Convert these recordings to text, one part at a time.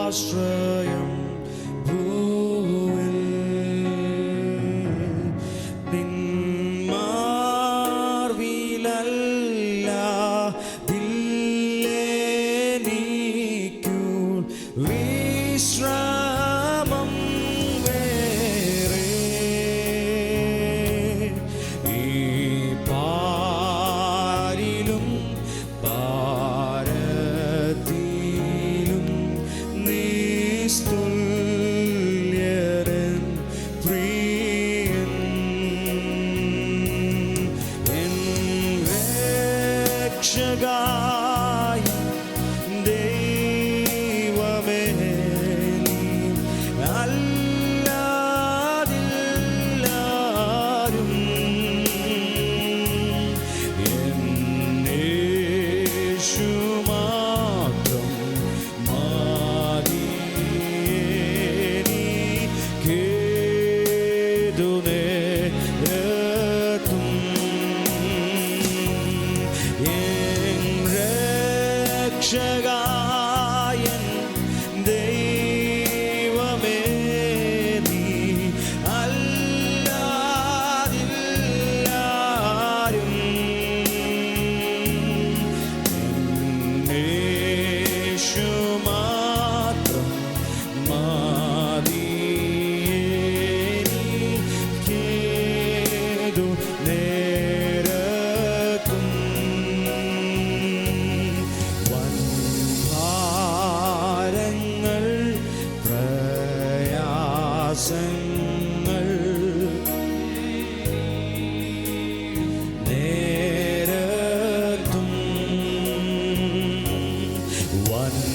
ോരാശ്രയം ഭൂവിൽ നിന്മാർവിലല്ലാതില്ലെനിക്കു വിശ്രാമം വേറെ. ഈ പാരിലും പാരത്തിലും നിസ്തുല്യരൻ പ്രിയൻ എൻ രക്ഷകായ ദൈവമേ, നീ അല്ലാതില്ലാരും എൻ യേശു മാത്രം മതിയെനിക്കേതു നേരത്തും. എൻ രക്ഷകായൻ ദൈവമേ, നീ അല്ലാതില്ലാരും യേശു മാത്രം മതിയെനിക്കേതു നേരത്തും. വൻഭാരങ്ങൾ പ്രയാസങ്ങൾ നേരത്തും വൻഭാരങ്ങൾ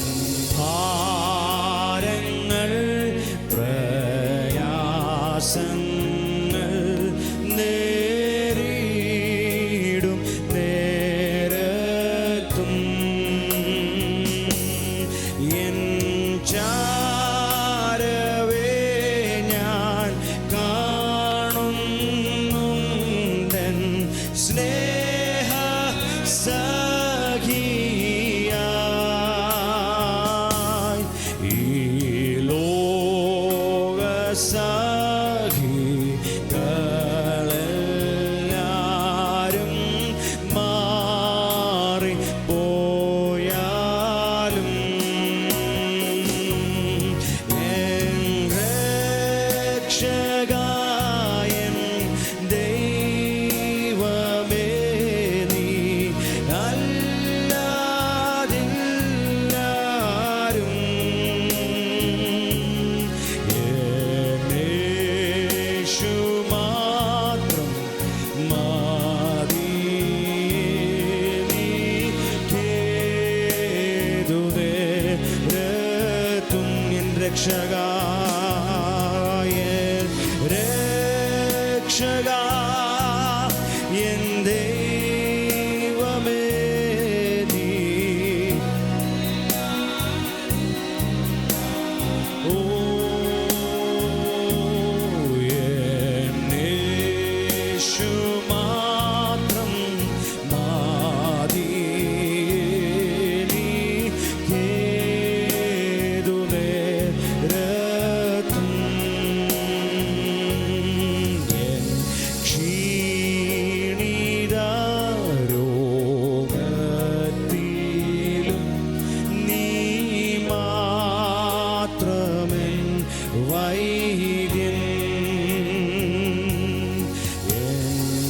പ്രയാസങ്ങൾ നേരിടും നേരത്തും എൻ ചാരവേ ഞാൻ കാണുന്നുണ്ടെൻ സ്നേഹ സഖിയായി. ഈ ലോകസഖികളെല്ലാരും മാറിപ്പോയാലും എൻ രക്ഷകായൻ ദൈവമേ, നീ അല്ലാതില്ലാരും എൻ യേശു മാത്രം മതിയെനിക്കേതു നേരത്തും. എൻ രക്ഷകായൻ രക്ഷകാ എൻ ദൈവമേ, നീ എൻ യേശു മാത്രം മതിയെനിക്കേതു നേരത്തും. എൻ ക്ഷീണിതരോഗത്തിലും നീ മാത്രമെൻ വൈദ്യൻ. എൻ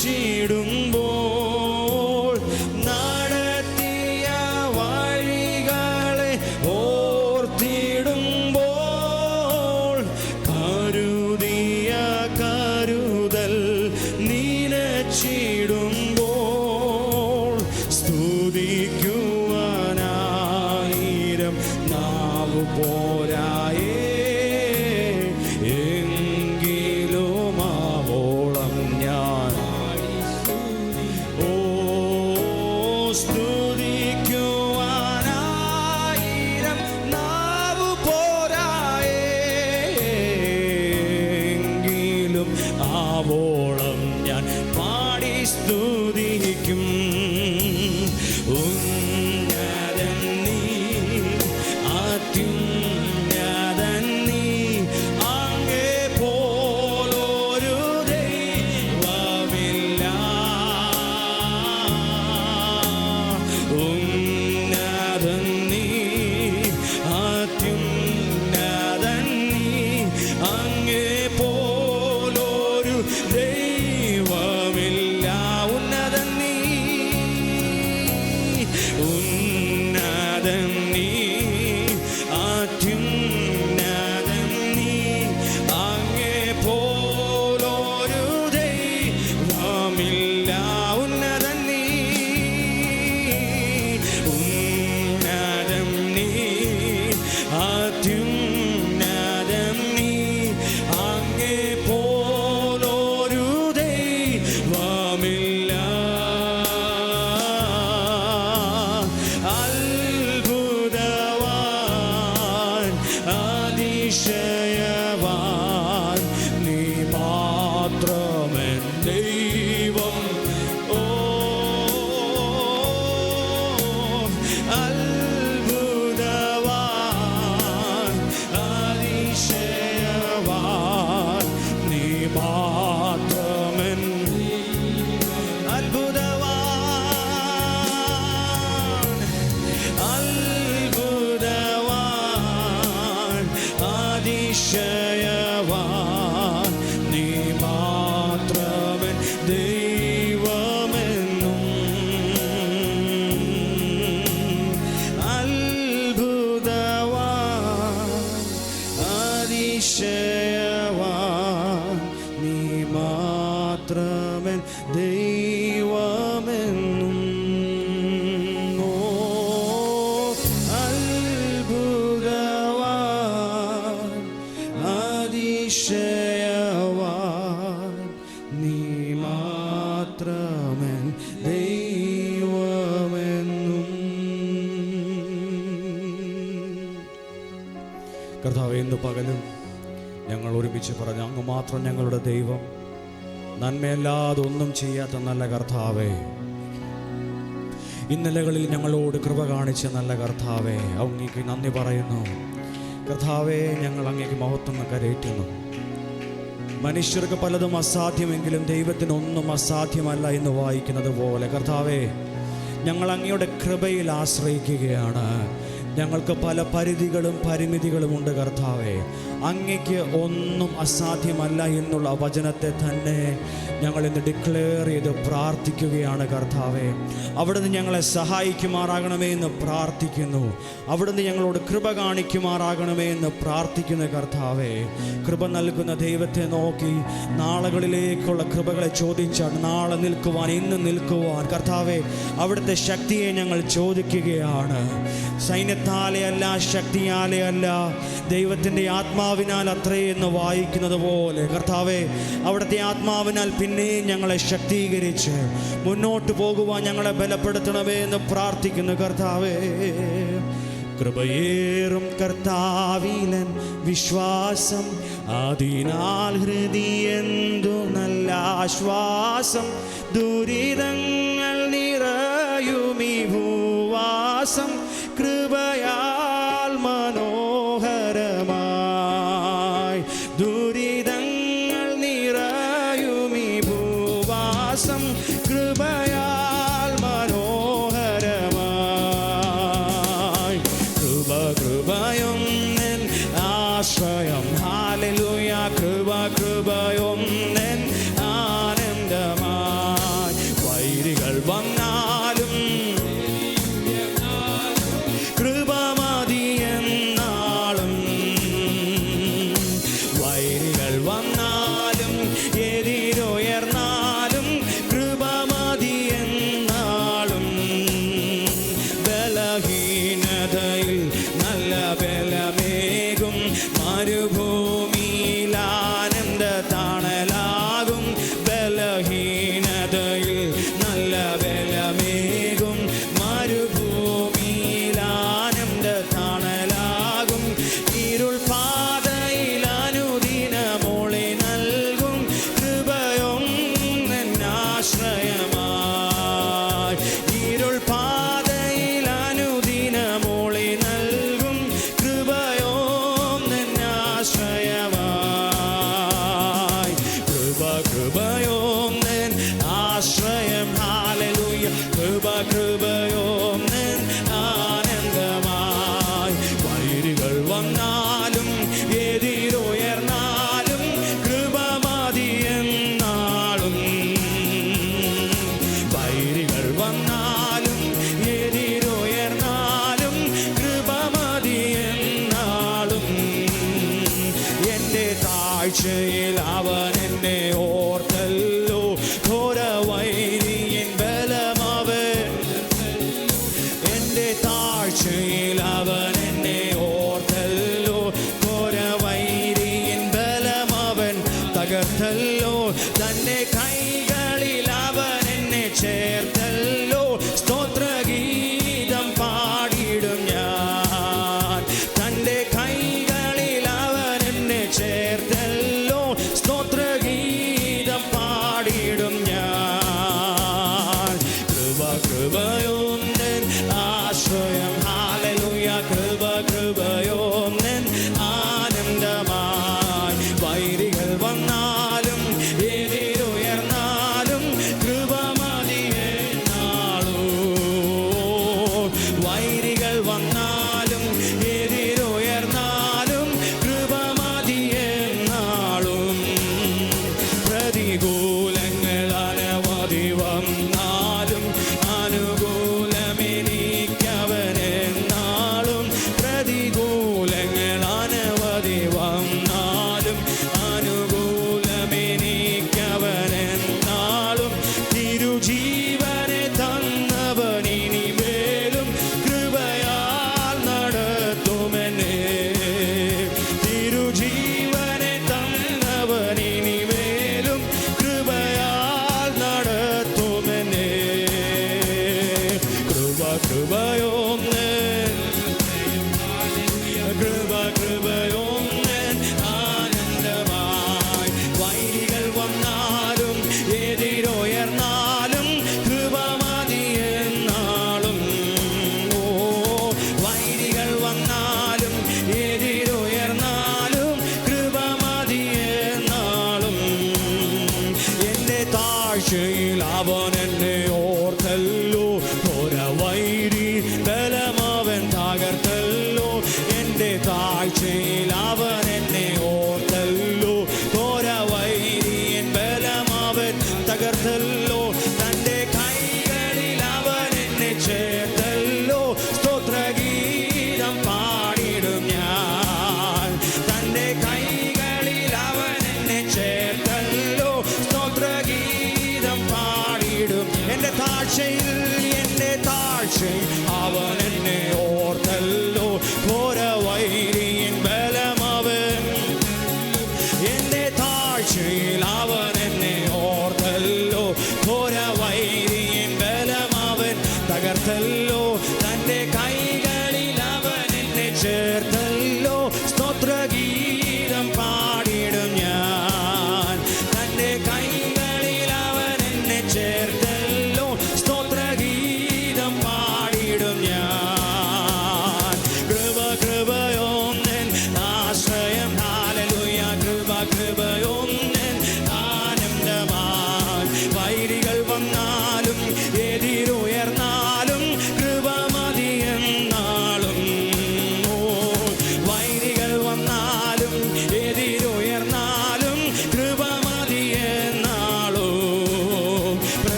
നനച്ചിടുമ്പോൾ നടത്തിയ വഴികളെ ഓർത്തിടുമ്പോൾ കരുതിയ കരുതൽ നനച്ചിടുമ്പോൾ സ്തുതിക്കുവാനായിരം നാവു പോരായേ സ്തുതിക്കുവാനായിരം നാവു പോരായെങ്കിലും ആവോളം ഞാൻ പാടി സ്തുതിക്കും. ഉന്നതൻ നീ, അത്യുന്നതൻ നീ, അങ്ങേ പോലൊരു ദൈവമില്ല. ഉന്നതൻ നീ, അത്യുന്നതൻ നീ, അങ്ങേ പോലൊരു ദൈവമില്ല. ഉന്നതൻ നീ, ഉന്നതൻ നീ, അത്യുന്നതൻ നീ, അങ്ങേ പോലൊരു ദൈവമില്ല. ഉന്നതൻ നീ, ഉന്നതൻ നീ, അത്യുന്നതൻ നീ, അങ്ങേ പോലൊരു ദൈവമില്ല. അത്ഭുതവാൻ, അതിശയവാൻ, നീ മാത്രമെൻ ദൈവം. ഓ അത്ഭുതവാൻ, അതിശയവാൻ, നീ മാത്രമെൻ അത്ഭുതവാൻ, അത്ഭുതവാൻ, അതിശയവാൻ, നീ മാത്രമെൻ ദൈവമെന്നും. അത്ഭുതവാൻ, അതിശയവാൻ, നീ മാത്രമെൻ ദൈവമെന്നും. ഓ അത്ഭുതവാൻ, അതിശയവാൻ, നീ മാത്രമെൻ ദൈവമെന്നും. കർത്താവേ, ഇന്ന് പകലും ഞങ്ങൾ ഒരുമിച്ച് പറഞ്ഞ അങ്ങ് മാത്രം ഞങ്ങളുടെ ദൈവം, നന്മയല്ലാതെ ഒന്നും ചെയ്യാത്ത നല്ല കർത്താവേ, ഇന്നലകളിൽ ഞങ്ങളോട് കൃപ കാണിച്ച നല്ല കർത്താവേ, അങ്ങേക്ക് നന്ദി പറയുന്നു. കർത്താവേ, ഞങ്ങൾ അങ്ങേക്ക് മഹത്വം കരയറ്റുന്നു. മനുഷ്യർക്ക് പലതും അസാധ്യമെങ്കിലും ദൈവത്തിനൊന്നും അസാധ്യമല്ല എന്ന് വായിക്കുന്നത് പോലെ കർത്താവേ, ഞങ്ങൾ അങ്ങയുടെ കൃപയിൽ ആശ്രയിക്കുകയാണ്. ഞങ്ങൾക്ക് പല പരിധികളും പരിമിതികളുമുണ്ട് കർത്താവേ. അങ്ങയ്ക്ക് ഒന്നും അസാധ്യമല്ല എന്നുള്ള വചനത്തെ തന്നെ ഞങ്ങൾ ഇന്ന് ഡിക്ലെയർ ചെയ്ത് പ്രാർത്ഥിക്കുകയാണ് കർത്താവേ. അവിടുന്ന് ഞങ്ങളെ സഹായിക്കുമാറാകണമേ എന്ന് പ്രാർത്ഥിക്കുന്നു. അവിടുന്ന് ഞങ്ങളോട് കൃപ കാണിക്കുമാറാകണമേ എന്ന് പ്രാർത്ഥിക്കുന്നു കർത്താവേ. കൃപ നൽകുന്ന ദൈവത്തെ നോക്കി നാളുകളിലേക്കുള്ള കൃപകളെ ചോദിച്ചാൽ നാളെ നിൽക്കുവാൻ, ഇന്ന് നിൽക്കുവാൻ കർത്താവേ അവിടുത്തെ ശക്തിയെ ഞങ്ങൾ ചോദിക്കുകയാണ്. സൈന്യത്താലെ അല്ല, ശക്തിയാലെ അല്ല, ദൈവത്തിൻ്റെ ആത്മാവിനാൽ അത്രേ എന്ന് വായിക്കുന്നത് പോലെ കർത്താവേ, അവിടുത്തെ ആത്മാവിനാൽ പിന്നെയും ഞങ്ങളെ ശക്തീകരിച്ച് മുന്നോട്ട് പോകുവാൻ ഞങ്ങളെ ബലപ്പെടുത്തണമേ എന്ന് പ്രാർത്ഥിക്കുന്നു കർത്താവേ. കൃപയേറും കർത്താവിലൻ വിശ്വാസം, അതിനാൽ ഹൃദയെന്തു നല്ല ആശ്വാസം. ദുരിതങ്ങൾ നിറയുമീ ഭൂവാസം, കൃപയാൽ മനോഹരമായി. ദുരിതങ്ങൾ നിറയുമീ ഭൂവാസം, കൃപയാൽ മനോഹരമായി. കൃപയൊന്നെൻ ആശ്രയം, ഹല്ലേലൂയ. കൃപയൊന്നെൻ ആനന്ദമായി. വന്നാലും കൃപ മതിയെന്നാളും, വൈരികൾ വന്നാലും എതിരുയർന്നാലും കൃപ മതിയെന്നാളും, ബലഹീനതയിൽ നല്ല ബലമേകും മരുഭൂമിയിൽ ആനന്ദ തണലാകും, ബലഹീനതയിൽ നല്ല ബലമേകും മരുഭൂമിയിൽ ആനന്ദ തണലാകും, ഇരുൾ പാതയിൽ അനുദിനമൊളി നൽകും കൃപയൊന്നാശ്രയമായി, ഇരുൾ പാതയിൽ അനുദിനമൊളി നൽകും കൃപയൊന്നാശ്രയമായി, കൃപയോന്നൻ ആശ്രയം. ഹല്ലേലൂയ. കൃപയോന്നൻ ആനന്ദമായി, വൈരികൾ വന്നാലും എതിരുയർന്നാലും കൃപ മതിയെന്നാളും, വൈരികൾ വന്നാലും എതിരുയർന്നാലും കൃപ മതിയെന്നാളും, എൻ്റെ താഴ്ചയിൽ അവൻ എന്നെ ഓർത്തല്ലോ, ഘോര വൈരിയൻ ബലമവൻ, എൻ്റെ താഴ്ചയിൽ അവൻ എന്നെ ഓർത്തല്ലോ, ഘോര വൈരിയൻ ബലമവൻ തകർത്തല്ലോ, തൻ്റെ കൈകളിൽ അവൻ എന്നെ ചേർത്തല്ലോ, സ്തോത്രഗീതം പാടിയിടും ഞാൻ, തൻ്റെ കൈകളിൽ അവൻ എന്നെ ചേർത്തല്ലോ, സ്തോത്രഗീതം പാടിയിടും ഞാൻ, കൃപയോന്നൻ ആശ്രയം. ഹല്ലേലൂയ. കൃപയോന്നൻ ആനന്ദമായി, വൈരികൾ വന്നാലും എതിരുയർന്നാലും കൃപ മതിയെന്നാളും, വൈരികൾ വന്നാലും എതിരുയർന്നാലും കൃപ മതിയെന്നാളും, പ്രതികൂലങ്ങൾ അനവധി വന്നാലും അനുകൂലമെനിക്കവനെന്നാളും, പ്രതികൂലങ്ങൾ അനവധി വന്നാലും അനുകൂലമെനിക്കവനെന്നാളും, തിരുജീവനെ തന്നവനിനി മേലും കൃപയാൽ നടത്തുമെന്നെ, തിരുജീവനെ തന്നവനിനി മേലും കൃപയാൽ നടത്തുമെന്നെ, കൃപയോന്നൻ ആനന്ദമായി, വൈരികൾ വന്നാലും എതിരുയർന്നാലും കൃപ മതിയെന്നാളും, വൈരികൾ വന്നാലും എതിരുയർന്നാലും കൃപ മതിയെന്നാളും, എൻ്റെ താഴ്ചയിൽ അവൻ എന്നെ ഓർത്തല്ലോ, ഘോര വൈരി ബലമവൻ തകർത്തല്ലോ, എൻ്റെ താഴ്ചയിൽ അവൻ എന്നെ ഓർത്തല്ലോ, ഘോര വൈരിയൻ ബലമവൻ തകർത്തല്ലോ, തൻ്റെ കൈകളിൽ അവൻ എന്നെ ചേർത്തല്ലോ, സ്തോത്രഗീതം പാടിയിടും ഞാൻ, തൻ്റെ കൈകളിൽ അവൻ എന്നെ ചേർത്തല്ലോ, സ്തോത്രഗീതം പാടിയിടും, എൻ്റെ താഴ്ചയിൽ അവൻ എന്നെ ഓർത്തല്ലോ, ഘോര വൈരിയൻ ബലമവൻ, എൻ്റെ താഴ്ചയിൽ അവൻ എന്നെ ഓർത്തല്ലോ, ഘോര വൈരിയൻ ബലമവൻ തകർത്തല്ലോ, തൻ്റെ കൈകളിൽ അവൻ എന്നെ ചേർത്തല്ലോ, സ്തോത്രഗീതം പാടിയിടും ഞാൻ, തൻ്റെ കൈകളിൽ അവൻ എന്നെ ചേർത്തല്ലോ, സ്തോത്രഗീതം പാടിയിടും ഞാൻ, കൃപയോന്നൻ ആശ്രയം. ഹല്ലേലൂയ. കൃപയോന്നൻ ആനന്ദമായി, വൈരികൾ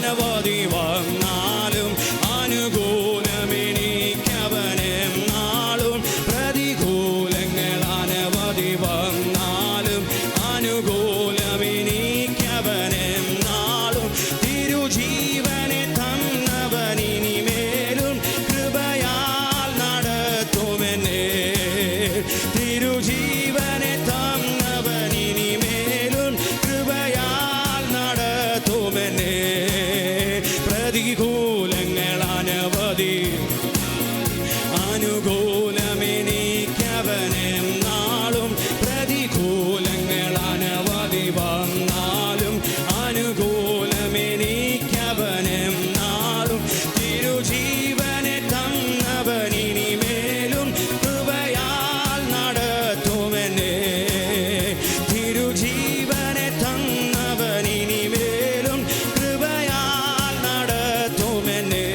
അനവധി വന്നാലും അനുകൂലമെനിക്കവനെന്നാളും. പ്രതികൂലങ്ങൾ അനവധി വന്നാലും അനുകൂലമെനിക്കവനെന്നാളും. തിരുജീവനെ തന്നവനിനിമേലും കൃപയാൽ നടത്തുമെന്നെ. തിരുജീവനെ തന്നവനിനിമേലും കൃപയാൽ നടത്തുമെന്നെ. പ്രതികൂലങ്ങൾ അനവധി അനുകൂലമെനിക്കവനെന്നാളും. പ്രതികൂലങ്ങൾ അനവധി വന്നാലും അനുകൂലമെനിക്കവനെന്നാളും. തിരുജീവനെ തന്നവനിനിമേലും കൃപയാൽ നടത്തുമെന്നെ. തിരുജീവനെ തന്നവനിനിമേലും കൃപയാൽ നടത്തുമെന്നെ.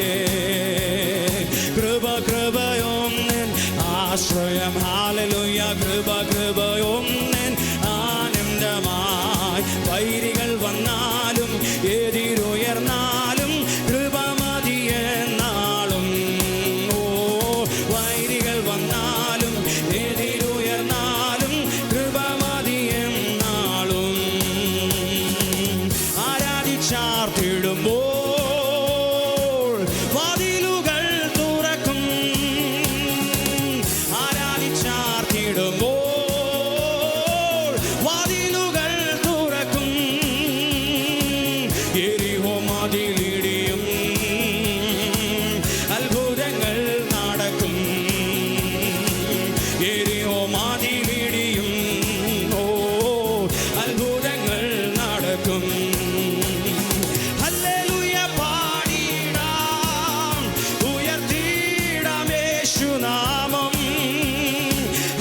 കൃപ കൃപയൊന്നൻ ആശ്രയം. ഹല്ലേലൂയ. കൃപ കൃപയൊന്നൻ ആനന്ദമായി. വൈരികൾ വന്നാലും എതിരുയർന്നാലും കൃപ മതിയെന്നാളും. ഓ വൈരികൾ വന്നാലും എതിരുയർന്നാലും കൃപ മതിയെന്നാളും. ആരാധിച്ചാർത്തിടുമ്പോൾ വാതിലുകൾ തുറക്കും. ആരാധിച്ചാർത്തിടുമ്പോൾ വാതിലുകൾ തുറക്കും. എരിഹോ മതിലിടിയും അത്ഭുതങ്ങൾ നടക്കും. എരിഹോ മതിലിടിയും ഓ അത്ഭുതങ്ങൾ നടക്കും. ഹല്ലേലൂയ പാടിടാം, ഉയർത്തിടാം യേശുനാമം.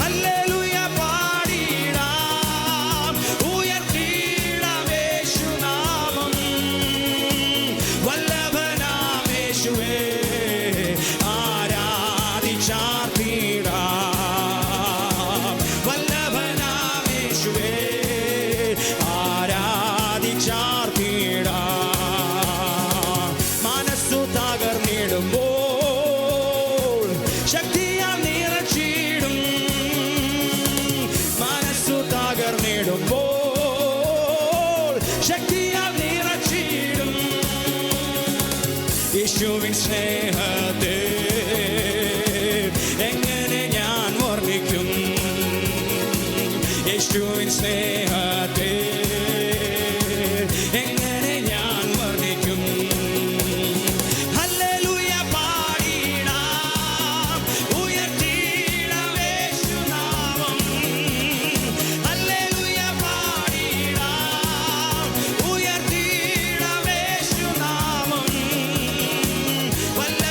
ഹല്ലേലൂയ പാടിടാം, ഉയർത്തിടാം യേശുനാമം. വല്ലഭനാം യേശുവേ ആരാധിച്ചാർത്തിടാം. വല്ലഭനാം യേശുവേ ആരാധിച്ചാർത്തിടാം. മനസ്സു തകർന്നിടുമ്പോൾ ശക്തിയാൽ നിറച്ചിടും. മനസ്സു തകർന്നിടുമ്പോൾ ശക്തിയാൽ നിറച്ചിടും. യേശുവിൻ സ്നേഹത്തെ എങ്ങനെ ഞാൻ വർണ്ണിക്കും. യേശുവിൻ സ്നേഹത്തെ എങ്ങനെ ഞാൻ വർണ്ണിക്കും. ഹല്ലേലൂയ പാടിടാം, ഉയർത്തിടാം യേശുനാമം. ഹല്ലേലൂയ പാടിടാം, ഉയർത്തിടാം യേശുനാമം. വല്ല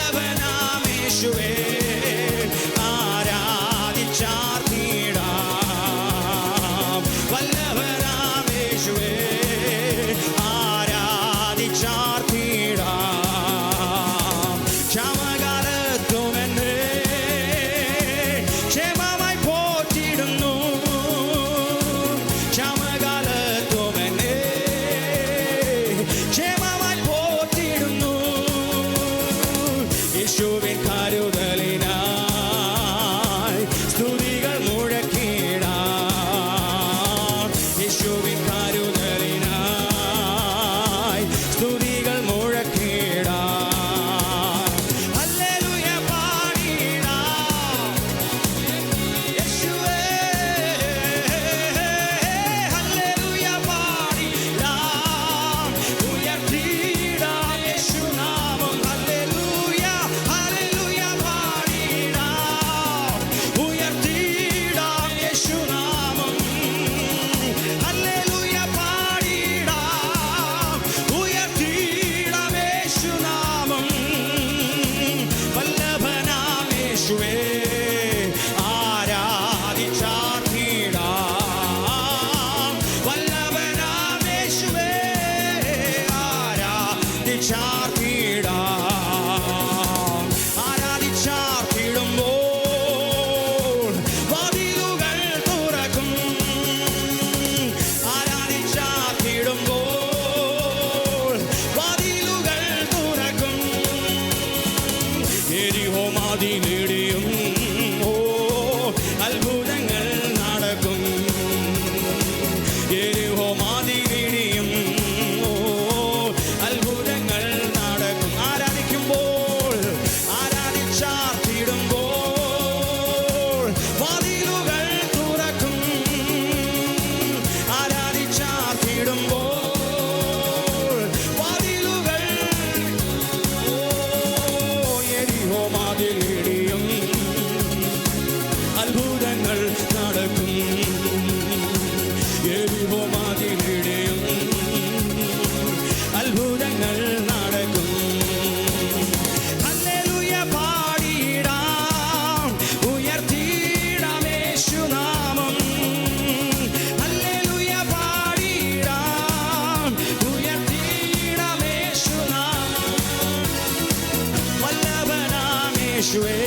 യേശുവേ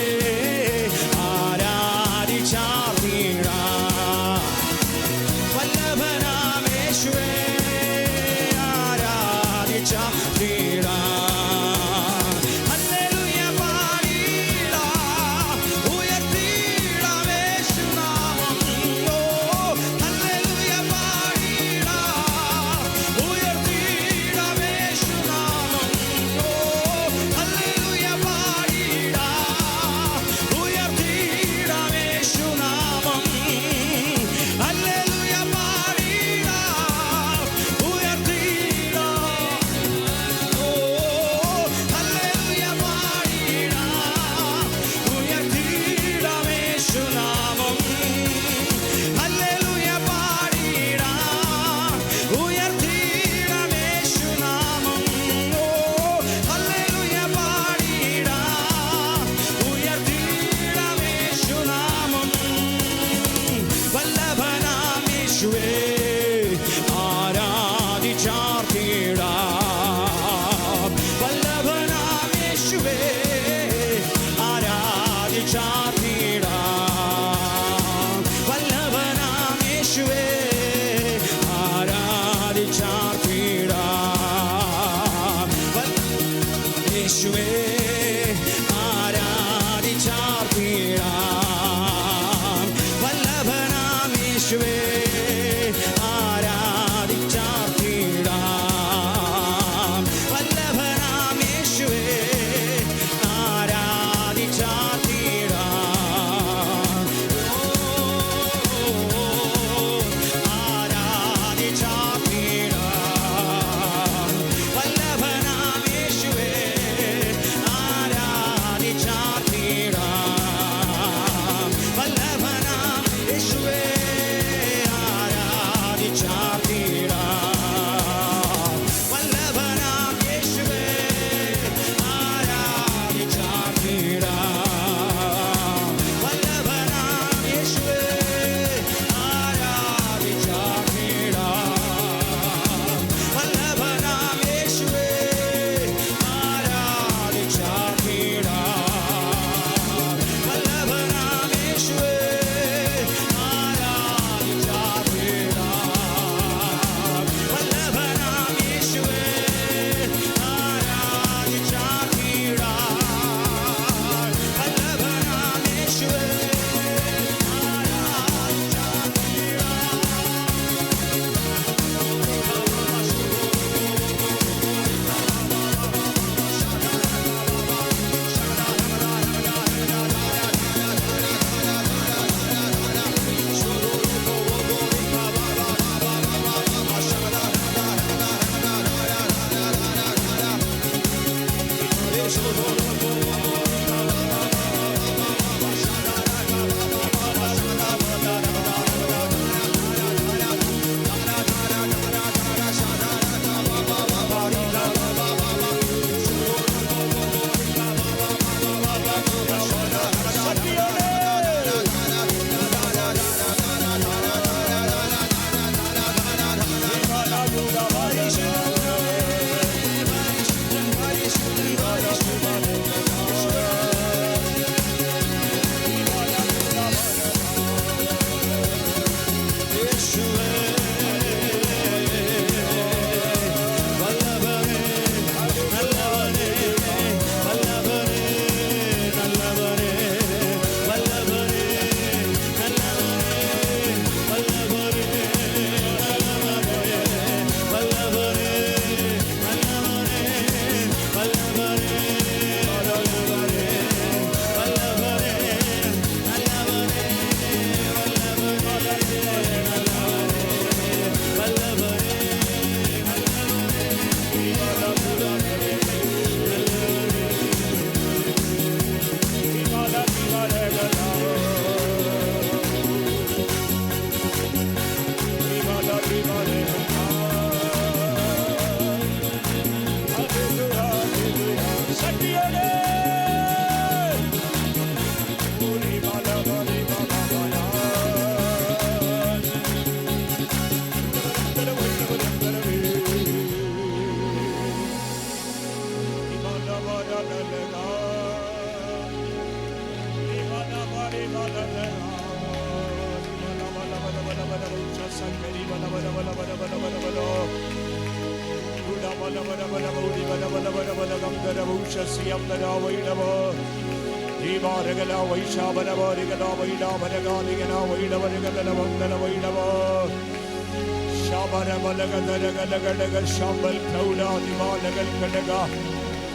ആരാധിച്ചാർന്നിടാം. വല്ലഭനാം യേശുവേ ആരാധിച്ചാർന്നിടാം. ഹല്ലേലൂയ പാടിടാം, ഉയർത്തിടാം യേശുനാമം. ഓ ഹല്ലേലൂയ പാടിടാം, ഉയർത്തിടാം യേശുനാമം. ഓ ഹല്ലേലൂയ പാടിടാം,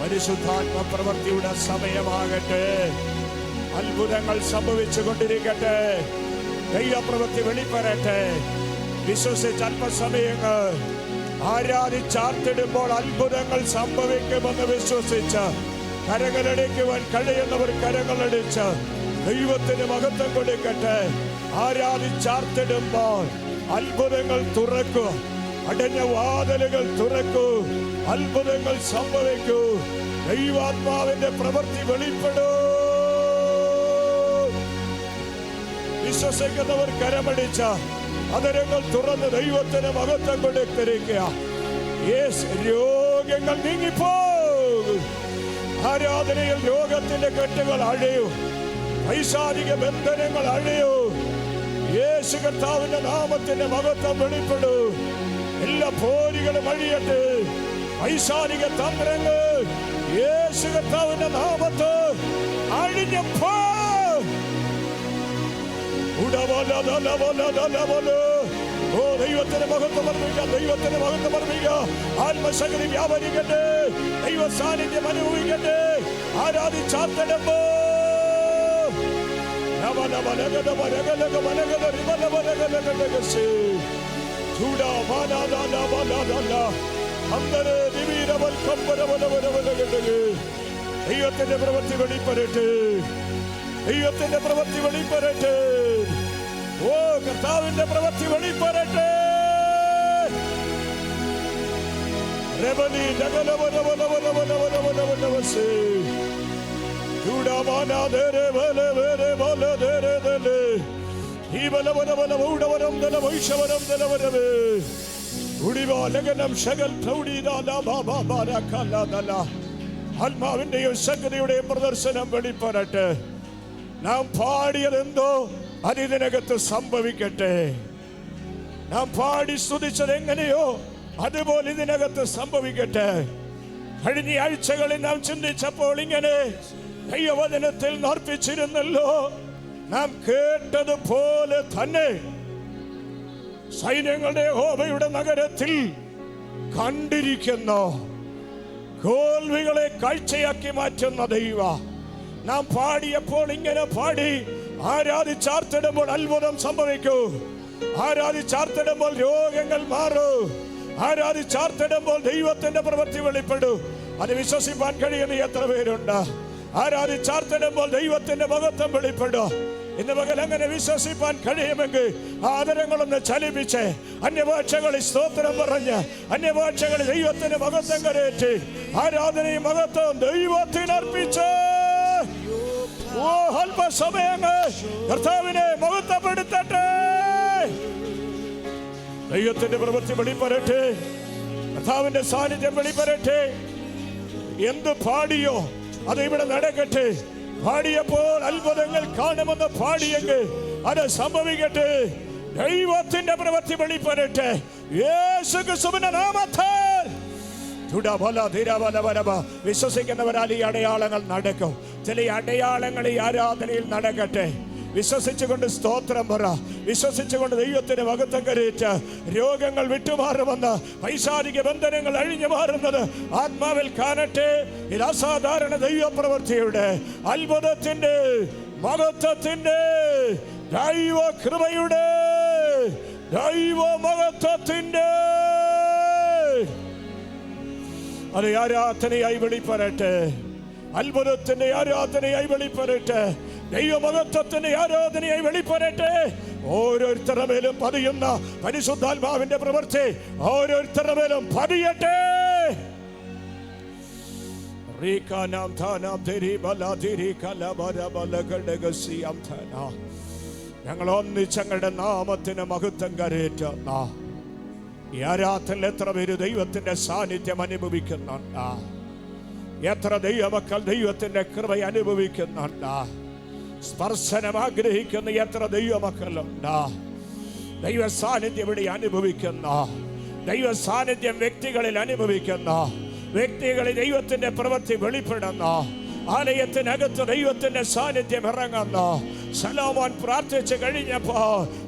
പരിശുദ്ധാത്മ പ്രവൃത്തിയുടെ സമയമാകട്ടെ. അത്ഭുതങ്ങൾ സംഭവിച്ചു കൊണ്ടിരിക്കട്ടെ. ദൈവപ്രവൃത്തി വെളിപ്പെടട്ടെ. വിശ്വസിച്ച് അല്പസമയങ്ങൾ ആരാധിച്ചാർത്തിടുമ്പോൾ അത്ഭുതങ്ങൾ സംഭവിക്കുമെന്ന് വിശ്വസിച്ച് കരങ്ങളടിക്കുവാൻ കഴിയുന്നവർ കരങ്ങളടിച്ച് ദൈവത്തിന് മഹത്വം കൊടുക്കട്ടെ. ആരാധിച്ചാർത്തിടുമ്പോൾ അത്ഭുതങ്ങൾ തുറക്കൂ. അടഞ്ഞ വാതിലുകൾ തുറക്കൂ. അത്ഭുതങ്ങൾ സംഭവിക്കൂ. ദൈവാത്മാവിന്റെ പ്രവൃത്തി വെളിപ്പെടൂ. വിശ്വസിക്കുന്നവർ കരമടിച്ച അതരങ്ങൾ തുറന്ന് ദൈവത്തിന് മഹത്വം കൊടുത്തിരിക്കുക. രോഗങ്ങൾ നീങ്ങിപ്പോകും. ആരാധനയിൽ രോഗത്തിന്റെ കെട്ടുകൾ അഴിയൂ. പൈശാചിക ബന്ധനങ്ങൾ അഴിയൂ. യേശു കർത്താവിന്റെ നാമത്തിന്റെ മഹത്വം വെളിപ്പെടൂ. എല്ലാ പോരുകളും അഴിയട്ടെ. പൈശാചിക തന്ത്രങ്ങൾ യേശു കർത്താവിന്റെ നാമത്തിൽ അഴിഞ്ഞപ്പോ ദൈവത്തിന് മഹത്വം അർപ്പിക്കുക. ദൈവത്തിന് മഹത്വം അർപ്പിക്കുക. ആത്മശക്തി വ്യാപരിക്കട്ടെ. ദൈവ സാന്നിധ്യം അനുഭവിക്കട്ടെ. ആരാധിച്ചാർത്തടമ്പോ ദൈവത്തിന്റെ പ്രവൃത്തി വെളിപ്പെടട്ടെ. ദൈവത്തിന്റെ പ്രവൃത്തി വെളിപ്പെടട്ടെ. ഓ കർത്താവിന്റെ പ്രവൃത്തി വെളിപ്പെടട്ടെ. ആത്മാവിന്റെയും ശക്തിയുടെയും പ്രദർശനം വെളിപ്പെടട്ടെ. നാം പാടിയതെന്തോ അതിനകത്ത് സംഭവിക്കട്ടെ. നാം പാടി സ്തുതിച്ചത് എങ്ങനെയോ അതുപോലെ ഇതിനകത്ത് സംഭവിക്കട്ടെ. കഴിഞ്ഞ ആഴ്ചകളിൽ നാം ചിന്തിച്ചപ്പോൾ ഇങ്ങനെ ദൈവവചനത്തിൽ അർപ്പിച്ചിരുന്നല്ലോ. നാം കേട്ടതുപോലെ തന്നെ സൈന്യങ്ങളുടെ യഹോവയുടെ നഗരത്തിൽ കണ്ടിരിക്കുന്നു. തോൽവികളെ കാഴ്ചയാക്കി മാറ്റുന്ന ദൈവ. നാം പാടിയപ്പോൾ ഇങ്ങനെ പാടി ആരാധിച്ചാർത്തിടുമ്പോൾ അത്ഭുതം സംഭവിക്കൂ. ആരാധിച്ചാർത്തിടുമ്പോൾ രോഗങ്ങൾ മാറൂ. ആരാധിച്ചാർത്തിടുമ്പോൾ ദൈവത്തിന്റെ പ്രവൃത്തി വെളിപ്പെടൂ. അത് വിശ്വസിപ്പാൻ കഴിയുന്ന എത്ര പേരുണ്ട്? ആരാധിച്ചാർത്തിടുമ്പോൾ ദൈവത്തിന്റെ മഹത്വം വെളിപ്പെടൂ. ഇന്ന് പകൽ അങ്ങനെ വിശ്വസിപ്പാൻ കഴിയുമെങ്കിൽ ആദരങ്ങളൊന്ന് ചലിപ്പിച്ച് അന്യഭാഷകളിൽ സ്തോത്രം പറഞ്ഞ് അന്യഭാഷകളിൽ ദൈവത്തിന് മഹത്വം കരയേറ്റി ആരാധനയും മഹത്വവും ദൈവത്തിനർപ്പിച്ച് അല്പസമയങ്ങൾ കർത്താവിനെ മഹത്വപ്പെടുത്തട്ടെ. ദൈവത്തിന്റെ പ്രവൃത്തി വെളിപ്പെടട്ടെ. കർത്താവിന്റെ സാന്നിധ്യം വെളിപ്പെടട്ടെ. എന്ത് പാടിയോ അത് ഇവിടെ നടക്കട്ടെ. പാടിയപ്പോൾ അത്ഭുതങ്ങൾ കാണുമെന്ന് പാടിയെങ്കിൽ അത് സംഭവിക്കട്ടെ. ദൈവത്തിന്റെ പ്രവൃത്തി വെളിപ്പെടട്ടെ. യേശു ക്രിസ്തുവിന്റെ നാമത്തിൽ വിശ്വസിക്കുന്നവരാൽ ഈ അടയാളങ്ങൾ നടക്കും. ചില അടയാളങ്ങൾ ഈ ആരാധനയിൽ നടക്കട്ടെ. വിശ്വസിച്ചുകൊണ്ട് സ്തോത്രം പറ. വിശ്വസിച്ചുകൊണ്ട് ദൈവത്തിന് മഹത്വം കരയേറ്റ് രോഗങ്ങൾ വിട്ടുമാറുമെന്ന്, പൈശാചിക ബന്ധനങ്ങൾ അഴിഞ്ഞു മാറുന്നത് ആത്മാവിൽ കാണട്ടെ. ഇത് അസാധാരണ ദൈവപ്രവൃത്തിയുടെ, അത്ഭുതത്തിന്റെ, മഹത്വത്തിന്റെ, ദൈവ കൃപയുടെ, ദൈവ മഹത്വത്തിന്റെ അത് ആരാധനയായി വെളിപ്പെടട്ടെ. അത്ഭുതത്തിന്റെ ആരാധനയായി വെളിപ്പെടട്ടെ. ദൈവമഹത്വത്തിന്റെ ആരാധനയായി വെളിപ്പെടട്ടെ. ഓരോരുത്തരുടെ മേലും പതിയുന്ന പരിശുദ്ധാത്മാവിന്റെ പ്രവൃത്തി ഓരോരുത്തരുടെ മേലും പതിയട്ടെ. ഞങ്ങൾ ഒന്നിച്ചങ്ങളുടെ നാമത്തിന് മഹത്വം കരയേറ്റുന്ന ഈ ആരാധനയിൽ എത്ര പേര് ദൈവത്തിന്റെ സാന്നിധ്യം അനുഭവിക്കുന്നുണ്ട്? എത്ര ദൈവമക്കൾ ദൈവത്തിന്റെ കൃപ അനുഭവിക്കുന്നുണ്ട്? സ്പർശനം ആഗ്രഹിക്കുന്ന എത്ര ദൈവമക്കളുണ്ട്? ദൈവ സാന്നിധ്യം ഇവിടെ അനുഭവിക്കുന്ന ദൈവ സാന്നിധ്യം വ്യക്തികളിൽ അനുഭവിക്കുന്ന, വ്യക്തികളിൽ ദൈവത്തിന്റെ പ്രവൃത്തി വെളിപ്പെടുന്ന, ആലയത്തിനകത്ത് ദൈവത്തിന്റെ സാന്നിധ്യം ഇറങ്ങുന്ന, ശലോമോൻ പ്രാർത്ഥിച്ചു കഴിഞ്ഞപ്പോ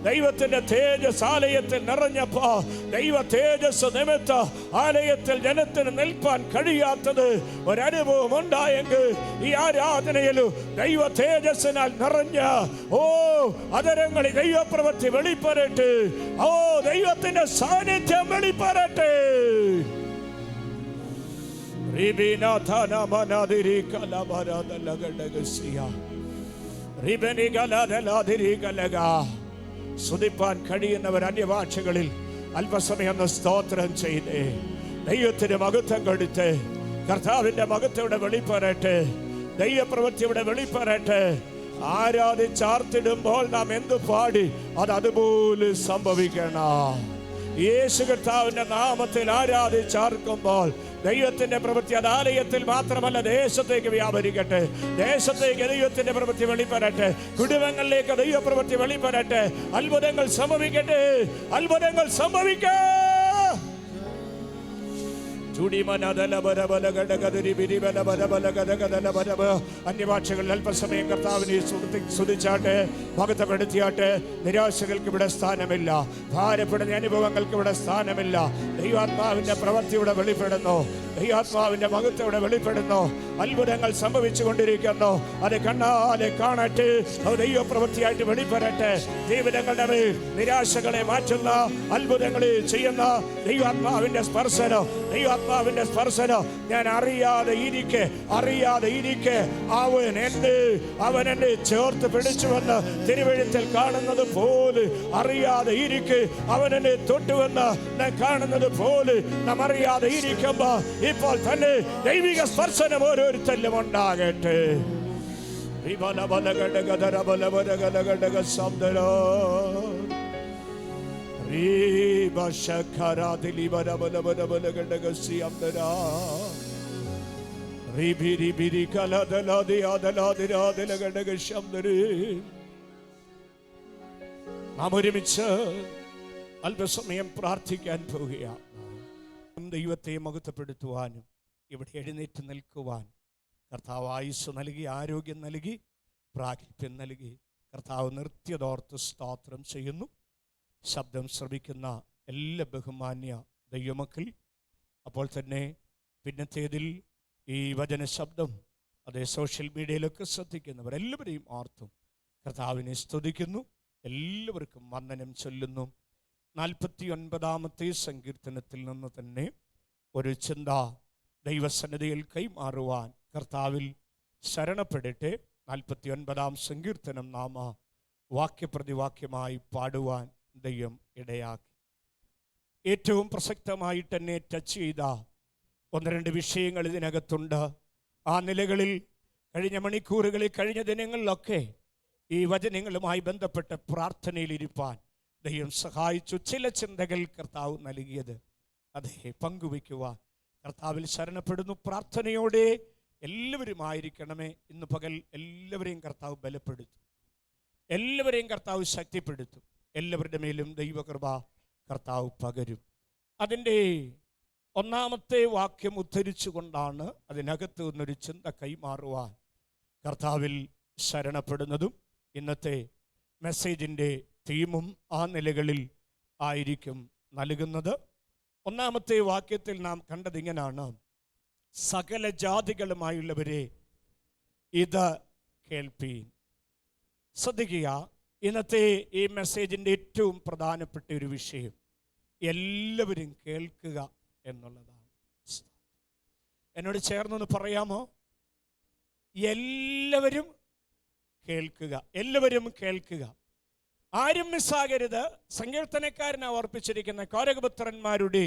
ദൈവത്തിന്റെ തേജസ് ആലയത്തിൽ നിറഞ്ഞപ്പോ ദൈവ തേജസ് നിമിത്തം ആലയത്തിൽ ജനത്തിന് നിൽപ്പാൻ കഴിയാത്തത് ഒരനുഭവം ഉണ്ടായെങ്കിൽ ഈ ആരാധനയിലും ദൈവ തേജസ്സിനാൽ നിറഞ്ഞ അതരങ്ങളിൽ ദൈവപ്രവൃത്തി വെളിപ്പെടട്ടെ. ദൈവത്തിന്റെ സാന്നിധ്യം വെളിപ്പെടട്ടെ. സ്തുതിപ്പാൻ കഴിയുന്നവർ അന്യഭാഷകളിൽ അല്പസമയം സ്തോത്രം ചെയ്ത് ദൈവത്തിന്റെ മഹത്വം കൊടുത്ത് കർത്താവിന്റെ മഹത്വയുടെ വെളിപ്പെടട്ടെ. ദൈവപ്രവൃത്തിയുടെ വെളിപ്പെടട്ടെ. ആരാധിച്ചാർത്തിടുമ്പോൾ നാം എന്തു പാടി അതുപോലെ സംഭവിക്കണം. യേശു കർത്താവിന്റെ നാമത്തിൽ ആരാധിച്ചാർക്കുമ്പോൾ ദൈവത്തിന്റെ പ്രവൃത്തി അത് ആലയത്തിൽ മാത്രമല്ല, ദേശത്തേക്ക് വ്യാപരിക്കട്ടെ. ദേശത്തേക്ക് ദൈവത്തിന്റെ പ്രവൃത്തി വെളിപ്പെടട്ടെ. കുടുംബങ്ങളിലേക്ക് ദൈവപ്രവൃത്തി വെളിപ്പെടട്ടെ. അത്ഭുതങ്ങൾ സംഭവിക്കട്ടെ. അത്ഭുതങ്ങൾ സംഭവിക്കേ. അന്യഭാഷകളിൽ അല്പസമയം കർത്താവിനെ സ്തുതിച്ചാട്ടെ, മഹത്വപ്പെടുത്തിയാട്ടെ. നിരാശകൾക്ക് ഇവിടെ സ്ഥാനമില്ല. ഭാരപ്പെടുന്ന അനുഭവങ്ങൾക്ക് ഇവിടെ സ്ഥാനമില്ല. ദൈവാത്മാവിന്റെ പ്രവൃത്തിയുടെ വെളിപ്പെടുന്നു. ദൈവാത്മാവിന്റെ മഹത്വയുടെ വെളിപ്പെടുന്നു. അത്ഭുതങ്ങൾ സംഭവിച്ചു കൊണ്ടിരിക്കുന്നു. അത് കണ്ണാലെ കാണട്ടെ. അത് ദൈവപ്രവൃത്തിയായിട്ട് വെളിപ്പെടട്ടെ. ജീവിതങ്ങളുടെ മേൽ നിരാശകളെ മാറ്റുന്ന അത്ഭുതങ്ങളെ ചെയ്യുന്ന ദൈവാത്മാവിന്റെ സ്പർശനം, ദൈവാത്മാവിന്റെ സ്പർശനം. ഞാൻ അറിയാതെ ഇരിക്കെ അവൻ എന്നെ ചേർത്ത് പിടിച്ചുവെന്ന് തിരുവെഴുത്തിൽ കാണുന്നത് പോലെ, അറിയാതെ ഇരിക്കെ അവൻ എന്നെ തൊട്ടുവെന്ന് ഞാൻ കാണുന്നത് പോലെ നാം അറിയാതെ ഇരിക്കുമ്പോ ഇപ്പോൾ തന്നെ ദൈവിക സ്പർശനം ഓരോരുത്തരിലും ഉണ്ടാകട്ടെ. നാം ഒരുമിച്ച് അല്പസമയം പ്രാർത്ഥിക്കാൻ പോവുകയാണ്. ദൈവത്തെ മഹത്വപ്പെടുത്തുവാനും ഇവിടെ എഴുന്നേറ്റ് നിൽക്കുവാൻ കർത്താവ് ആയുസ് നൽകി, ആരോഗ്യം നൽകി, പ്രാഗൽഭ്യം നൽകി. കർത്താവ് നിർത്തിയതോർത്ത് സ്തോത്രം ചെയ്യുന്നു. ശബ്ദം ശ്രവിക്കുന്ന എല്ലാ ബഹുമാന്യ ദൈവമക്കൾ, അപ്പോൾ തന്നെ പിന്നത്തേതിൽ ഈ വചന ശബ്ദം അതേ സോഷ്യൽ മീഡിയയിലൊക്കെ ശ്രദ്ധിക്കുന്നവരെല്ലാവരെയും ഓർത്തും കർത്താവിനെ സ്തുതിക്കുന്നു. എല്ലാവർക്കും വന്ദനം ചൊല്ലുന്നു. 49-ാമത്തെ സങ്കീർത്തനത്തിൽ നിന്ന് തന്നെ ഒരു ചിന്ത ദൈവസന്നിധിയിൽ കൈമാറുവാൻ കർത്താവിൽ ശരണപ്പെടട്ടെ. 49-ാം സങ്കീർത്തനം നാമ വാക്യപ്രതിവാക്യമായി പാടുവാൻ ദൈവം ഇടയാക്കി. ഏറ്റവും പ്രസക്തമായിട്ട് തന്നെ ടച്ച് ചെയ്ത 1-2 വിഷയങ്ങൾ ഇതിനകത്തുണ്ട്. ആ നിലകളിൽ കഴിഞ്ഞ മണിക്കൂറുകളിൽ, കഴിഞ്ഞ ദിനങ്ങളിലൊക്കെ ഈ വചനങ്ങളുമായി ബന്ധപ്പെട്ട് പ്രാർത്ഥനയിലിരിപ്പാൻ ദൈവം സഹായിച്ചു. ചില ചിന്തകൾ കർത്താവ് നൽകിയത് അതേ പങ്കുവയ്ക്കുവാൻ കർത്താവിൽ ശരണപ്പെടുന്നു. പ്രാർത്ഥനയോടെ എല്ലാവരും ആയിരിക്കണമേ. ഇന്ന് പകൽ എല്ലാവരെയും കർത്താവ് ബലപ്പെടുത്തും, എല്ലാവരെയും കർത്താവ് ശക്തിപ്പെടുത്തും. എല്ലാവരുടെ മേലും ദൈവകൃപ കർത്താവ് പകരും. അതിൻ്റെ 1-ാമത്തെ വാക്യം ഉദ്ധരിച്ചുകൊണ്ടാണ് അതിനകത്ത് നിന്നൊരു ചിന്ത കൈമാറുവാൻ കർത്താവിൽ ശരണപ്പെടുന്നതും ഇന്നത്തെ മെസ്സേജിൻ്റെ തീമും ആ നിലകളിൽ ആയിരിക്കും നൽകുന്നത്. 1-ാമത്തെ വാക്യത്തിൽ നാം കണ്ടതിങ്ങനാണ്: സകല ജാതികളുമായുള്ളവരെ ഇത് കേൾപ്പീൻ. ശ്രദ്ധിക്കുക, ഇന്നത്തെ ഈ മെസ്സേജിൻ്റെ ഏറ്റവും പ്രധാനപ്പെട്ട ഒരു വിഷയം എല്ലാവരും കേൾക്കുക എന്നുള്ളതാണ്. എന്നോട് ചേർന്നൊന്ന് പറയാമോ? എല്ലാവരും കേൾക്കുക, എല്ലാവരും കേൾക്കുക. ആരും മിസ്സാകരുത്. സങ്കീർത്തനക്കാരൻ ഓർപ്പിച്ചിരിക്കുന്ന കോരകപുത്രന്മാരുടെ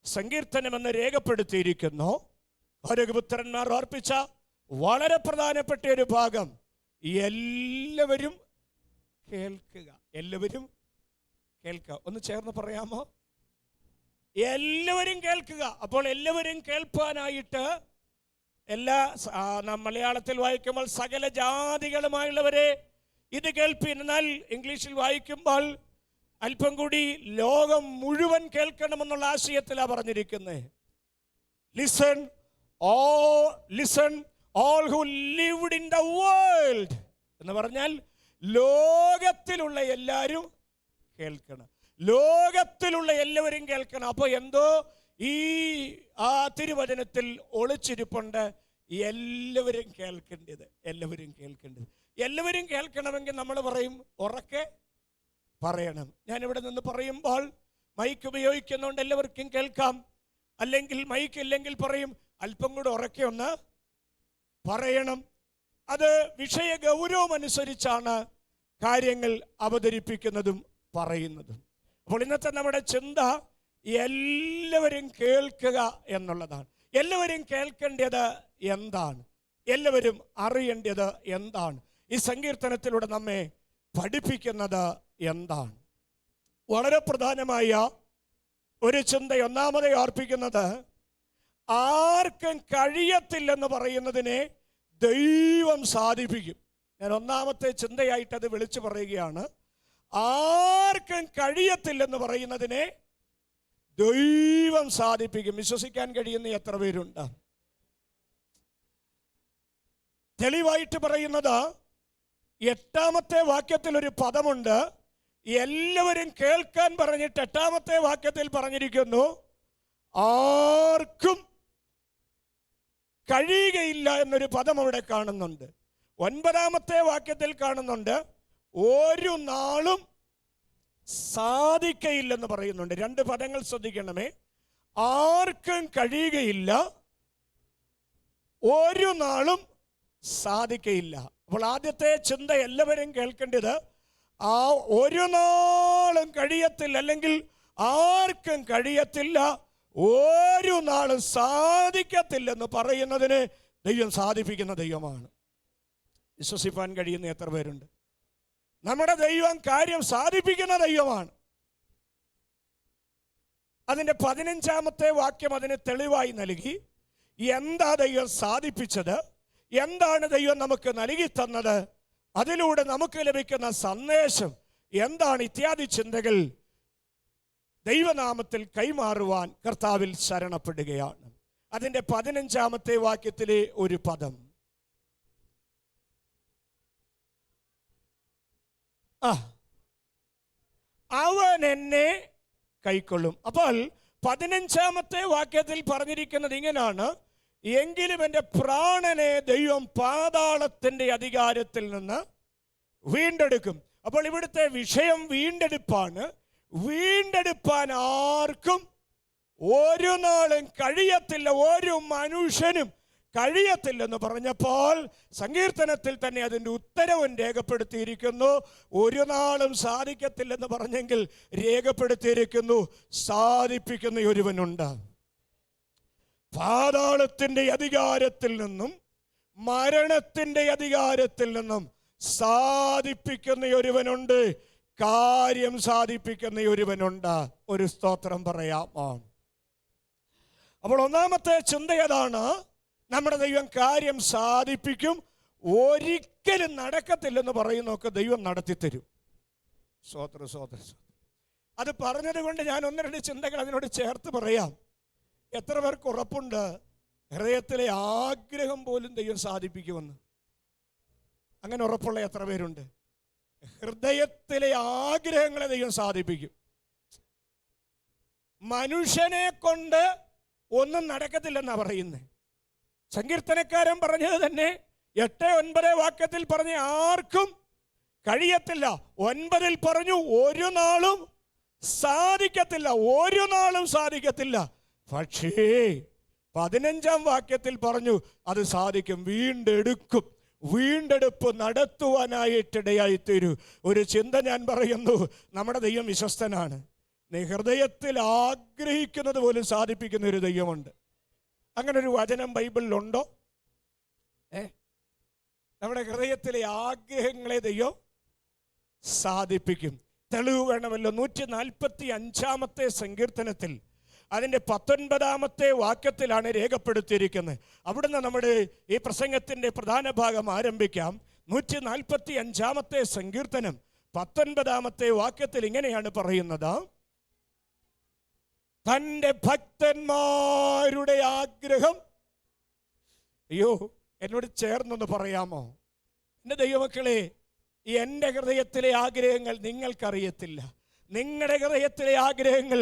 സങ്കീർത്തനമെന്ന് രേഖപ്പെടുത്തിയിരിക്കുന്നു. കോരകപുത്രന്മാർ ഓർപ്പിച്ച വളരെ പ്രധാനപ്പെട്ട ഒരു ഭാഗം എല്ലാവരും കേൾക്കുക, എല്ലാവരും കേൾക്കുക. ഒന്ന് ചേർന്ന് പറയാമോ? എല്ലാവരും കേൾക്കുക. അപ്പോൾ എല്ലാവരും കേൾപ്പാനായിട്ട് നാം മലയാളത്തിൽ വായിക്കുമ്പോൾ സകല ജാതികളുമായുള്ളവരെ ഇത് കേൾപ്പീൻ. എന്നാൽ ഇംഗ്ലീഷിൽ വായിക്കുമ്പോൾ അല്പം കൂടി ലോകം മുഴുവൻ കേൾക്കണമെന്നുള്ള ആശയത്തിലാണ് പറഞ്ഞിരിക്കുന്നത്. Listen all who lived in the world എന്ന് പറഞ്ഞാൽ ലോകത്തിലുള്ള എല്ലാവരും കേൾക്കണം. ലോകത്തിലുള്ള എല്ലാവരും കേൾക്കണം. അപ്പോൾ എന്തോ ഈ തിരുവചനത്തിൽ ഒളിച്ചിരിപ്പുണ്ട്. എല്ലാവരും കേൾക്കേണ്ടത്. എല്ലാവരും കേൾക്കണമെങ്കിൽ നമ്മൾ പറയും ഉറക്കെ പറയണം. ഞാനിവിടെ നിന്ന് പറയുമ്പോൾ മൈക്ക് ഉപയോഗിക്കുന്നതുകൊണ്ട് എല്ലാവർക്കും കേൾക്കാം. അല്ലെങ്കിൽ മൈക്ക് ഇല്ലെങ്കിൽ പറയും അല്പം കൂടെ ഉറക്കെ ഒന്ന് പറയണം. അത് വിഷയ ഗൗരവം അനുസരിച്ചാണ് കാര്യങ്ങൾ അവതരിപ്പിക്കുന്നതും പറയുന്നതും. അപ്പോൾ ഇന്നത്തെ നമ്മുടെ ചിന്ത എല്ലാവരും കേൾക്കുക എന്നുള്ളതാണ്. എല്ലാവരും കേൾക്കേണ്ടത് എന്താണ്? എല്ലാവരും അറിയേണ്ടത് എന്താണ്? ഈ സങ്കീർത്തനത്തിലൂടെ നമ്മെ പഠിപ്പിക്കുന്നത് എന്താണ്? വളരെ പ്രധാനമായ ഒരു ചിന്ത ഒന്നാമതായി ഓർപ്പിക്കുന്നത്, ആർക്കും കഴിയത്തില്ലെന്ന് പറയുന്നതിനെ ദൈവം സാധിപ്പിക്കും. ഞാൻ ഒന്നാമത്തെ ചിന്തയായിട്ട് അത് വിളിച്ചു പറയുകയാണ്. ആർക്കും കഴിയത്തില്ലെന്ന് പറയുന്നതിനെ ദൈവം സാധിപ്പിക്കും. വിശ്വസിക്കാൻ കഴിയുന്ന എത്ര പേരുണ്ട്? തെളിവായിട്ട് പറയുന്നത് 8-ാമത്തെ വാക്യത്തിൽ ഒരു പദമുണ്ട്. എല്ലാവരും കേൾക്കാൻ പറഞ്ഞിട്ട് 8-ാമത്തെ വാക്യത്തിൽ പറഞ്ഞിരിക്കുന്നു ആർക്കും കഴിയുകയില്ല എന്നൊരു പദം അവിടെ കാണുന്നുണ്ട്. 9-ാമത്തെ വാക്യത്തിൽ കാണുന്നുണ്ട് ഒരു നാളും സാധിക്കയില്ലെന്ന് പറയുന്നുണ്ട്. 2 പദങ്ങൾ ശ്രദ്ധിക്കണമേ. ആർക്കും കഴിയുകയില്ല, ഒരു നാളും സാധിക്കയില്ല. അപ്പോൾ ആദ്യത്തെ ചിന്ത എല്ലാവരും കേൾക്കേണ്ടത് ആ ഒരു നാളും കഴിയത്തില്ല, അല്ലെങ്കിൽ ആർക്കും കഴിയത്തില്ല, ഒരു നാളും സാധിക്കത്തില്ലെന്ന് പറയുന്നതിന് ദൈവം സാധിപ്പിക്കുന്ന ദൈവമാണ്. വിശ്വസിപ്പാൻ കഴിയുന്ന എത്ര പേരുണ്ട്? നമ്മുടെ ദൈവം കാര്യം സാധിപ്പിക്കുന്ന ദൈവമാണ്. അതിൻ്റെ 15-ാമത്തെ വാക്യം അതിന് തെളിവായി നൽകി. എന്താ ദൈവം സാധിപ്പിച്ചത്? എന്താണ് ദൈവം നമുക്ക് നൽകി തന്നത്? അതിലൂടെ നമുക്ക് ലഭിക്കുന്ന സന്ദേശം എന്താണ്? ഇത്യാദി ചിന്തകൾ ദൈവനാമത്തിൽ കൈമാറുവാൻ കർത്താവിൽ ശരണപ്പെടുകയാണ്. അതിൻ്റെ 15-ാമത്തെ വാക്യത്തിലെ ഒരു പദം, അവൻ എന്നെ കൈക്കൊള്ളും. അപ്പോൾ 15-ാമത്തെ വാക്യത്തിൽ പറഞ്ഞിരിക്കുന്നത് ഇങ്ങനെയാണ്, എങ്കിലും എൻ്റെ പ്രാണനെ ദൈവം പാതാളത്തിൻ്റെ അധികാരത്തിൽ നിന്ന് വീണ്ടെടുക്കും. അപ്പോൾ ഇവിടുത്തെ വിഷയം വീണ്ടെടുപ്പാണ്. വീണ്ടെടുപ്പാൻ ആർക്കും ഒരു നാളും കഴിയത്തില്ല, ഒരു മനുഷ്യനും കഴിയത്തില്ലെന്ന് പറഞ്ഞപ്പോൾ സങ്കീർത്തനത്തിൽ തന്നെ അതിൻ്റെ ഉത്തരവും രേഖപ്പെടുത്തിയിരിക്കുന്നു. ഒരു നാളും സാധിക്കത്തില്ലെന്ന് പറഞ്ഞെങ്കിൽ രേഖപ്പെടുത്തിയിരിക്കുന്നു സാധിപ്പിക്കുന്ന ഒരുവനുണ്ട്. പാതാളത്തിൻ്റെ അധികാരത്തിൽ നിന്നും മരണത്തിൻ്റെ അധികാരത്തിൽ നിന്നും സാധിപ്പിക്കുന്ന ഒരുവനുണ്ട്. കാര്യം സാധിപ്പിക്കുന്ന ഒരുവനുണ്ട്. ഒരു സ്തോത്രം പറയാമോ? അപ്പോൾ ഒന്നാമത്തെ ചിന്ത ഏതാണ്? നമ്മുടെ ദൈവം കാര്യം സാധിപ്പിക്കും. ഒരിക്കലും നടക്കത്തില്ലെന്ന് പറയുന്നതൊക്കെ ദൈവം നടത്തിത്തരും. സ്തോത്രം. അത് പറഞ്ഞത് കൊണ്ട് ഞാൻ 1-2 ചിന്തകൾ അതിനോട് ചേർത്ത് പറയാം. എത്ര പേർക്ക് ഉറപ്പുണ്ട് ഹൃദയത്തിലെ ആഗ്രഹം പോലും ദൈവം സാധിപ്പിക്കുമെന്ന്? അങ്ങനെ ഉറപ്പുള്ള എത്ര പേരുണ്ട്? ഹൃദയത്തിലെ ആഗ്രഹങ്ങളെ ദൈവം സാധിപ്പിക്കും. മനുഷ്യനെ കൊണ്ട് ഒന്നും നടക്കത്തില്ലെന്നാ പറയുന്നത്. സങ്കീർത്തനക്കാരൻ പറഞ്ഞത് തന്നെ 8-9 വാക്യത്തിൽ പറഞ്ഞ ആർക്കും കഴിയത്തില്ല. 9-ൽ പറഞ്ഞു ഒരു നാളും സാധിക്കത്തില്ല, ഒരു നാളും സാധിക്കത്തില്ല. പക്ഷേ 15-ാം വാക്യത്തിൽ പറഞ്ഞു അത് സാധിക്കും, വീണ്ടെടുക്കും. വീണ്ടെടുപ്പ് നടത്തുവാനായിട്ടിടയായി തീരൂ. ഒരു ചിന്ത ഞാൻ പറയുന്നു, നമ്മുടെ ദൈവം വിശ്വസ്തനാണ്. നീ ഹൃദയത്തിൽ ആഗ്രഹിക്കുന്നത് പോലും സാധിപ്പിക്കുന്ന ഒരു ദൈവമുണ്ട്. അങ്ങനെ ഒരു വചനം ബൈബിളിലുണ്ടോ? നമ്മുടെ ഹൃദയത്തിലെ ആഗ്രഹങ്ങളെ ദൈവം സാധിപ്പിക്കും. തെളിവ് വേണമല്ലോ. 145-ാമത്തെ സങ്കീർത്തനത്തിൽ അതിൻ്റെ 19-ാമത്തെ വാക്യത്തിലാണ് രേഖപ്പെടുത്തിയിരിക്കുന്നത്. അവിടുന്ന് നമ്മുടെ ഈ പ്രസംഗത്തിൻ്റെ പ്രധാന ഭാഗം ആരംഭിക്കാം. 145-ാമത്തെ സങ്കീർത്തനം 19 വാക്യത്തിൽ ഇങ്ങനെയാണ് പറയുന്നത്, തൻ്റെ ഭക്തന്മാരുടെ ആഗ്രഹം. അയ്യോ, എന്നോട് ചേർന്നൊന്ന് പറയാമോ? എൻ്റെ ദൈവമക്കളെ, എൻ്റെ ഹൃദയത്തിലെ ആഗ്രഹങ്ങൾ നിങ്ങൾക്കറിയത്തില്ല, നിങ്ങളുടെ ഹൃദയത്തിലെ ആഗ്രഹങ്ങൾ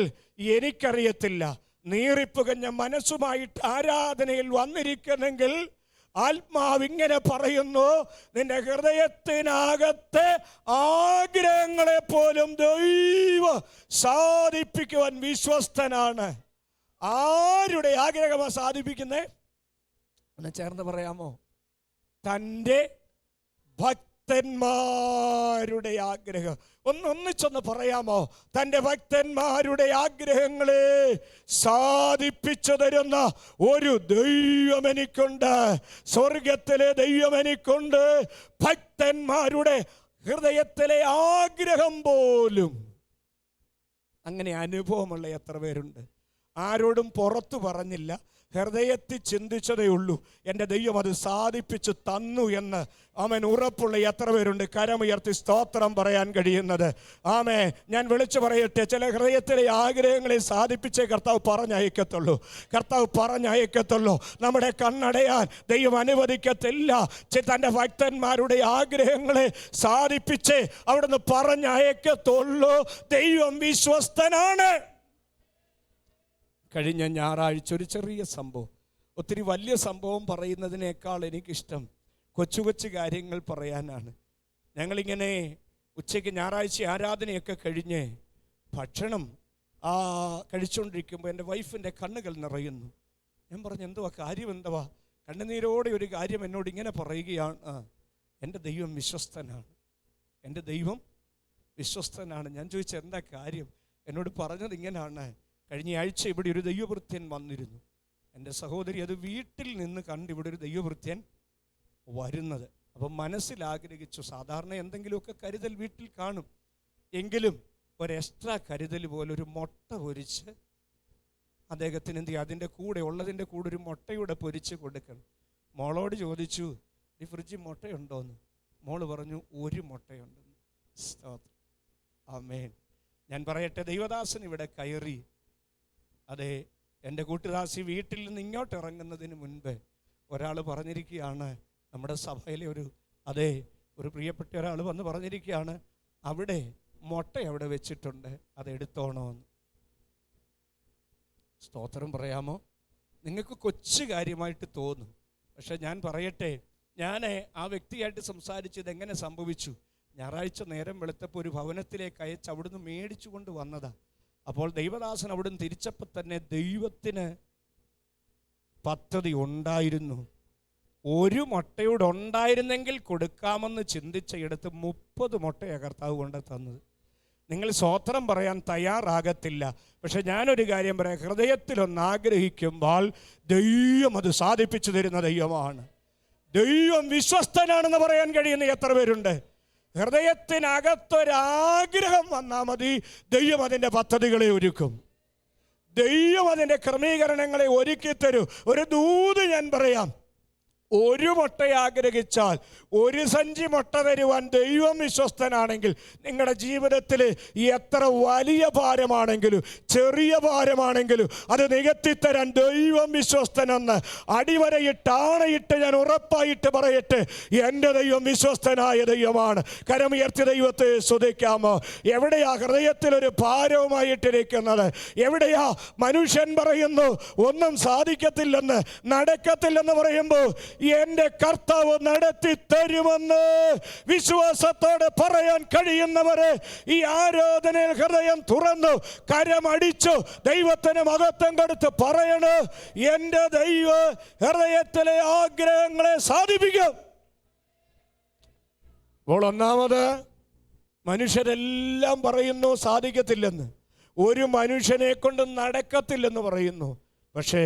എനിക്കറിയത്തില്ല. നീറിപ്പുകഞ്ഞ മനസ്സുമായിട്ട് ആരാധനയിൽ വന്നിരിക്കുന്നെങ്കിൽ ആത്മാവ് ഇങ്ങനെ പറയുന്നു, നിന്റെ ഹൃദയത്തിനകത്തെ ആഗ്രഹങ്ങളെ പോലും ദൈവം സാധിപ്പിക്കുവാൻ വിശ്വസ്തനാണ്. ആരുടെ ആഗ്രഹമാണ് സാധിപ്പിക്കുന്നേ? ഒന്ന് ചേർന്ന് പറയാമോ? തൻ്റെ ഭക്തന്മാരുടെ ആഗ്രഹം. ഒന്നിച്ചൊന്ന് പറയാമോ? തൻ്റെ ഭക്തന്മാരുടെ ആഗ്രഹങ്ങളെ സാധിപ്പിച്ചു തരുന്ന ഒരു ദൈവം എനിക്കുണ്ട്, സ്വർഗത്തിലെ ദൈവം എനിക്കുണ്ട്. ഭക്തന്മാരുടെ ഹൃദയത്തിലെ ആഗ്രഹം പോലും. അങ്ങനെ അനുഭവമുള്ള എത്ര പേരുണ്ട്? ആരോടും പുറത്തു പറഞ്ഞില്ല, ഹൃദയത്തിൽ ചിന്തിച്ചതേ ഉള്ളൂ, എൻ്റെ ദൈവം അത് സാധിപ്പിച്ചു തന്നു എന്ന്. ആമേൻ. ഉറപ്പുള്ള എത്ര പേരുണ്ട്? കരമുയർത്തി സ്തോത്രം പറയാൻ കഴിയുന്നത്? ആമേ. ഞാൻ വിളിച്ചു പറയട്ടെ, ചില ഹൃദയത്തിലെ ആഗ്രഹങ്ങളെ സാധിപ്പിച്ചേ കർത്താവ് പറഞ്ഞയക്കത്തുള്ളൂ. കർത്താവ് പറഞ്ഞയക്കത്തുള്ളൂ. നമ്മുടെ കണ്ണടയാൻ ദൈവം അനുവദിക്കത്തില്ല. തൻ്റെ ഭക്തന്മാരുടെ ആഗ്രഹങ്ങളെ സാധിപ്പിച്ചേ അവിടുന്ന് പറഞ്ഞയക്കത്തുള്ളൂ. ദൈവം വിശ്വസ്തനാണ്. കഴിഞ്ഞ ഞായറാഴ്ച ഒരു ചെറിയ സംഭവം, ഒത്തിരി വലിയ സംഭവം പറയുന്നതിനേക്കാൾ എനിക്കിഷ്ടം കൊച്ചു കൊച്ചു കാര്യങ്ങൾ പറയാനാണ്. ഞങ്ങളിങ്ങനെ ഉച്ചയ്ക്ക് ഞായറാഴ്ച ആരാധനയൊക്കെ കഴിഞ്ഞ് ഭക്ഷണം കഴിച്ചുകൊണ്ടിരിക്കുമ്പോൾ എൻ്റെ വൈഫിൻ്റെ കണ്ണുകൾ നിറയുന്നു. ഞാൻ പറഞ്ഞു, എന്തുവാ കാര്യം, എന്തുവാ? കണ്ണുനീരോടെ ഒരു കാര്യം എന്നോട് ഇങ്ങനെ പറയുകയാണ്, എൻ്റെ ദൈവം വിശ്വസ്തനാണ്, എൻ്റെ ദൈവം വിശ്വസ്തനാണ്. ഞാൻ ചോദിച്ചു, എന്താ കാര്യം? എന്നോട് പറഞ്ഞത് ഇങ്ങനെയാണ്, കഴിഞ്ഞ ആഴ്ച ഇവിടെ ഒരു ദൈവവൃത്യൻ വന്നിരുന്നു. എൻ്റെ സഹോദരി അത് വീട്ടിൽ നിന്ന് കണ്ട് ഇവിടെ ഒരു ദൈവവൃത്യൻ വരുന്നത്. അപ്പം മനസ്സിൽ ആഗ്രഹിച്ചു, സാധാരണ എന്തെങ്കിലുമൊക്കെ കരുതൽ വീട്ടിൽ കാണും, എങ്കിലും ഒരു എക്സ്ട്രാ കരുതൽ പോലെ ഒരു മുട്ട പൊരിച്ച് അദ്ദേഹത്തിന് എന്ത് ചെയ്യുക, അതിൻ്റെ കൂടെ ഉള്ളതിൻ്റെ കൂടെ ഒരു മുട്ടയുടെ പൊരിച്ച് കൊടുക്കണം. മോളോട് ചോദിച്ചു, ഈ ഫ്രിഡ്ജിൽ മുട്ടയുണ്ടോയെന്ന്. മോള് പറഞ്ഞു, ഒരു മുട്ടയുണ്ടെന്ന്. ആമേൻ. ഞാൻ പറയട്ടെ, ദൈവദാസൻ ഇവിടെ കയറി, അതെ, എൻ്റെ കൂട്ടുദാസി വീട്ടിൽ നിന്ന് ഇങ്ങോട്ട് ഇറങ്ങുന്നതിന് മുൻപ് ഒരാൾ പറഞ്ഞിരിക്കുകയാണ്, നമ്മുടെ സഭയിലെ ഒരു പ്രിയപ്പെട്ട ഒരാൾ വന്ന് പറഞ്ഞിരിക്കുകയാണ്, അവിടെ മുട്ട അവിടെ വെച്ചിട്ടുണ്ട്, അതെടുത്തോണമെന്ന്. സ്തോത്രം പറയാമോ? നിങ്ങൾക്ക് കൊച്ചു കാര്യമായിട്ട് തോന്നും, പക്ഷെ ഞാൻ പറയട്ടെ, ഞാൻ ആ വ്യക്തിയായിട്ട് സംസാരിച്ചത് എങ്ങനെ സംഭവിച്ചു. ഞായറാഴ്ച നേരം വെളുത്തപ്പോൾ ഒരു ഭവനത്തിലേക്ക് അയച്ച് അവിടുന്ന് മേടിച്ചു കൊണ്ട് വന്നതാ. അപ്പോൾ ദൈവദാസൻ അവിടുന്ന് തിരിച്ചപ്പോൾ തന്നെ ദൈവത്തിന് പദ്ധതി ഉണ്ടായിരുന്നു. ഒരു മുട്ടയോടെ ഉണ്ടായിരുന്നെങ്കിൽ കൊടുക്കാമെന്ന് ചിന്തിച്ചെടുത്ത് 30 മുട്ടയാണ് കർത്താവ് കൊണ്ട് തന്നത്. നിങ്ങൾ സ്തോത്രം പറയാൻ തയ്യാറാകത്തില്ല, പക്ഷെ ഞാനൊരു കാര്യം പറയാം, ഹൃദയത്തിലൊന്ന് ആഗ്രഹിക്കുമ്പോൾ ദൈവം അത് സാധിപ്പിച്ചു തരുന്ന ദൈവമാണ്. ദൈവം വിശ്വസ്തനാണെന്ന് പറയാൻ കഴിയുന്ന എത്ര പേരുണ്ട്? ഹൃദയത്തിനകത്തൊരാഗ്രഹം വന്നാൽ മതി, ദൈവം അതിൻ്റെ പദ്ധതികളെ ഒരുക്കും, ദൈവം അതിൻ്റെ ക്രമീകരണങ്ങളെ ഒരുക്കി തരും. ഒരു ദൂത് ഞാൻ പറയാം, ഒരു മുട്ട ആഗ്രഹിച്ചാൽ 1 സഞ്ചി മുട്ട തരുവാൻ ദൈവം വിശ്വസ്തനാണെങ്കിൽ, നിങ്ങളുടെ ജീവിതത്തിൽ എത്ര വലിയ ഭാരമാണെങ്കിലും ചെറിയ ഭാരമാണെങ്കിലും അത് നികത്തിത്തരാൻ ദൈവം വിശ്വസ്തനെന്ന് അടിവരയിട്ട് ആണയിട്ട് ഞാൻ ഉറപ്പായിട്ട് പറയട്ടെ, എൻ്റെ ദൈവം വിശ്വസ്തനായ ദൈവമാണ്. കരമുയർത്തി ദൈവത്തെ സ്തുതിക്കാമോ? എവിടെയാ ഹൃദയത്തിലൊരു ഭാരവുമായിട്ടിരിക്കുന്നത്? എവിടെയാ മനുഷ്യൻ പറയുന്നു ഒന്നും സാധിക്കത്തില്ലെന്ന്, നടക്കത്തില്ലെന്ന് പറയുമ്പോൾ എൻ്റെ കർത്താവ് നടത്തി തരുമെന്ന് വിശ്വാസത്തോടെ പറയാൻ കഴിയുന്നവരെ ഈ ആരാധനയിൽ ഹൃദയം തുറന്നു കരമടിച്ചു ദൈവത്തിന് മഹത്വം കൊടുത്ത് പറയണ, എൻ്റെ ദൈവ ഹൃദയത്തിലെ ആഗ്രഹങ്ങളെ സാധിപ്പിക്കും. അപ്പോൾ ഒന്നാമത്, മനുഷ്യരെല്ലാം പറയുന്നു സാധിക്കത്തില്ലെന്ന്, ഒരു മനുഷ്യനെ കൊണ്ട് നടക്കത്തില്ലെന്ന് പറയുന്നു. പക്ഷേ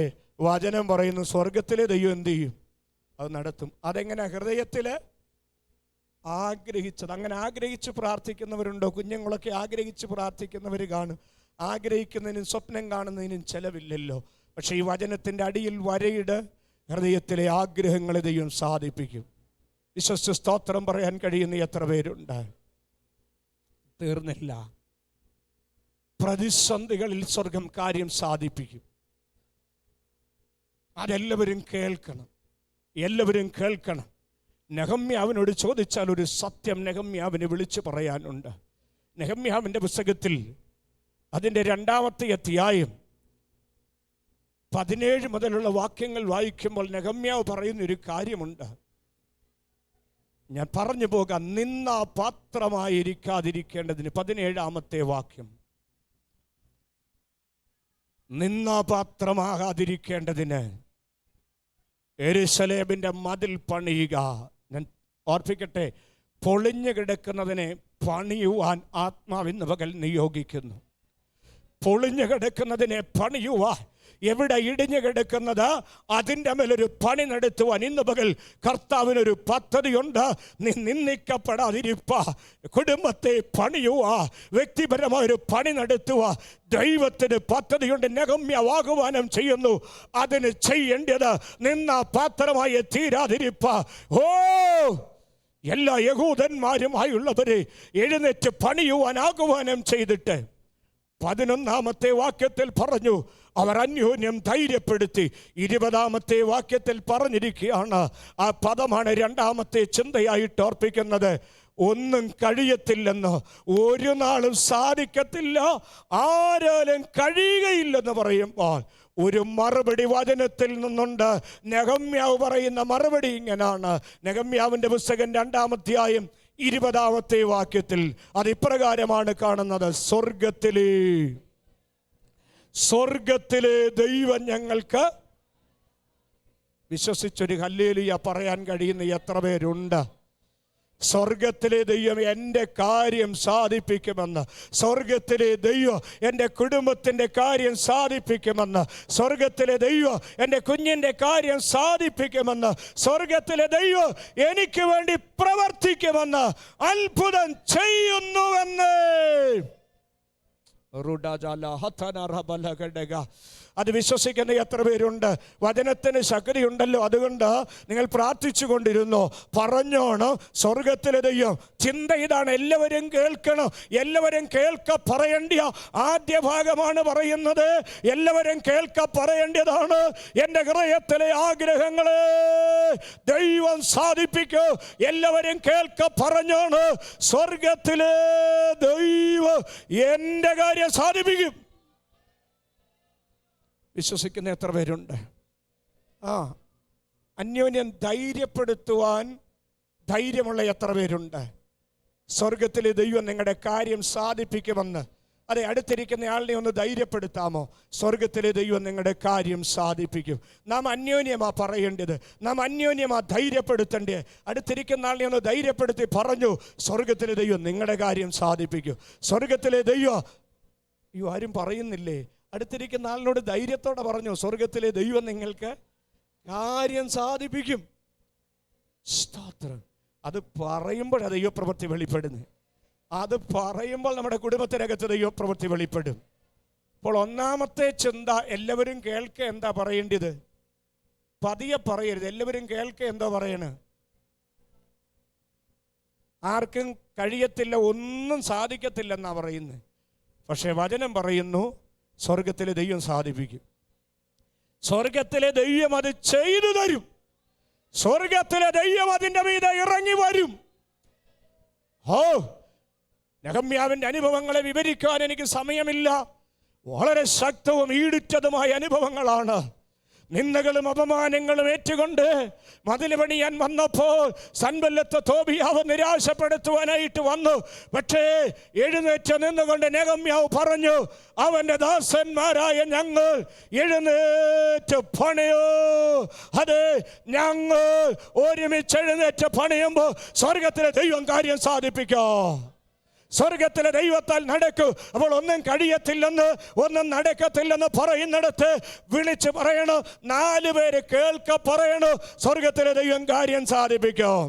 വചനം പറയുന്നു സ്വർഗത്തിലെ ദൈവം എന്ത് ചെയ്യും? അത് നടത്തും. അതെങ്ങനെ? ഹൃദയത്തിൽ ആഗ്രഹിച്ചത്. അങ്ങനെ ആഗ്രഹിച്ച് പ്രാർത്ഥിക്കുന്നവരുണ്ടോ? കുഞ്ഞുങ്ങളൊക്കെ ആഗ്രഹിച്ച് പ്രാർത്ഥിക്കുന്നവർ കാണും. ആഗ്രഹിക്കുന്നതിനും സ്വപ്നം കാണുന്നതിനും ചെലവില്ലല്ലോ. പക്ഷേ ഈ വചനത്തിൻ്റെ അടിയിൽ വരയിട്, ഹൃദയത്തിലെ ആഗ്രഹങ്ങളെ ദൈവം സാധിപ്പിക്കും. വിശ്വസിച്ച് സ്തോത്രം പറയാൻ കഴിയുന്ന എത്ര പേരുണ്ട്? തീർന്നില്ല. പ്രതിസന്ധികളിൽ സ്വർഗം കാര്യം സാധിപ്പിക്കും. അതെല്ലാവരും കേൾക്കണം, എല്ലാവരും കേൾക്കണം. നെഹമ്യാവിനോട് ചോദിച്ചാൽ ഒരു സത്യം നെഹമ്യാവിനെ വിളിച്ചു പറയാനുണ്ട്. നെഹമ്യാവിൻ്റെ പുസ്തകത്തിൽ അതിൻ്റെ 2-ാമത്തെ അധ്യായം 17 മുതലുള്ള വാക്യങ്ങൾ വായിക്കുമ്പോൾ നെഹമ്യാവ് പറയുന്നൊരു കാര്യമുണ്ട്. ഞാൻ പറഞ്ഞു പോകാം. നിന്ദാപാത്രമായിരിക്കാതിരിക്കേണ്ടതിന് 17-ാമത്തെ വാക്യം. നിന്ദാപാത്രമാകാതിരിക്കേണ്ടതിന് യെരൂശലേമിൻ്റെ മതിൽ പണിയുക. ഞാൻ ഓർപ്പിക്കട്ടെ, പൊളിഞ്ഞു കിടക്കുന്നതിനെ പണിയുവാൻ ആത്മാവിന്ന് പകൽ നിയോഗിക്കുന്നു. പൊളിഞ്ഞു കിടക്കുന്നതിനെ പണിയുവാൻ, എവിടെ ഇടിഞ്ഞു കിടക്കുന്നത് അതിൻ്റെ മേലൊരു പണി നടത്തുവാൻ ഇന്ന് പകൽ കർത്താവിനൊരു പദ്ധതിയുണ്ട്. നീ നിന്ദിക്കപ്പെടാതിരിപ്പ, കുടുംബത്തെ പണിയുക, വ്യക്തിപരമായൊരു പണി നടത്തുക. ദൈവത്തിന് പദ്ധതിയുണ്ട്. നെഹമ്യാവ് ആഹ്വാനം ചെയ്യുന്നു, അതിന് ചെയ്യേണ്ടത് നിന്ന പാത്രമായി തീരാതിരിപ്പ. ഓ, എല്ലാ യഹൂദന്മാരുമായുള്ളവരെ എഴുന്നേറ്റ് പണിയുവാൻ ആഹ്വാനം ചെയ്തിട്ട് 11-ാമത്തെ വാക്യത്തിൽ പറഞ്ഞു അവർ അന്യോന്യം ധൈര്യപ്പെടുത്തി. 20-ാമത്തെ വാക്യത്തിൽ പറഞ്ഞിരിക്കുകയാണ്, ആ പദമാണ് 2-ാമത്തെ ചിന്തയായിട്ട് ഓർപ്പിക്കുന്നത്. ഒന്നും കഴിയത്തില്ലെന്ന്, ഒരു നാളും സാധിക്കത്തില്ല, ആരാലും കഴിയുകയില്ലെന്ന് പറയുമ്പോൾ ഒരു മറുപടി വചനത്തിൽ നിന്നുണ്ട്. നെഹമ്യാവ് പറയുന്ന മറുപടി ഇങ്ങനാണ്. നെഹമ്യാവിൻ്റെ പുസ്തകം 2-ാം അധ്യായം 20-ാമത്തെ വാക്യത്തിൽ അത് ഇപ്രകാരമാണ് കാണുന്നത്. സ്വർഗത്തിലെ ദൈവം ഞങ്ങൾക്ക്, വിശ്വസിച്ചൊരു ഹല്ലേലൂയ പറയാൻ കഴിയുന്ന എത്ര പേരുണ്ട്? സ്വർഗത്തിലെ ദൈവം എൻ്റെ കാര്യം സാധിപ്പിക്കുമെന്ന്, സ്വർഗത്തിലെ ദൈവം എൻ്റെ കുടുംബത്തിൻ്റെ കാര്യം സാധിപ്പിക്കുമെന്ന്, സ്വർഗത്തിലെ ദൈവം എൻ്റെ കുഞ്ഞിൻ്റെ കാര്യം സാധിപ്പിക്കുമെന്ന്, സ്വർഗത്തിലെ ദൈവം എനിക്ക് വേണ്ടി പ്രവർത്തിക്കുമെന്ന്, അത്ഭുതം ചെയ്യുന്നുവെന്ന്. അത് വിശ്വസിക്കുന്ന എത്ര പേരുണ്ട്? വചനത്തിന് ശക്തിയുണ്ടല്ലോ, അതുകൊണ്ട് നിങ്ങൾ പ്രാർത്ഥിച്ചു കൊണ്ടിരുന്നോ, പറഞ്ഞോണം. സ്വർഗത്തിലെ ദൈവം, ചിന്ത ഇതാണ്, എല്ലാവരും കേൾക്കണം, എല്ലാവരും കേൾക്ക പറയേണ്ടിയ ആദ്യ ഭാഗമാണ് പറയുന്നത്. എല്ലാവരും കേൾക്ക പറയേണ്ടതാണ്. എൻ്റെ ഹൃദയത്തിലെ ആഗ്രഹങ്ങളെ ദൈവം സാധിപ്പിക്കൂ. എല്ലാവരും കേൾക്ക പറഞ്ഞോണ്. സ്വർഗത്തിലെ ദൈവം എൻ്റെ കാര്യം സാധിപ്പിക്കും. വിശ്വസിക്കുന്ന എത്ര പേരുണ്ട്? അന്യോന്യം ധൈര്യപ്പെടുത്തുവാൻ ധൈര്യമുള്ള എത്ര പേരുണ്ട്? സ്വർഗത്തിലെ ദൈവം നിങ്ങളുടെ കാര്യം സാധിപ്പിക്കുമെന്ന്. അതെ, അടുത്തിരിക്കുന്ന ആളിനെ ഒന്ന് ധൈര്യപ്പെടുത്താമോ? സ്വർഗത്തിലെ ദൈവം നിങ്ങളുടെ കാര്യം സാധിപ്പിക്കും. നാം അന്യോന്യമാ പറയേണ്ടത്, നാം അന്യോന്യമാ ധൈര്യപ്പെടുത്തേണ്ടത്. അടുത്തിരിക്കുന്ന ആളിനെ ഒന്ന് ധൈര്യപ്പെടുത്തി പറഞ്ഞു, സ്വർഗത്തിലെ ദൈവം നിങ്ങളുടെ കാര്യം സാധിപ്പിക്കും. സ്വർഗത്തിലെ ദൈവം, ആരും പറയുന്നില്ലേ? അടുത്തിരിക്കുന്ന ആളിനോട് ധൈര്യത്തോടെ പറഞ്ഞു, സ്വർഗത്തിലെ ദൈവം നിങ്ങൾക്ക് കാര്യം സാധിപ്പിക്കും. സ്തോത്രം. അത് പറയുമ്പോഴാണ് ദൈവപ്രവൃത്തി വെളിപ്പെടുന്നത്. അത് പറയുമ്പോൾ നമ്മുടെ കുടുംബത്തിനകത്ത് ദൈവപ്രവൃത്തി വെളിപ്പെടും. അപ്പോൾ ഒന്നാമത്തെ ചിന്ത, എല്ലാവരും കേൾക്കുക. എന്താ പറയേണ്ടത്? പതിയെ പറയരുത്. എല്ലാവരും കേൾക്കുക. എന്താ പറയണേ? ആർക്കും കഴിയത്തില്ല, ഒന്നും സാധിക്കത്തില്ലെന്നാ പറയുന്നത്. പക്ഷെ വചനം പറയുന്നു, സ്വർഗത്തിലെ ദൈവം സാധിപ്പിക്കും. സ്വർഗത്തിലെ ദൈവം അത് ചെയ്തു തരും. സ്വർഗത്തിലെ ദൈവം അതിൻ്റെ മീതെ ഇറങ്ങി വരും. നെഹമ്യാവിൻ്റെ അനുഭവങ്ങളെ വിവരിക്കാൻ എനിക്ക് സമയമില്ല. വളരെ ശക്തവും ഈടുറ്റതുമായ അനുഭവങ്ങളാണ്. നിന്ദകളും അപമാനങ്ങളും ഏറ്റുകൊണ്ട് മതിൽ പണിയാൻ വന്നപ്പോൾ സൻബല്ലത്ത് തോബിയാവ് നിരാശപ്പെടുത്തുവാനായിട്ട് വന്നു. പക്ഷേ എഴുന്നേറ്റ് നിന്നുകൊണ്ട് നെഹമ്യാവ് പറഞ്ഞു, അവൻ്റെ ദാസന്മാരായ ഞങ്ങൾ എഴുന്നേറ്റ് പണിയോ. അതെ, ഞങ്ങൾ ഒരുമിച്ച് എഴുന്നേറ്റ് പണിയുമ്പോൾ സ്വർഗത്തിലെ ദൈവം കാര്യം സാധിപ്പിക്കാം. സ്വർഗത്തിലെ ദൈവത്താൽ നടക്കൂ. അപ്പോൾ ഒന്നും കഴിയത്തില്ലെന്ന്, ഒന്നും നടക്കത്തില്ലെന്ന് പറയുന്നിടത്ത് വിളിച്ച് പറയണം. 4 പേര് കേൾക്ക പറയണു, സ്വർഗത്തിലെ ദൈവം കാര്യം സാധിപ്പിക്കും.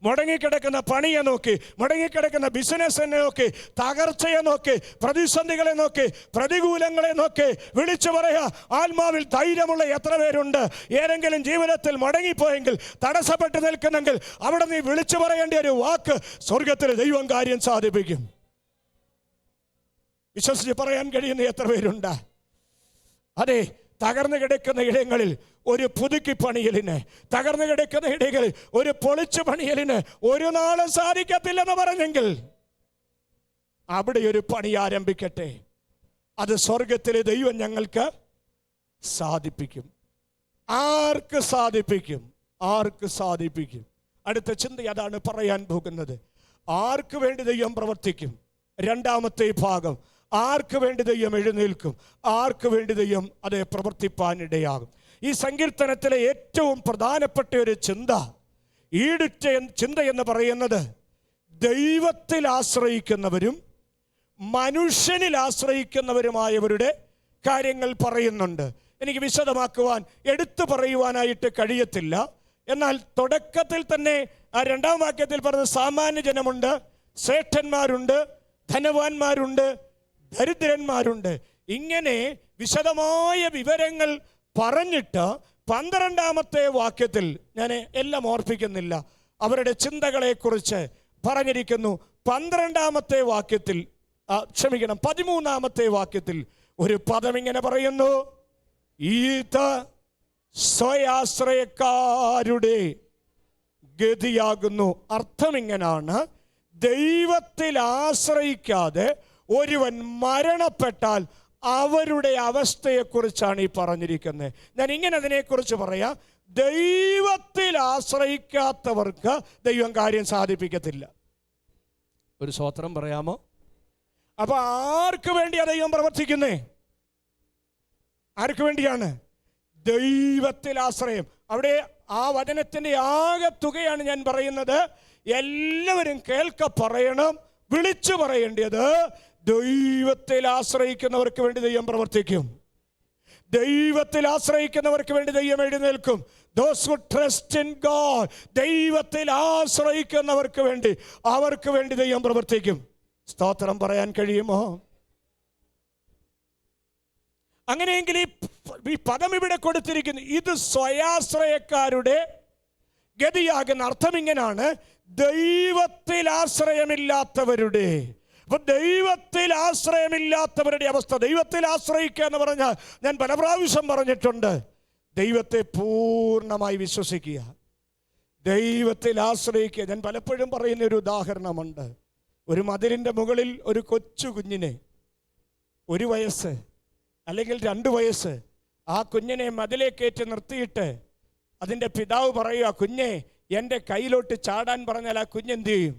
മുടങ്ങിക്കിടക്കുന്ന പണിയെ നോക്കി, മുടങ്ങിക്കിടക്കുന്ന ബിസിനസ്സിനെ നോക്കി, തകർച്ചയെ നോക്കി, പ്രതിസന്ധികളെ നോക്കി, പ്രതികൂലങ്ങളെ നോക്കി വിളിച്ചു പറയാ, ആത്മാവിൽ ധൈര്യമുള്ള എത്ര പേരുണ്ട്? ഏതെങ്കിലും ജീവിതത്തിൽ മുടങ്ങിപ്പോയെങ്കിൽ, തടസ്സപ്പെട്ട് നിൽക്കുന്നെങ്കിൽ അവിടെ നീ വിളിച്ചു പറയേണ്ട ഒരു വാക്ക്, സ്വർഗത്തിൽ ദൈവം കാര്യം സാധിപ്പിക്കും. വിശ്വസിച്ച് പറയാൻ കഴിയുന്ന എത്ര പേരുണ്ട്? അതെ, തകർന്നു കിടക്കുന്ന ഇടങ്ങളിൽ ഒരു പുതുക്കി പണിയലിന്, തകർന്നു കിടക്കുന്ന ഇടങ്ങളിൽ ഒരു പൊളിച്ചു പണിയലിന് ഒരു നാളും സാധിക്കത്തില്ലെന്ന് പറഞ്ഞെങ്കിൽ അവിടെ ഒരു പണി ആരംഭിക്കട്ടെ. അത് സ്വർഗത്തിലെ ദൈവം ഞങ്ങൾക്ക് സാധിപ്പിക്കും. ആർക്ക് സാധിപ്പിക്കും? ആർക്ക് സാധിപ്പിക്കും? അടുത്ത ചിന്ത അതാണ് പറയാൻ പോകുന്നത്. ആർക്ക് വേണ്ടി ദൈവം പ്രവർത്തിക്കും? രണ്ടാമത്തെ ഭാഗം, ആർക്ക് വേണ്ടി ദൈവം എഴുന്നേൽക്കും? ആർക്ക് വേണ്ടി ദൈവം അത് പ്രവർത്തിപ്പാനിടയാകും? ഈ സങ്കീർത്തനത്തിലെ ഏറ്റവും പ്രധാനപ്പെട്ട ഒരു ചിന്ത, ഈടുറ്റ ചിന്ത എന്ന് പറയുന്നത്, ദൈവത്തിൽ ആശ്രയിക്കുന്നവരും മനുഷ്യനിൽ ആശ്രയിക്കുന്നവരുമായവരുടെ കാര്യങ്ങൾ പറയുന്നുണ്ട്. എനിക്ക് വിശദമാക്കുവാൻ, എടുത്തു പറയുവാനായിട്ട് കഴിയത്തില്ല. എന്നാൽ തുടക്കത്തിൽ തന്നെ ആ രണ്ടാം വാക്യത്തിൽ പറഞ്ഞ സാമാന്യ ജനമുണ്ട്, ശ്രേഷ്ഠന്മാരുണ്ട്, ധനവാന്മാരുണ്ട്, ദരിദ്രന്മാരുണ്ട്. ഇങ്ങനെ വിശദമായ വിവരങ്ങൾ പറഞ്ഞിട്ട് 12-ാമത്തെ വാക്യത്തിൽ, ഞാൻ എല്ലാം ഓർപ്പിക്കുന്നില്ല, അവരുടെ ചിന്തകളെക്കുറിച്ച് പറഞ്ഞിരിക്കുന്നു. 12-ാമത്തെ വാക്യത്തിൽ, 13-ാമത്തെ വാക്യത്തിൽ ഒരു പദം ഇങ്ങനെ പറയുന്നു, ഇത് സ്വയാശ്രയക്കാരുടെ ഗതിയാകുന്നു. അർത്ഥം ഇങ്ങനാണ്, ദൈവത്തിൽ ആശ്രയിക്കാതെ ഒരുവൻ മരണപ്പെട്ടാൽ അവരുടെ അവസ്ഥയെക്കുറിച്ചാണ് ഈ പറഞ്ഞിരിക്കുന്നത്. ഞാൻ ഇങ്ങനെ അതിനെക്കുറിച്ച് പറയാം, ദൈവത്തിൽ ആശ്രയിക്കാത്തവർക്ക് ദൈവം കാര്യം സാധിപ്പിക്കത്തില്ല. ഒരു സ്തോത്രം പറയാമോ? അപ്പൊ ആർക്ക് വേണ്ടിയാണ് ദൈവം പ്രവർത്തിക്കുന്നേ? ആർക്ക് വേണ്ടിയാണ്? ദൈവത്തിൽ ആശ്രയം. അവിടെ ആ വചനത്തിന്റെ ആകെ തുകയാണ് ഞാൻ പറയുന്നത്. എല്ലാവരും കേൾക്ക പറയണം, വിളിച്ചു പറയേണ്ടത്, ദൈവത്തിൽ ആശ്രയിക്കുന്നവർക്ക് വേണ്ടി ദൈവം പ്രവർത്തിക്കും. ദൈവത്തിൽ ആശ്രയിക്കുന്നവർക്ക് വേണ്ടി ദൈവം എഴുന്നേൽക്കും. Those who trust in God, ദൈവത്തിൽ ആശ്രയിക്കുന്നവർക്ക് വേണ്ടി, അവർക്ക് വേണ്ടി ദൈവം പ്രവർത്തിക്കും. സ്തോത്രം പറയാൻ കഴിയുമോ? അങ്ങനെയെങ്കിൽ ഈ പദം ഇവിടെ കൊടുത്തിരിക്കുന്നു, ഇത് സ്വയാശ്രയക്കാരുടെ ഗതിയാകുന്ന. അർത്ഥം ഇങ്ങനാണ്, ദൈവത്തിൽ ആശ്രയമില്ലാത്തവരുടെ. അപ്പൊ ദൈവത്തിൽ ആശ്രയമില്ലാത്തവരുടെ അവസ്ഥ. ദൈവത്തിൽ ആശ്രയിക്കുക എന്ന് പറഞ്ഞാൽ, ഞാൻ പല പ്രാവശ്യം പറഞ്ഞിട്ടുണ്ട്, ദൈവത്തെ പൂർണ്ണമായി വിശ്വസിക്കുക, ദൈവത്തിൽ ആശ്രയിക്കുക. ഞാൻ പലപ്പോഴും പറയുന്ന ഒരു ഉദാഹരണമുണ്ട്. ഒരു മതിലിൻ്റെ മുകളിൽ ഒരു കൊച്ചു കുഞ്ഞിനെ, 1 വയസ്സ് അല്ലെങ്കിൽ 2 വയസ്സ്, ആ കുഞ്ഞിനെ മതിലേക്കേറ്റ് നിർത്തിയിട്ട് അതിൻ്റെ പിതാവ് പറയുക, കുഞ്ഞെ എൻ്റെ കയ്യിലോട്ട് ചാടാൻ പറഞ്ഞാൽ ആ കുഞ്ഞെന്ത് ചെയ്യും?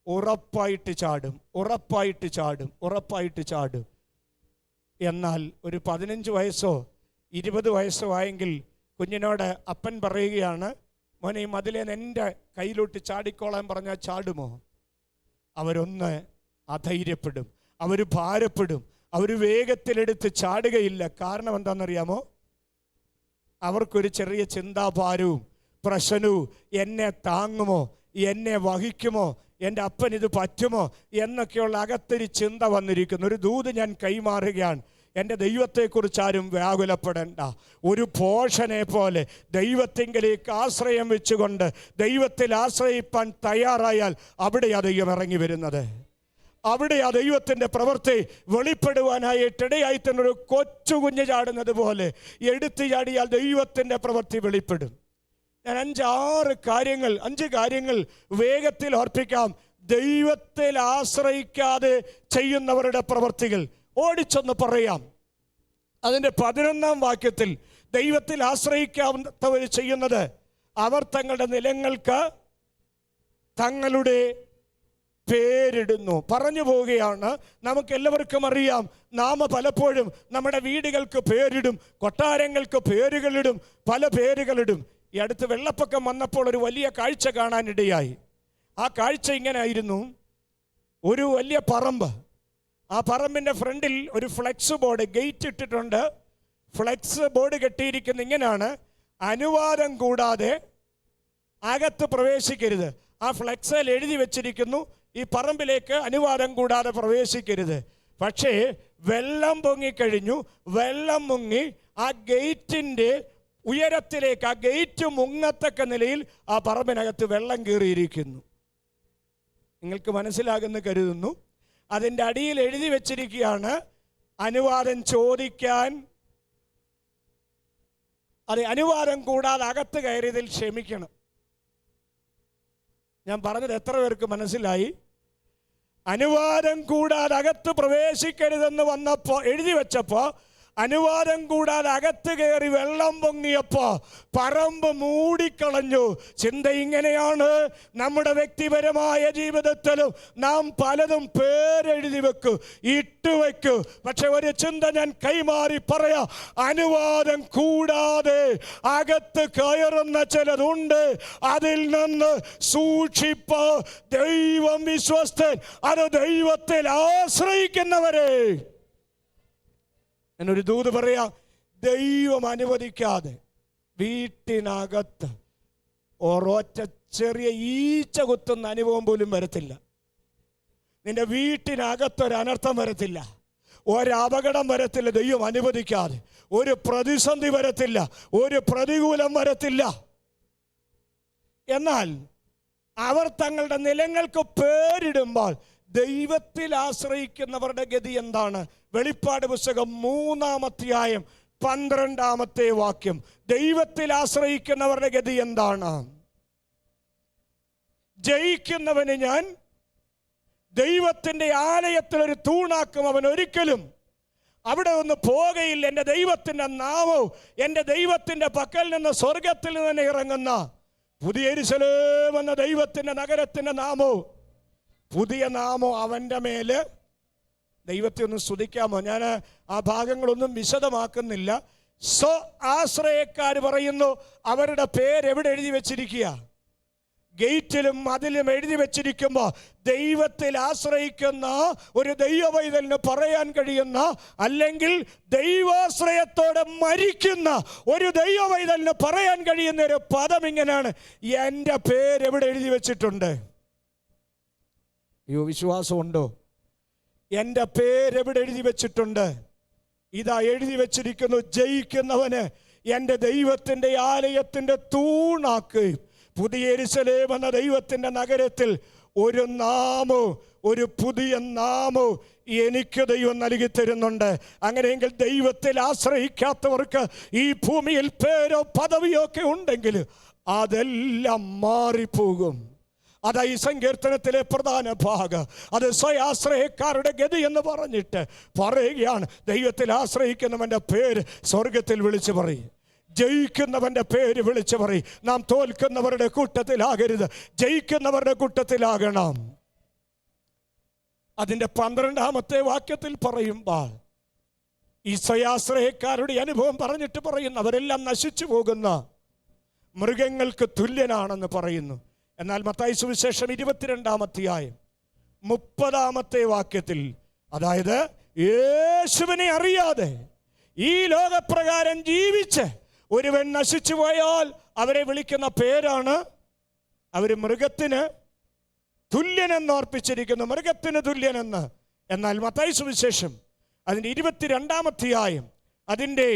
ഉറപ്പായിട്ട് ചാടും, ഉറപ്പായിട്ട് ചാടും, ഉറപ്പായിട്ട് ചാടും. എന്നാൽ ഒരു 15 വയസ്സോ 20 വയസ്സോ ആയെങ്കിൽ കുഞ്ഞിനോട് അപ്പൻ പറയുകയാണ്, മോനെ ഈ മതിലേന്ന് എൻ്റെ കയ്യിലോട്ട് ചാടിക്കോളാൻ പറഞ്ഞാൽ ചാടുമോ? അവരൊന്ന് അധൈര്യപ്പെടും, അവർ ഭാരപ്പെടും, അവർ വേഗത്തിലെടുത്ത് ചാടുകയില്ല. കാരണം എന്താണെന്നറിയാമോ? അവർക്കൊരു ചെറിയ ചിന്താഭാരവും പ്രശ്നവും, എന്നെ താങ്ങുമോ, എന്നെ വഹിക്കുമോ, എൻ്റെ അപ്പൻ ഇത് പറ്റുമോ എന്നൊക്കെയുള്ള അകത്തൊരു ചിന്ത വന്നിരിക്കുന്നു. ഒരു ദൂത് ഞാൻ കൈമാറുകയാണ്, എൻ്റെ ദൈവത്തെക്കുറിച്ച് ആരും വ്യാകുലപ്പെടേണ്ട. ഒരു പോഷനെ പോലെ ദൈവത്തിങ്കിലേക്ക് ആശ്രയം വെച്ചുകൊണ്ട് ദൈവത്തിൽ ആശ്രയിപ്പാൻ തയ്യാറായാൽ അവിടെയാ ദൈവം ഇറങ്ങി വരുന്നത്. അവിടെയാ ദൈവത്തിൻ്റെ പ്രവൃത്തി വെളിപ്പെടുവാനായിട്ടിടയായി തന്നെ. ഒരു കൊച്ചു കുഞ്ഞ് ചാടുന്നത് പോലെ എടുത്തു ചാടിയാൽ ദൈവത്തിൻ്റെ പ്രവൃത്തി വെളിപ്പെടും. ഞാൻ 5 കാര്യങ്ങൾ വേഗത്തിൽ ഓർപ്പിക്കാം. ദൈവത്തിൽ ആശ്രയിക്കാതെ ചെയ്യുന്നവരുടെ പ്രവൃത്തികൾ ഓടിച്ചൊന്ന് പറയാം. അതിൻ്റെ 11-ാം വാക്യത്തിൽ ദൈവത്തിൽ ആശ്രയിക്കാത്തവർ ചെയ്യുന്നത്, അവർ തങ്ങളുടെ നിലങ്ങൾക്ക് തങ്ങളുടെ പേരിടുന്നു. പറഞ്ഞു പോവുകയാണ്. നമുക്ക് എല്ലാവർക്കും അറിയാം, നാം പലപ്പോഴും നമ്മുടെ വീടുകൾക്ക് പേരിടും, കൊട്ടാരങ്ങൾക്ക് പേരുകളിടും, പല പേരുകളിടും. ഈ അടുത്ത് വെള്ളപ്പൊക്കം വന്നപ്പോൾ ഒരു വലിയ കാഴ്ച കാണാനിടയായി. ആ കാഴ്ച ഇങ്ങനെ ആയിരുന്നു. ഒരു വലിയ പറമ്പ്, ആ പറമ്പിൻ്റെ ഫ്രണ്ടിൽ ഒരു ഫ്ലെക്സ് ബോർഡ്, ഗേറ്റ് ഇട്ടിട്ടുണ്ട്. ഫ്ലെക്സ് ബോർഡ് കെട്ടിയിരിക്കുന്ന ഇങ്ങനെയാണ്, അനുവാദം കൂടാതെ അകത്ത് പ്രവേശിക്കരുത്. ആ ഫ്ലെക്സിൽ എഴുതി വെച്ചിരിക്കുന്നു, ഈ പറമ്പിലേക്ക് അനുവാദം കൂടാതെ പ്രവേശിക്കരുത്. പക്ഷേ വെള്ളം പൊങ്ങിക്കഴിഞ്ഞു. വെള്ളം മുങ്ങി ആ ഗേറ്റിൻ്റെ ഉയരത്തിലേക്ക്, ആ ഗേറ്റ് മുങ്ങത്തക്ക നിലയിൽ ആ പറമ്പിനകത്ത് വെള്ളം കയറിയിരിക്കുന്നു. നിങ്ങൾക്ക് മനസ്സിലാകുന്നു കരുതുന്നു. അതിൻ്റെ അടിയിൽ എഴുതി വെച്ചിരിക്കുകയാണ്, അനുവാദം ചോദിക്കാൻ, അത് അനുവാദം കൂടാതെ അകത്ത് കയറിയതിൽ ക്ഷമിക്കണം. ഞാൻ പറഞ്ഞത് എത്ര പേർക്ക് മനസ്സിലായി? അനുവാദം കൂടാതെ അകത്ത് പ്രവേശിക്കരുതെന്ന് വന്നപ്പോൾ എഴുതി വെച്ചപ്പോൾ, അനുവാദം കൂടാതെ അകത്ത് കയറി വെള്ളം പൊങ്ങിയപ്പോൾ പറമ്പ് മൂടിക്കളഞ്ഞു. ചിന്ത ഇങ്ങനെയാണ്, നമ്മുടെ വ്യക്തിപരമായ ജീവിതത്തിലും നാം പലതും പേരെഴുതി വെക്കും, ഇട്ടുവെക്കും. പക്ഷെ ഒരു ചിന്ത ഞാൻ കൈമാറി പറയാം, അനുവാദം കൂടാതെ അകത്ത് കയറുന്ന ചിലതുണ്ട്. അതിൽ നിന്ന് സൂക്ഷിപ്പ്. ദൈവം വിശ്വസ്തൻ. അത് ദൈവത്തിൽ ആശ്രയിക്കുന്നവരെ. എന്നൊരു ദൂത് പറയാം, ദൈവം അനുവദിക്കാതെ വീട്ടിനകത്ത് ഒരൊറ്റ ചെറിയ ഈച്ച കുത്തുന്ന അനുഭവം പോലും വരത്തില്ല. നിന്റെ വീട്ടിനകത്തൊരു അനർത്ഥം വരത്തില്ല, ഒരപകടം വരത്തില്ല. ദൈവം അനുവദിക്കാതെ ഒരു പ്രതിസന്ധി വരത്തില്ല, ഒരു പ്രതികൂലം വരത്തില്ല. എന്നാൽ അവർ തങ്ങളുടെ നിലങ്ങൾക്ക് പേരിടുമ്പോൾ ദൈവത്തിൽ ആശ്രയിക്കുന്നവരുടെ ഗതി എന്താണ്? വെളിപ്പാട് പുസ്തകം 3-ാം അധ്യായം 12-ാമത്തെ വാക്യം. ദൈവത്തിൽ ആശ്രയിക്കുന്നവരുടെ ഗതി എന്താണ്? ജയിക്കുന്നവന് ഞാൻ ദൈവത്തിൻ്റെ ആലയത്തിൽ ഒരു തൂണാക്കും, അവൻ ഒരിക്കലും അവിടെ ഒന്ന് പോകുകയില്ല. എൻ്റെ ദൈവത്തിൻ്റെ നാമവും എൻ്റെ ദൈവത്തിൻ്റെ പക്കൽ നിന്ന് സ്വർഗത്തിൽ നിന്ന് ഇറങ്ങുന്ന പുതിയ യെരൂശലേം എന്ന ദൈവത്തിൻ്റെ നഗരത്തിൻ്റെ നാമവും, പുതിയ നാമോ അവൻ്റെ മേല്. ദൈവത്തെ ഒന്ന് സ്തുതിക്കാമോ? ഞാൻ ആ ഭാഗങ്ങളൊന്നും വിശദമാക്കുന്നില്ല. ആശ്രയക്കാർ പറയുന്നു, അവരുടെ പേരെവിടെ എഴുതി വെച്ചിരിക്കുക? ഗേറ്റിലും അതിലും എഴുതി വെച്ചിരിക്കുമ്പോൾ ദൈവത്തിൽ ആശ്രയിക്കുന്ന ഒരു ദൈവവൈതലിന് പറയാൻ കഴിയുന്ന, അല്ലെങ്കിൽ ദൈവാശ്രയത്തോടെ മരിക്കുന്ന ഒരു ദൈവവൈതലിന് പറയാൻ കഴിയുന്ന ഒരു പദം ഇങ്ങനെയാണ്, എൻ്റെ പേരെവിടെ എഴുതി വെച്ചിട്ടുണ്ട്? അയ്യോ, വിശ്വാസമുണ്ടോ? എൻ്റെ പേരെവിടെ എഴുതി വെച്ചിട്ടുണ്ട്? ഇതാ എഴുതി വെച്ചിരിക്കുന്നു, ജയിക്കുന്നവന് എൻ്റെ ദൈവത്തിൻ്റെ ആലയത്തിൻ്റെ തൂണാക്കുകയും പുതിയ യെരൂശലേം എന്ന ദൈവത്തിൻ്റെ നഗരത്തിൽ ഒരു നാമോ, ഒരു പുതിയ നാമോ എനിക്ക് ദൈവം നൽകി തരുന്നുണ്ട്. അങ്ങനെയെങ്കിൽ ദൈവത്തിൽ ആശ്രയിക്കാത്തവർക്ക് ഈ ഭൂമിയിൽ പേരോ പദവിയോ ഒക്കെ ഉണ്ടെങ്കിൽ അതെല്ലാം മാറിപ്പോകും. അതാ ഈ സങ്കീർത്തനത്തിലെ പ്രധാന ഭാഗം. അത് സ്വയാശ്രയക്കാരുടെ ഗതി എന്ന് പറഞ്ഞിട്ട് പറയുകയാണ്, ദൈവത്തിൽ ആശ്രയിക്കുന്നവൻ്റെ പേര് സ്വർഗത്തിൽ വിളിച്ചു പറയും, ജയിക്കുന്നവൻ്റെ പേര് വിളിച്ചു പറയും. നാം തോൽക്കുന്നവരുടെ കൂട്ടത്തിലാകരുത്, ജയിക്കുന്നവരുടെ കൂട്ടത്തിലാകണം. അതിൻ്റെ 12-ാമത്തെ വാക്യത്തിൽ പറയുമ്പോൾ ഈ സ്വയാശ്രയക്കാരുടെ അനുഭവം പറഞ്ഞിട്ട് പറയുന്നു, അവരെല്ലാം നശിച്ചു പോകുന്ന മൃഗങ്ങൾക്ക് തുല്യനാണെന്ന് പറയുന്നു. എന്നാൽ മത്തായി സുവിശേഷം 22-ാം അധ്യായം 30-ാമത്തെ വാക്യത്തിൽ, അതായത് യേശുവിനെ അറിയാതെ ഈ ലോകപ്രകാരം ജീവിച്ച് ഒരുവൻ നശിച്ചു പോയാൽ അവരെ വിളിക്കുന്ന പേരാണ്, അവർ മൃഗത്തിന് തുല്യനെന്ന് ഓർപ്പിച്ചിരിക്കുന്നു, മൃഗത്തിന് തുല്യനെന്ന്. എന്നാൽ മത്തായി സുവിശേഷം അതിൻ്റെ 22-ാം അധ്യായം അതിൻ്റെ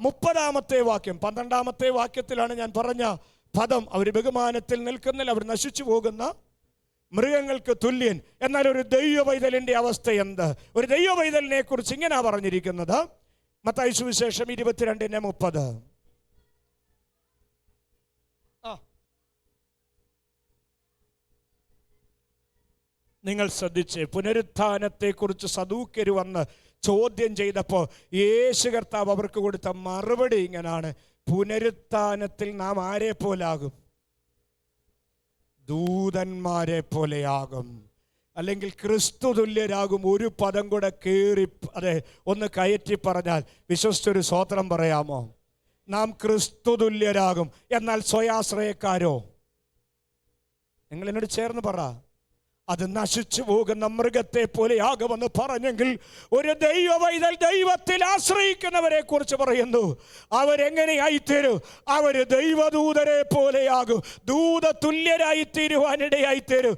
30-ാമത്തെ വാക്യം, 12-ാമത്തെ വാക്യത്തിലാണ് ഞാൻ പറഞ്ഞ പദം, അവർ ബഹുമാനത്തിൽ നിൽക്കുന്നില്ല, അവർ നശിച്ചു പോകുന്ന മൃഗങ്ങൾക്ക് തുല്യൻ. എന്നാൽ ഒരു ദൈവവൈതലിൻ്റെ അവസ്ഥ എന്ത്? ഒരു ദൈവവൈതലിനെ കുറിച്ച് ഇങ്ങനെ പറഞ്ഞിരിക്കുന്നത്, മത്തായി സുവിശേഷം 22:30. നിങ്ങൾ ശ്രദ്ധിച്ച്, പുനരുത്ഥാനത്തെക്കുറിച്ച് സദൂക്യർ വന്ന് ചോദ്യം ചെയ്തപ്പോൾ യേശു കർത്താവ് അവർക്ക് കൊടുത്ത മറുപടി ഇങ്ങനാണ്, പുനരുത്ഥാനത്തിൽ നാം ആരെ പോലാകും? ദൂതന്മാരെ പോലെയാകും, അല്ലെങ്കിൽ ക്രിസ്തു തുല്യരാകും. ഒരു പദം കൂടെ കയറി, അതെ, ഒന്ന് കയറ്റി പറഞ്ഞാൽ വിശ്വസിച്ചൊരു സ്തോത്രം പറയാമോ? നാം ക്രിസ്തു തുല്യരാകും. എന്നാൽ സ്വയാശ്രയക്കാരോ? നിങ്ങൾ എന്നോട് ചേർന്ന് പറ, അത് നശിച്ചു പോകുന്ന മൃഗത്തെ പോലെയാകുമെന്ന് പറഞ്ഞെങ്കിൽ, ഒരു ദൈവവൈതൽ ദൈവത്തിൽ ആശ്രയിക്കുന്നവരെ കുറിച്ച് പറയുന്നു. അവരെങ്ങനെയായിത്തീരും? അവര് ദൈവദൂതരെ പോലെയാകും, ദൂതതുല്യരായി തീരുവാനിടയായിത്തീരും.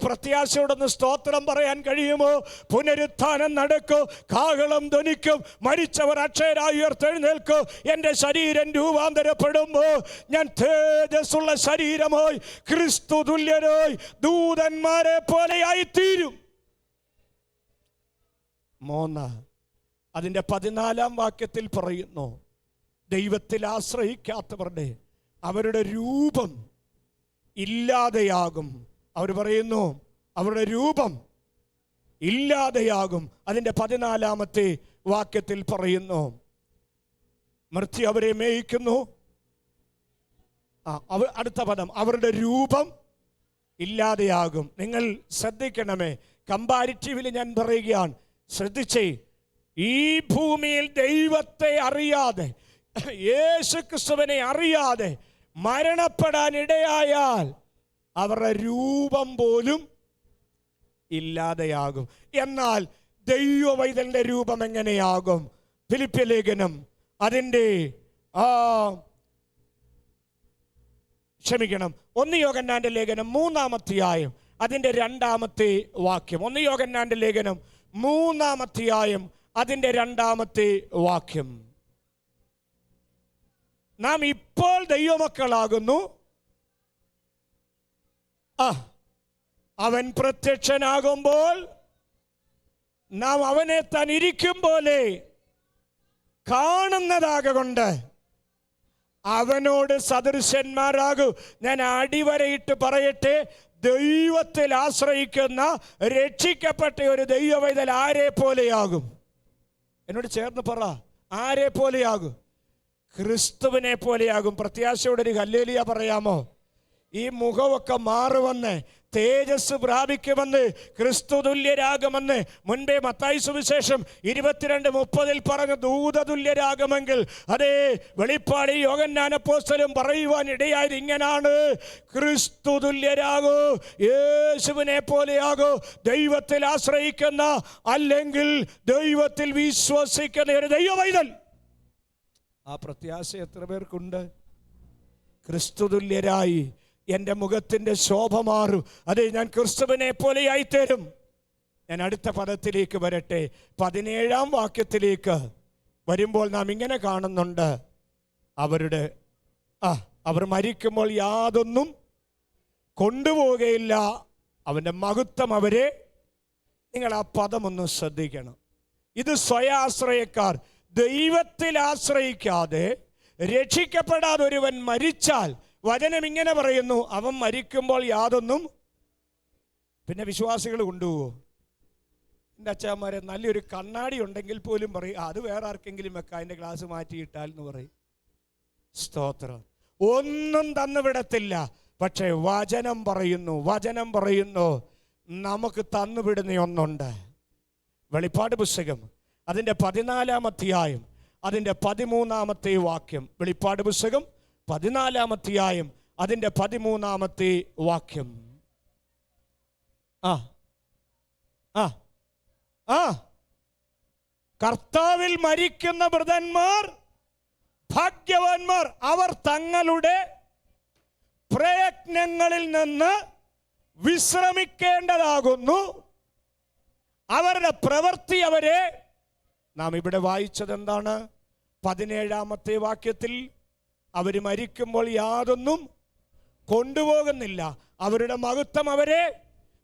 പ്രത്യാശയോടൊന്ന് സ്തോത്രം പറയാൻ കഴിയുമോ? പുനരുത്ഥാനം നടക്കും, കാഹളം ധ്വനിക്കും, മരിച്ചവർ അക്ഷയരായി ഉയർത്തെഴുന്നേൽക്കും. എൻ്റെ ശരീരം രൂപാന്തരപ്പെടുമ്പോൾ ഞാൻ തേജസ്സുള്ള ശരീരമായി ക്രിസ്തു തുല്യരായി ദൂതന്മാരെ പോലെയായി തീരും. 3 അതിൻ്റെ 14 വാക്യത്തിൽ പറയുന്നു, ദൈവത്തിൽ ആശ്രയിക്കാത്തവരുടെ അവരുടെ രൂപം ഇല്ലാതെയാകും. അവർ പറയുന്നു അവരുടെ രൂപം ഇല്ലാതെയാകും. അതിൻ്റെ 14 വാക്യത്തിൽ പറയുന്നു, മൃത്യു അവരെ മേയിക്കുന്നു. അടുത്ത പദം അവരുടെ രൂപം ഇല്ലാതെയാകും. നിങ്ങൾ ശ്രദ്ധിക്കണമേ, കമ്പാരിറ്റീവിൽ ഞാൻ പറയുകയാണ്, ശ്രദ്ധിച്ചേ. ഈ ഭൂമിയിൽ ദൈവത്തെ അറിയാതെ, യേശുക്രിസ്തുവിനെ അറിയാതെ മരണപ്പെടാൻ ഇടയായാൽ അവരുടെ രൂപം പോലും ഇല്ലാതെയാകും. എന്നാൽ ദൈവവൈതലിന്റെ രൂപം എങ്ങനെയാകും? ഫിലിപ്പ്യ ലേഖനം അതിൻ്റെ 1 യോഹന്നാന്റെ ലേഖനം 3-ാം അധ്യായം അതിൻ്റെ 2-ാമത്തെ വാക്യം. 1 യോഹന്നാന്റെ ലേഖനം 3-ാം അധ്യായം അതിൻ്റെ 2-ാമത്തെ വാക്യം. നാം ഇപ്പോൾ ദൈവമക്കളാകുന്നു, അവൻ പ്രത്യക്ഷനാകുമ്പോൾ നാം അവനെ താൻ ഇരിക്കും പോലെ കാണുന്നതാകൊണ്ട് അവനോട് സദൃശന്മാരാകും. ഞാൻ അടിവരയിട്ട് പറയട്ടെ, ദൈവത്തിൽ ആശ്രയിക്കുന്ന രക്ഷിക്കപ്പെട്ട ഒരു ദൈവവൈതൽ ആരെ പോലെയാകും? എന്നോട് ചേർന്ന് പറ, ആരെ പോലെയാകും? ക്രിസ്തുവിനെ പോലെയാകും. പ്രത്യാശയോടെ ഒരു ഹല്ലേലൂയ പറയാമോ? ഈ മുഖമൊക്കെ മാറുമെന്ന്, തേജസ് പ്രാപിക്കുമെന്ന്, ക്രിസ്തു തുല്യരാകുമെന്ന് മുൻപേ മത്തായി സുവിശേഷം 22:30 പറഞ്ഞ ദൂതതുല്യരാകുമെങ്കിൽ, അതേ വെളിപ്പാട് യോഹന്നാൻ അപ്പോസ്തലൻ പറയുവാൻ ഇടയായത് ഇങ്ങനാണ്: ക്രിസ്തു തുല്യരാകൂ, യേശുവിനെ പോലെയാകൂ. ദൈവത്തിൽ ആശ്രയിക്കുന്ന, അല്ലെങ്കിൽ ദൈവത്തിൽ വിശ്വസിക്കുന്ന ഒരു ദൈവവൈതൽ. ആ പ്രത്യാശ എത്ര പേർക്കുണ്ട്? ക്രിസ്തു തുല്യരായി എൻ്റെ മുഖത്തിൻ്റെ ശോഭ മാറും. അതെ, ഞാൻ ക്രിസ്തുവിനെ പോലെയായി തരും. ഞാൻ അടുത്ത പദത്തിലേക്ക് വരട്ടെ. 17-ാം വാക്യത്തിലേക്ക് വരുമ്പോൾ നാം ഇങ്ങനെ കാണുന്നുണ്ട്, അവർ മരിക്കുമ്പോൾ യാതൊന്നും കൊണ്ടുപോവുകയില്ല, അവൻ്റെ മഹത്വം അവരെ. നിങ്ങൾ ആ പദമൊന്ന് ശ്രദ്ധിക്കണം. ഇത് സ്വയാശ്രയക്കാർ. ദൈവത്തിൽ ആശ്രയിക്കാതെ രക്ഷിക്കപ്പെടാതെ ഒരുവൻ മരിച്ചാൽ വചനം ഇങ്ങനെ പറയുന്നു, അവൻ മരിക്കുമ്പോൾ യാതൊന്നും. പിന്നെ വിശ്വാസികൾ കൊണ്ടുപോകുമോ? എൻ്റെ അച്ഛന്മാരെ, നല്ലൊരു കണ്ണാടി ഉണ്ടെങ്കിൽ പോലും പറയും അത് വേറെ ആർക്കെങ്കിലും വെക്കാം, അതിൻ്റെ ഗ്ലാസ് മാറ്റിയിട്ടാൽ എന്ന് പറയും. സ്തോത്രം. ഒന്നും തന്നുവിടത്തില്ല. പക്ഷേ വചനം പറയുന്നു നമുക്ക് തന്നുവിടുന്ന ഒന്നുണ്ട്. വെളിപ്പാട് പുസ്തകം അതിൻ്റെ 14-ാം അധ്യായം അതിൻ്റെ 13-ാമത്തെ വാക്യം. വെളിപ്പാട് പുസ്തകം 14-ാം അധ്യായം അതിൻ്റെ 13-ാമത്തെ വാക്യം. കർത്താവിൽ മരിക്കുന്ന മൃതന്മാർ ഭാഗ്യവാന്മാർ, അവർ തങ്ങളുടെ പ്രയത്നങ്ങളിൽ നിന്ന് വിശ്രമിക്കേണ്ടതാകുന്നു. അവരുടെ പ്രവൃത്തി അവരെ. നാം ഇവിടെ വായിച്ചത് എന്താണ്? 17-ാമത്തെ വാക്യത്തിൽ അവർ മരിക്കുമ്പോൾ യാതൊന്നും കൊണ്ടുപോകുന്നില്ല, അവരുടെ മഹത്വം അവരെ.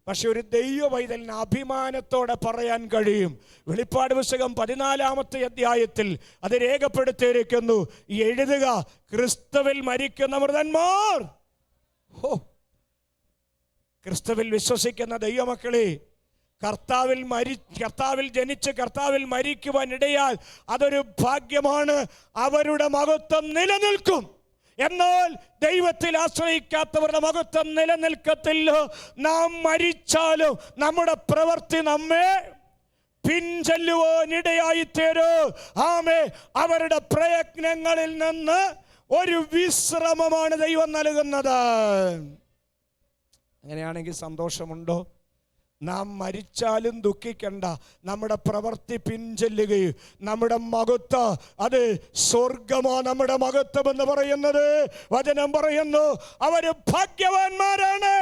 പക്ഷെ ഒരു ദൈവവൈതലിന് അഭിമാനത്തോടെ പറയാൻ കഴിയും. വെളിപ്പാട് പുസ്തകം 14-ാമത്തെ അധ്യായത്തിൽ അത് രേഖപ്പെടുത്തിയിരിക്കുന്നു. എഴുതുക, ക്രിസ്തുവിൽ മരിക്കുന്ന മൃതന്മാർ. ക്രിസ്തുവിൽ വിശ്വസിക്കുന്ന ദൈവമക്കളെ, കർത്താവിൽ ജനിച്ച് കർത്താവിൽ മരിക്കുവാൻ ഇടയാൽ അതൊരു ഭാഗ്യമാണ്. അവരുടെ മഹത്വം നിലനിൽക്കും. എന്നാൽ ദൈവത്തിൽ ആശ്രയിക്കാത്തവരുടെ മഹത്വം നിലനിൽക്കത്തില്ല. നാം മരിച്ചാലും നമ്മുടെ പ്രവൃത്തി നമ്മെ പിൻചെല്ലുവാനിടയായിത്തീരും. ആമേ. അവരുടെ പ്രയത്നങ്ങളിൽ നിന്ന് ഒരു വിശ്രമമാണ് ദൈവം നൽകുന്നത്. അങ്ങനെയാണെങ്കിൽ സന്തോഷമുണ്ടോ? നാം മരിച്ചാലും ദുഃഖിക്കണ്ട, നമ്മുടെ പ്രവൃത്തി പിൻചെല്ലുകയും നമ്മുടെ മഹത്വം, അത് സ്വർഗമോ നമ്മുടെ മഹത്വം എന്ന് പറയുന്നത്. വചനം പറയുന്നു അവര് ഭാഗ്യവാന്മാരാണ്.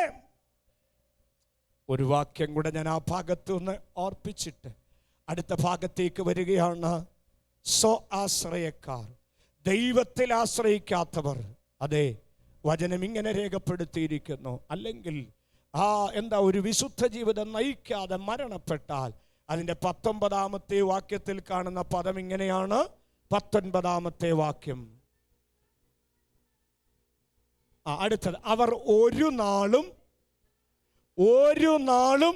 ഒരു വാക്യം കൂടെ ഞാൻ ആ ഭാഗത്ത് നിന്ന് ഓർപ്പിച്ചിട്ട് അടുത്ത ഭാഗത്തേക്ക് വരികയാണ്. ആശ്രയക്കാർ, ദൈവത്തിൽ ആശ്രയിക്കാത്തവർ. അതെ, വചനം ഇങ്ങനെ രേഖപ്പെടുത്തിയിരിക്കുന്നു. അല്ലെങ്കിൽ ഒരു വിശുദ്ധ ജീവിതം നയിക്കാതെ മരണപ്പെട്ടാൽ അതിൻ്റെ 19-ാമത്തെ വാക്യത്തിൽ കാണുന്ന പദം ഇങ്ങനെയാണ്. 19-ാമത്തെ വാക്യം അടുത്തത്, അവർ ഒരു നാളും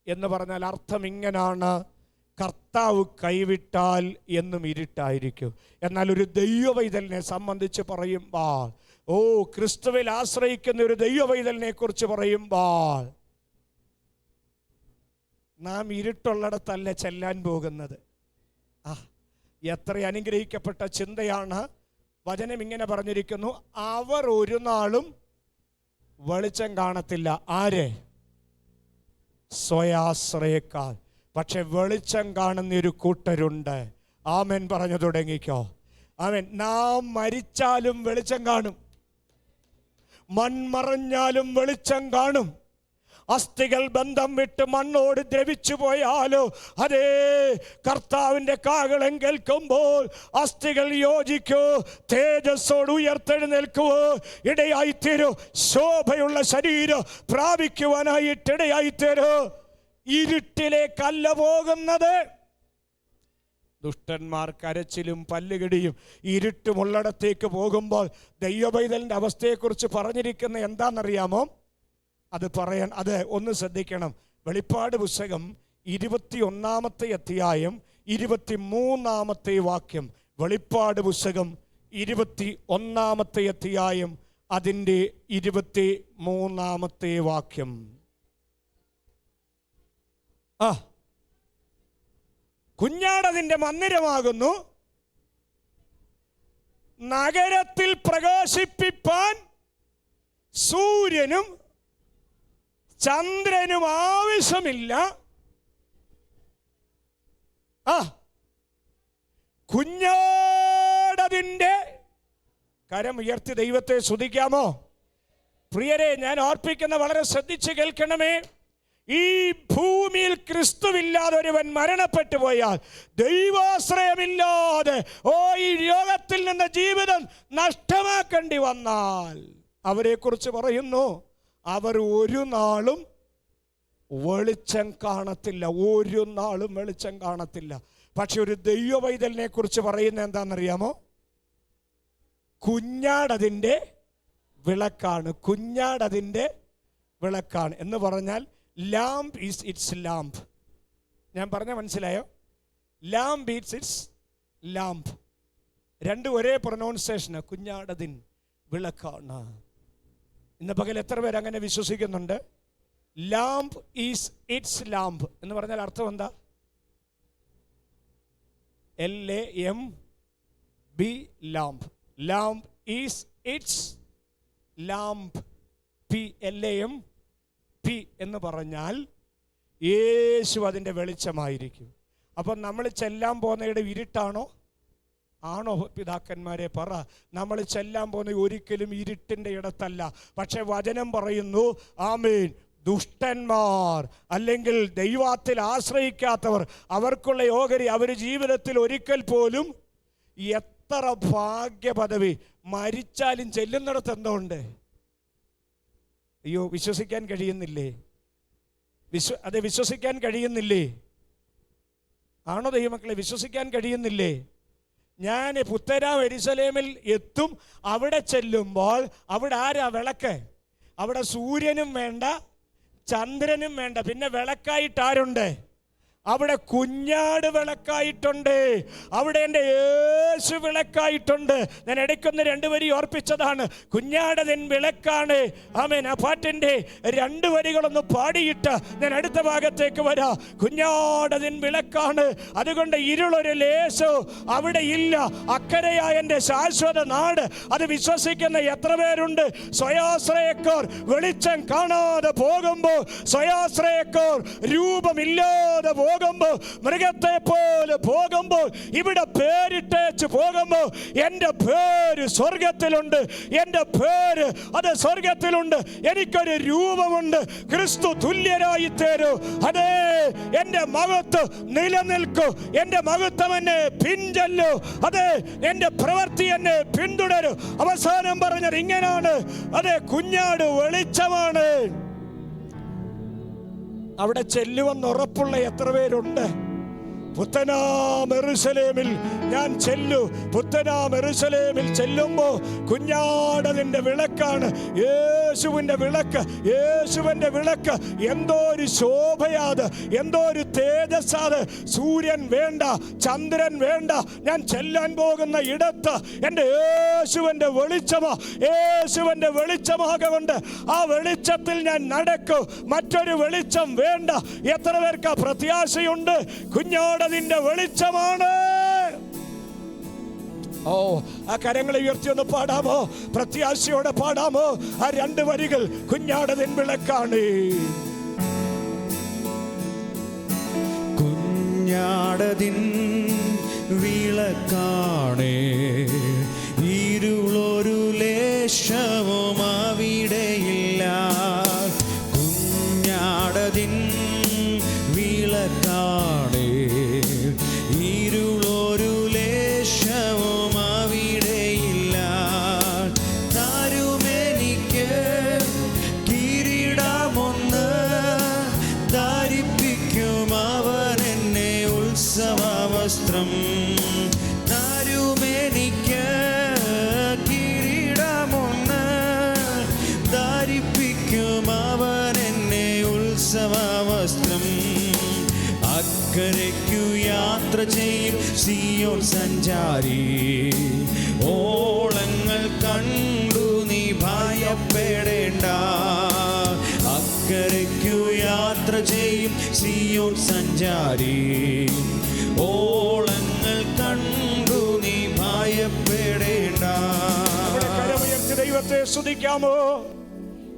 എന്ന് പറഞ്ഞാൽ അർത്ഥം ഇങ്ങനാണ്: കർത്താവ് കൈവിട്ടാൽ എന്നും ഇരുട്ടായിരിക്കും. എന്നാൽ ഒരു ദൈവവൈതലിനെ സംബന്ധിച്ച് പറയുമ്പോൾ, ക്രിസ്തുവിൽ ആശ്രയിക്കുന്ന ഒരു ദൈവവൈതലിനെ കുറിച്ച് പറയുമ്പോൾ, നാം ഇരുട്ടുള്ളിടത്തല്ല ചെല്ലാൻ പോകുന്നത്. എത്ര അനുഗ്രഹിക്കപ്പെട്ട ചിന്തയാണ്. വചനം ഇങ്ങനെ പറഞ്ഞിരിക്കുന്നു, അവർ ഒരു നാളും വെളിച്ചം കാണത്തില്ല. ആരെ? സ്വയാശ്രയക്കാർ. പക്ഷെ വെളിച്ചം കാണുന്ന ഒരു കൂട്ടരുണ്ട്. ആമേൻ പറഞ്ഞു തുടങ്ങിക്കോ. ആമേൻ. നാം മരിച്ചാലും വെളിച്ചം കാണും, മൺമറഞ്ഞാലും വെളിച്ചം കാണും. അസ്ഥികൾ ബന്ധം വിട്ട് മണ്ണോട് ദ്രവിച്ചു പോയാലോ, അതേ കർത്താവിൻ്റെ കാഹളം കേൾക്കുമ്പോൾ അസ്ഥികൾ യോജിക്കോ, തേജസ്സോട് ഉയർത്തെഴുന്നേൽക്കുവോ ഇടയായിത്തീരോ, ശോഭയുള്ള ശരീരം പ്രാപിക്കുവാനായിട്ടിടയായിത്തീരോ. ഇരുട്ടിലേക്കല്ല പോകുന്നത്. ദുഷ്ടന്മാർ കരച്ചിലും പല്ലുകടിയും ഇരുട്ടുമുള്ളിടത്തേക്ക് പോകുമ്പോൾ ദൈവപൈതലിൻ്റെ അവസ്ഥയെക്കുറിച്ച് പറഞ്ഞിരിക്കുന്ന എന്താണെന്നറിയാമോ? അത് ഒന്ന് ശ്രദ്ധിക്കണം. വെളിപ്പാട് പുസ്തകം 21-ാമത്തെ അധ്യായം 23-ാമത്തെ വാക്യം. വെളിപ്പാട് പുസ്തകം 21-ാമത്തെ അധ്യായം അതിൻ്റെ 23-ാമത്തെ വാക്യം. കുഞ്ഞാടതിൻ്റെ മന്ദിരമാകുന്നു, നഗരത്തിൽ പ്രകാശിപ്പിപ്പാൻ സൂര്യനും ചന്ദ്രനും ആവശ്യമില്ല. കുഞ്ഞാടതിൻ്റെ കരം ഉയർത്തി ദൈവത്തെ സ്തുതിക്കാമോ? പ്രിയരെ, ഞാൻ ഓർപ്പിക്കുന്ന വളരെ ശ്രദ്ധിച്ച് കേൾക്കണമേ. ഈ ഭൂമിയിൽ ക്രിസ്തുവില്ലാതെ ഒരുവൻ മരണപ്പെട്ടു പോയാൽ, ദൈവാശ്രയമില്ലാതെ ഈ ലോകത്തിൽ നിന്ന് ജീവിതം നഷ്ടമാക്കേണ്ടി വന്നാൽ, അവരെ കുറിച്ച് പറയുന്നു, അവർ ഒരു നാളും വെളിച്ചം കാണത്തില്ല. ഒരു നാളും വെളിച്ചം കാണത്തില്ല. പക്ഷെ ഒരു ദൈവവൈതലിനെ കുറിച്ച് പറയുന്നത് എന്താണെന്നറിയാമോ? കുഞ്ഞാടതിൻ്റെ വിളക്കാണ്. കുഞ്ഞാടതിൻ്റെ വിളക്കാണ് എന്ന് പറഞ്ഞാൽ ലാംപ് ഈസ് ഇറ്റ്സ് ലാംപ്. ഞാൻ പറഞ്ഞ മനസ്സിലായോ? Lamp is its lamp. രണ്ടും ഒരേ പ്രൊനൗൺസിയേഷന്. കുഞ്ഞാടതിൻ വിളക്കാണ്. ഇന്ന് പകൽ എത്ര പേര് അങ്ങനെ വിശ്വസിക്കുന്നുണ്ട്? ലാംപ് ഈസ് ഇറ്റ്സ് ലാംപ് എന്ന് പറഞ്ഞാൽ അർത്ഥം എന്താ? LAMB lamp. Lamp is its lamp. LAMP എന്ന് പറഞ്ഞാൽ യേശു അതിൻ്റെ വെളിച്ചമായിരിക്കും. അപ്പം നമ്മൾ ചെല്ലാൻ പോകുന്നയുടെ ഇരുട്ടാണോ? ആണോ പിതാക്കന്മാരെ പറ? നമ്മൾ ചെല്ലാൻ പോകുന്ന ഒരിക്കലും ഇരുട്ടിൻ്റെ ഇടത്തല്ല. പക്ഷെ വചനം പറയുന്നു, ആമേൻ, ദുഷ്ടന്മാർ അല്ലെങ്കിൽ ദൈവത്തിൽ ആശ്രയിക്കാത്തവർ, അവർക്കുള്ള ഓഹരി അവർ ജീവിതത്തിൽ ഒരിക്കൽ പോലും, എത്ര ഭാഗ്യ പദവി, മരിച്ചാലും ചെല്ലുന്നിടത്ത് എന്തോ ഉണ്ട്. അയ്യോ, വിശ്വസിക്കാൻ കഴിയുന്നില്ലേ? അതെ, വിശ്വസിക്കാൻ കഴിയുന്നില്ലേ? ആണോ ദൈവമക്കളെ? വിശ്വസിക്കാൻ കഴിയുന്നില്ലേ? ഞാൻ പുത്തരാം യെരൂശലേമിൽ എത്തും. അവിടെ ചെല്ലുമ്പോൾ അവിടെ ആരാ വിളക്ക്? അവിടെ സൂര്യനും വേണ്ട, ചന്ദ്രനും വേണ്ട, പിന്നെ വിളക്കായിട്ട് ആരുണ്ട്? അവിടെ കുഞ്ഞാട് വിളക്കായിട്ടുണ്ട്, അവിടെ എൻ്റെ യേശു വിളക്കായിട്ടുണ്ട്. ഞാൻ ഇടയ്ക്കൊന്ന് 2 വരി ഓർപ്പിച്ചതാണ്. കുഞ്ഞാടതിൻ വിളക്കാണ്. ആമേൻ. ആ പാട്ടിൻ്റെ 2 വരികളൊന്ന് പാടിയിട്ട് ഞാൻ അടുത്ത ഭാഗത്തേക്ക് വരാം. കുഞ്ഞാടതിൻ വിളക്കാണ്, അതുകൊണ്ട് ഇരുളൊരു ലേശോ അവിടെ ഇല്ല. അക്കരയായ എൻ്റെ ശാശ്വത നാട്, അത് വിശ്വസിക്കുന്ന എത്ര പേരുണ്ട്? സ്വയാശ്രയക്കാർ വെളിച്ചം കാണാതെ പോകുമ്പോൾ, സ്വയാശ്രയക്കാർ രൂപമില്ലാതെ പോകുമ്പോൾ, മൃഗത്തെ പോലെ പോകുമ്പോൾ, ഇവിടെ പേരിട്ടേച്ച് പോകുമ്പോൾ, എൻ്റെ പേര് സ്വർഗത്തിലുണ്ട്, എൻ്റെ പേര് അത് സ്വർഗത്തിലുണ്ട്. എനിക്കൊരു രൂപമുണ്ട്, ക്രിസ്തു തുല്യരായി തീരൂ. അതേ, എൻ്റെ മഹത്വം നിലനിൽക്കൂ, എൻ്റെ മഹത്വം എന്നെ പിൻചൊല്ലൂ, അതെ, എൻ്റെ പ്രവൃത്തി എന്നെ പിന്തുടരൂ. അവസാനം പറഞ്ഞത് ഇങ്ങനാണ്, അതെ, കുഞ്ഞാട് വെളിച്ചമാണ്. അവിടെ ചെല്ലുവെന്ന് ഉറപ്പുള്ള എത്ര പേരുണ്ട്? പുത്തനാം യെരൂശലേമിൽ ഞാൻ ചെല്ലു. പുത്തനാം യെരൂശലേമിൽ ചെല്ലുമ്പോ കുഞ്ഞാടതിൻ്റെ വിളക്കാണ്, യേശുവിൻ്റെ വിളക്ക്, യേശുവിൻ്റെ വിളക്ക്. എന്തോ ഒരു ശോഭയാത്, എന്തോ ഒരു തേജസ്സാത്. സൂര്യൻ വേണ്ട, ചന്ദ്രൻ വേണ്ട, ഞാൻ ചെല്ലാൻ പോകുന്ന ഇടത്ത് എൻ്റെ യേശുവിൻ്റെ വെളിച്ചമാ, യേശുവിൻ്റെ വെളിച്ചമാകൊണ്ട് ആ വെളിച്ചത്തിൽ ഞാൻ നടക്കും. മറ്റൊരു വെളിച്ചം വേണ്ട. എത്ര പേർക്ക് പ്രത്യാശയുണ്ട്? കുഞ്ഞാടതിൻ്റെ വെളിച്ചമാണ്. ഓ, ആ കരങ്ങളെ ഉയർത്തി ഒന്ന് പാടാമോ? പ്രത്യാശയോടെ പാടാമോ ആ 2 വരികൾ? കുഞ്ഞാടതിൻ വിളക്കാണ്. കുഞ്ഞാടതിൻ വിളക്കാണ്, ഇരുളൊരു ലേശവും അവിടെയില്ല. കുഞ്ഞാടതിൻ വിളക്കാണ്, ഇരുളൊരു ലേശവും അവിടെയില്ല. തരുമെനിക്ക് കിരീടമൊന്ന്, ധരിപ്പിക്കും അവൻ എന്നെ ഉത്സവവസ്ത്രം. തരുമെനിക്ക് കിരീടമൊന്ന്, ധരിപ്പിക്കും അവൻ എന്നെ ഉത്സവവസ്ത്രം. അക്കരയ്ക്കു യാത്ര ചെയ്യും സിയോൻ സഞ്ചാരി, ഓളങ്ങൾ കണ്ടു നീ ഭയപ്പെടേണ്ട. അക്കരയ്ക്കു യാത്ര ചെയ്യും സിയോൻ സഞ്ചാരി, ഓളങ്ങൾ കണ്ടു നീ ഭയപ്പെടേണ്ട. കരമുയർത്തി ദൈവത്തെ സ്തുതിക്കാമോ?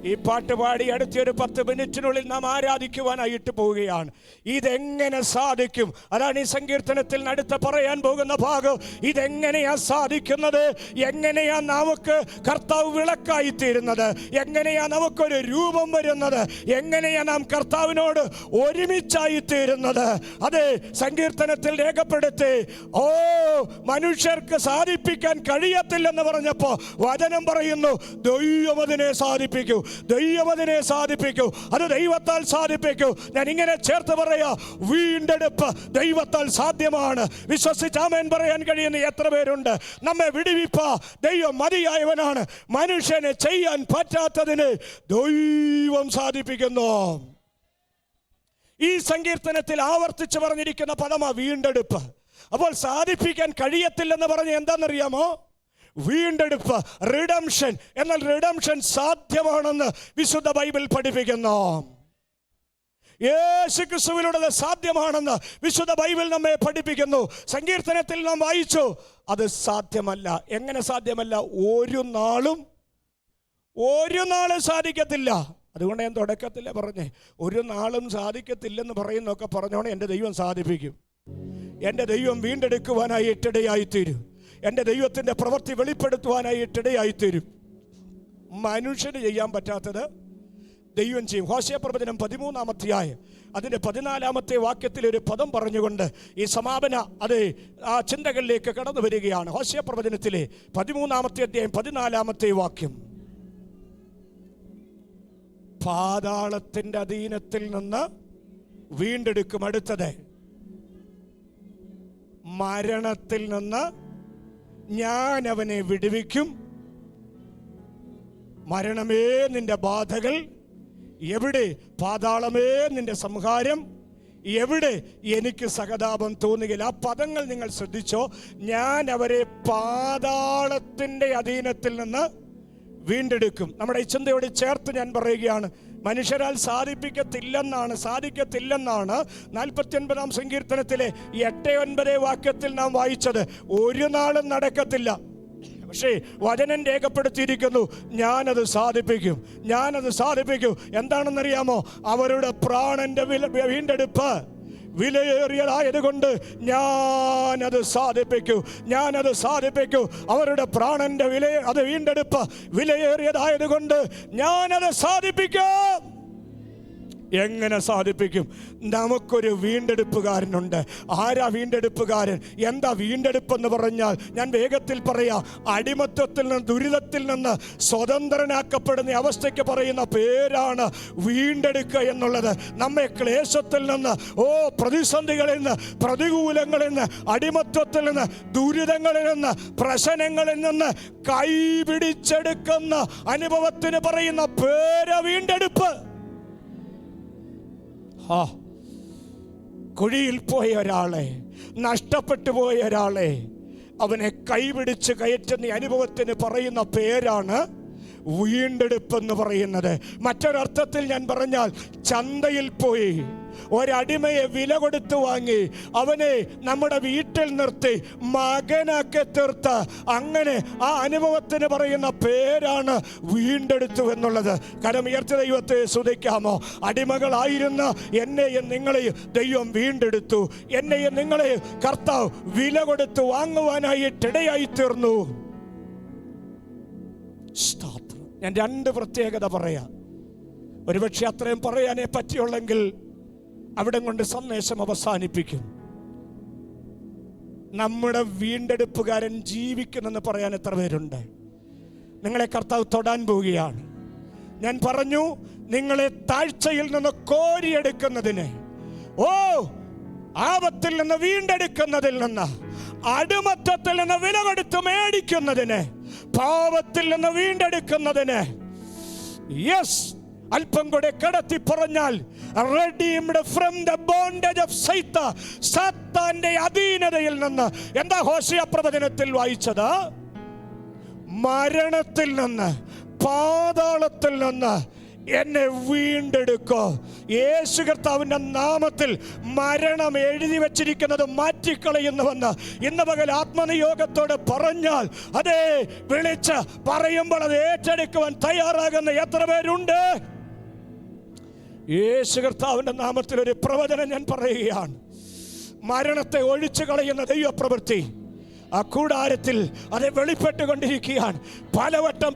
ഈ പാട്ട് പാടി അടുത്തൊരു 10 മിനിറ്റിനുള്ളിൽ നാം ആരാധിക്കുവാനായിട്ട് പോവുകയാണ്. ഇതെങ്ങനെ സാധിക്കും? അതാണ് ഈ സങ്കീർത്തനത്തിൽ അടുത്ത് പറയാൻ പോകുന്ന ഭാഗം. ഇതെങ്ങനെയാ സാധിക്കുന്നത്? എങ്ങനെയാ നമുക്ക് കർത്താവ് വിളക്കായി തീരുന്നത്? എങ്ങനെയാ നമുക്കൊരു രൂപം വരുന്നത്? എങ്ങനെയാ നാം കർത്താവിനോട് ഒരുമിച്ചായി തീരുന്നത്? അതെ, സങ്കീർത്തനത്തിൽ രേഖപ്പെടുത്തി. ഓ, മനുഷ്യർക്ക് സാധിപ്പിക്കാൻ കഴിയത്തില്ലെന്ന് പറഞ്ഞപ്പോ വചനം പറയുന്നു, ദൈവം അതിനെ സാധിപ്പിക്കൂ, ദൈവം അതിനെ സാധിപ്പിക്കൂ, അത് ദൈവത്താൽ സാധിപ്പിക്കൂ. ഞാൻ ഇങ്ങനെ ചേർത്ത് പറയാ, വീണ്ടെടുപ്പ് ദൈവത്താൽ സാധ്യമാണ്. വിശ്വസിച്ച് ആമേൻ പറയാൻ കഴിയുന്ന എത്ര പേരുണ്ട്? നമ്മെ വിടുവിപ്പ ദൈവം മതിയായവനാണ്. മനുഷ്യനെ ചെയ്യാൻ പറ്റാത്തതിന് ദൈവം സാധിപ്പിക്കുന്നു. ഈ സങ്കീർത്തനത്തിൽ ആവർത്തിച്ച് പറഞ്ഞിരിക്കുന്ന പദമാ വീണ്ടെടുപ്പ്. അപ്പോൾ സാധിപ്പിക്കാൻ കഴിയത്തില്ലെന്ന് പറഞ്ഞ് എന്താണെന്നറിയാമോ? വീണ്ടെടുപ്പ്, റിഡംഷൻ. എന്നാൽ റിഡംഷൻ സാധ്യമാണെന്ന് വിശുദ്ധ ബൈബിൾ പഠിപ്പിക്കുന്നു. യേശുക്രിസ്തുവിലൂടെ സാധ്യമാണെന്ന് വിശുദ്ധ ബൈബിൾ നമ്മെ പഠിപ്പിക്കുന്നു. സങ്കീർത്തനത്തിൽ നാം വായിച്ചു, അത് സാധ്യമല്ല. എങ്ങനെ സാധ്യമല്ല? ഒരു നാളും സാധിക്കത്തില്ല. അതുകൊണ്ട് ഞാൻ തുടക്കത്തില്ല പറഞ്ഞേ, ഒരു നാളും സാധിക്കത്തില്ലെന്ന് പറയുന്നൊക്കെ പറഞ്ഞോണെ എൻ്റെ ദൈവം സാധിപ്പിക്കും. എൻ്റെ ദൈവം വീണ്ടെടുക്കുവാനായി ഇടയായിത്തീരും. എൻ്റെ ദൈവത്തിൻ്റെ പ്രവൃത്തി വെളിപ്പെടുത്തുവാനായിട്ട് ഇടയായിത്തീരും. മനുഷ്യന് ചെയ്യാൻ പറ്റാത്തത് ദൈവം ചെയ്യും. ഹോശേയ പ്രവചനം 13-ാം അധ്യായം അതിൻ്റെ 14-ാമത്തെ വാക്യത്തിൽ ഒരു പദം പറഞ്ഞുകൊണ്ട് ഈ സമാപന ആ ചിന്തകളിലേക്ക് കടന്നു വരികയാണ്. ഹോശേയ പ്രവചനത്തിലെ 13-ാമത്തെ അധ്യായം 14-ാമത്തെ വാക്യം. പാതാളത്തിൻ്റെ അധീനത്തിൽ നിന്ന് വീണ്ടെടുക്കും. അടുത്തത്, മരണത്തിൽ നിന്ന് ഞാൻ അവനെ വിടുവിക്കും. മരണമേ നിന്റെ ബാധകൾ എവിടെ? പാതാളമേ നിന്റെ സംഹാരം എവിടെ എനിക്ക് സഹതാപം തോന്നുകയില്ല. ആ പദങ്ങൾ നിങ്ങൾ ശ്രദ്ധിച്ചോ. ഞാൻ അവരെ പാതാളത്തിൻ്റെ അധീനത്തിൽ നിന്ന് വീണ്ടെടുക്കും. നമ്മുടെ ഈ ചിന്തയോട് ചേർത്ത് ഞാൻ പറയുകയാണ്, മനുഷ്യരാൽ സാധിക്കത്തില്ലെന്നാണ് 49-ാം സങ്കീർത്തനത്തിലെ 8-9 വാക്യത്തിൽ നാം വായിച്ചത്. ഒരു നാളും നടക്കത്തില്ല. പക്ഷേ വചനം രേഖപ്പെടുത്തിയിരിക്കുന്നു, ഞാനത് സാധിപ്പിക്കും. എന്താണെന്നറിയാമോ? അവരുടെ പ്രാണന്റെ വീണ്ടെടുപ്പ് വിലയേറിയതായതുകൊണ്ട് ഞാനത് സാധിപ്പിക്കും. അവരുടെ പ്രാണന്റെ വീണ്ടെടുപ്പ് വിലയേറിയതായതുകൊണ്ട് ഞാനത് സാധിപ്പിക്കും. എങ്ങനെ സാധിപ്പിക്കും? നമുക്കൊരു വീണ്ടെടുപ്പുകാരനുണ്ട്. ആരാ വീണ്ടെടുപ്പുകാരൻ? എന്താ വീണ്ടെടുപ്പെന്ന് പറഞ്ഞാൽ, ഞാൻ വേഗത്തിൽ പറയാം, അടിമത്വത്തിൽ നിന്ന്, ദുരിതത്തിൽ നിന്ന് സ്വതന്ത്രനാക്കപ്പെടുന്ന അവസ്ഥയ്ക്ക് പറയുന്ന പേരാണ് വീണ്ടെടുക്കുക എന്നുള്ളത്. നമ്മെ ക്ലേശത്തിൽ നിന്ന്, പ്രതിസന്ധികളിൽ നിന്ന്, പ്രതികൂലങ്ങളിൽ നിന്ന്, അടിമത്വത്തിൽ നിന്ന്, ദുരിതങ്ങളിൽ നിന്ന്, പ്രശ്നങ്ങളിൽ നിന്ന് കൈപിടിച്ചെടുക്കുന്ന അനുഭവത്തിന് പറയുന്ന പേര് വീണ്ടെടുപ്പ്. കുഴിയിൽ പോയ ഒരാളെ, നഷ്ടപ്പെട്ടു പോയ ഒരാളെ, അവനെ കൈപിടിച്ച് കയറ്റുന്ന അനുഭവത്തിന് പറയുന്ന പേരാണ് വീണ്ടെടുപ്പെന്ന് പറയുന്നത്. മറ്റൊരർത്ഥത്തിൽ ഞാൻ പറഞ്ഞാൽ, ചന്തയിൽ പോയി ഒരടിമയെ വില കൊടുത്ത് വാങ്ങി അവനെ നമ്മുടെ വീട്ടിൽ നിർത്തി മകനാക്കി തീർത്ത്, അങ്ങനെ ആ അനുഭവത്തിന് പറയുന്ന പേരാണ് വീണ്ടെടുത്തു എന്നുള്ളത്. കരമുയർത്തി ദൈവത്തെ സ്തുതിക്കാമോ? അടിമകളായിരുന്ന എന്നെയും നിങ്ങളെയും ദൈവം വീണ്ടെടുത്തു. എന്നെയും നിങ്ങളെയും കർത്താവ് വില കൊടുത്ത് വാങ്ങുവാനായിട്ടിടയായി തീർന്നു. ഞാൻ 2 പ്രത്യേകത പറയാം. ഒരുപക്ഷെ അത്രയും പറയാനേ പറ്റിയുള്ളെങ്കിൽ അവിടെ കൊണ്ട് സന്ദേശം അവസാനിപ്പിക്കും. നമ്മുടെ വീണ്ടെടുപ്പുകാരൻ ജീവിക്കുന്നെന്ന് പറയാൻ എത്ര പേരുണ്ട്? നിങ്ങളെ കർത്താവ് തൊടാൻ പോവുകയാണ്. ഞാൻ പറഞ്ഞു, നിങ്ങളെ താഴ്ചയിൽ നിന്ന് കോരിയെടുക്കുന്നതിന്, ആപത്തിൽ നിന്ന് വീണ്ടെടുക്കുന്നതിൽ നിന്ന്, അടിമത്തത്തിൽ നിന്ന് വില കൊടുത്ത് മേടിക്കുന്നതിന്, പാപത്തിൽ നിന്ന് വീണ്ടെടുക്കുന്നതിന്, അല്പം കൂടെ കടത്തി പറഞ്ഞാൽ, redeemed from the bondage of Satan, സാത്താന്റെ അധീനതയിൽ നിന്ന്. എന്താ ഹോശേയ പ്രവചനത്തിൽ വായിച്ചത്? മരണത്തിൽ നിന്ന്, പാതാളത്തിൽ നിന്ന് എന്നെ വീണ്ടെടുക്കോ. യേശു കർത്താവിന്റെ നാമത്തിൽ മരണം എഴുതി വച്ചിരിക്കുന്നത് മാറ്റിക്കളയുന്നുവെന്ന് ഇന്ന് പകൽ ആത്മനിയോഗത്തോട് പറഞ്ഞാൽ, അതേ വിളിച്ച് പറയുമ്പോൾ അത് ഏറ്റെടുക്കുവാൻ തയ്യാറാകുന്ന എത്ര പേരുണ്ട്? യേശു കർത്താവിന്റെ നാമത്തിൽ ഒരു പ്രവചനം ഞാൻ പറയുകയാണ്. മരണത്തെ ഒഴിച്ചു കളയുന്ന ദൈവപ്രവൃത്തി ആ കൂടാരത്തിൽ അത് വെളിപ്പെട്ടുകൊണ്ടിരിക്കുകയാണ്.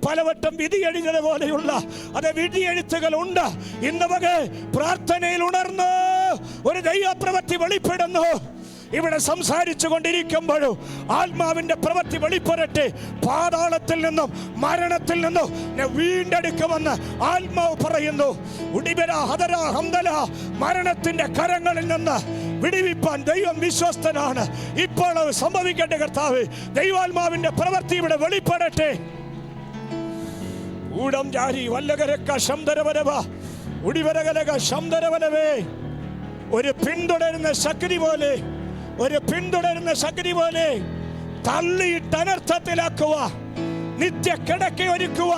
പലവട്ടം വിധി എഴുതിയത് പോലെയുള്ള അത് വിധിയെഴുത്തുകൾ ഉണ്ട്. ഇന്ന് പകൽ പ്രാർത്ഥനയിൽ ഉണർന്നു ഒരു ദൈവപ്രവൃത്തി വെളിപ്പെടുന്നു. ഇവിടെ സംസാരിച്ചു കൊണ്ടിരിക്കുമ്പോഴും ആത്മാവിന്റെ പ്രവൃത്തി വെളിപ്പെടട്ടെ. പാതാളത്തിൽ നിന്നും മരണത്തിൽ നിന്നും വീണ്ടെടുക്കുമെന്ന് ആത്മാവ് പറയുന്നു. മരണത്തിന്റെ കരങ്ങളിൽ നിന്ന് വിടിവിപ്പാൻ ദൈവം വിശ്വസ്തനാണ്. ഇപ്പോൾ അത് സംഭവിക്കട്ടെ കർത്താവ്. ദൈവാത്മാവിന്റെ പ്രവൃത്തി ഇവിടെ വെളിപ്പെടട്ടെ. ഊടം ജാരി വല്ലകരക്ക ശംദരവരവ ഉടിവരകലക ശംദരവരവേ. ഒരു പിന്തുടരുന്ന ശക്തി പോലെ തള്ളിയിട്ട് അനർത്ഥത്തിലാക്കുക, നിത്യ കിടക്ക ഒരുക്കുക.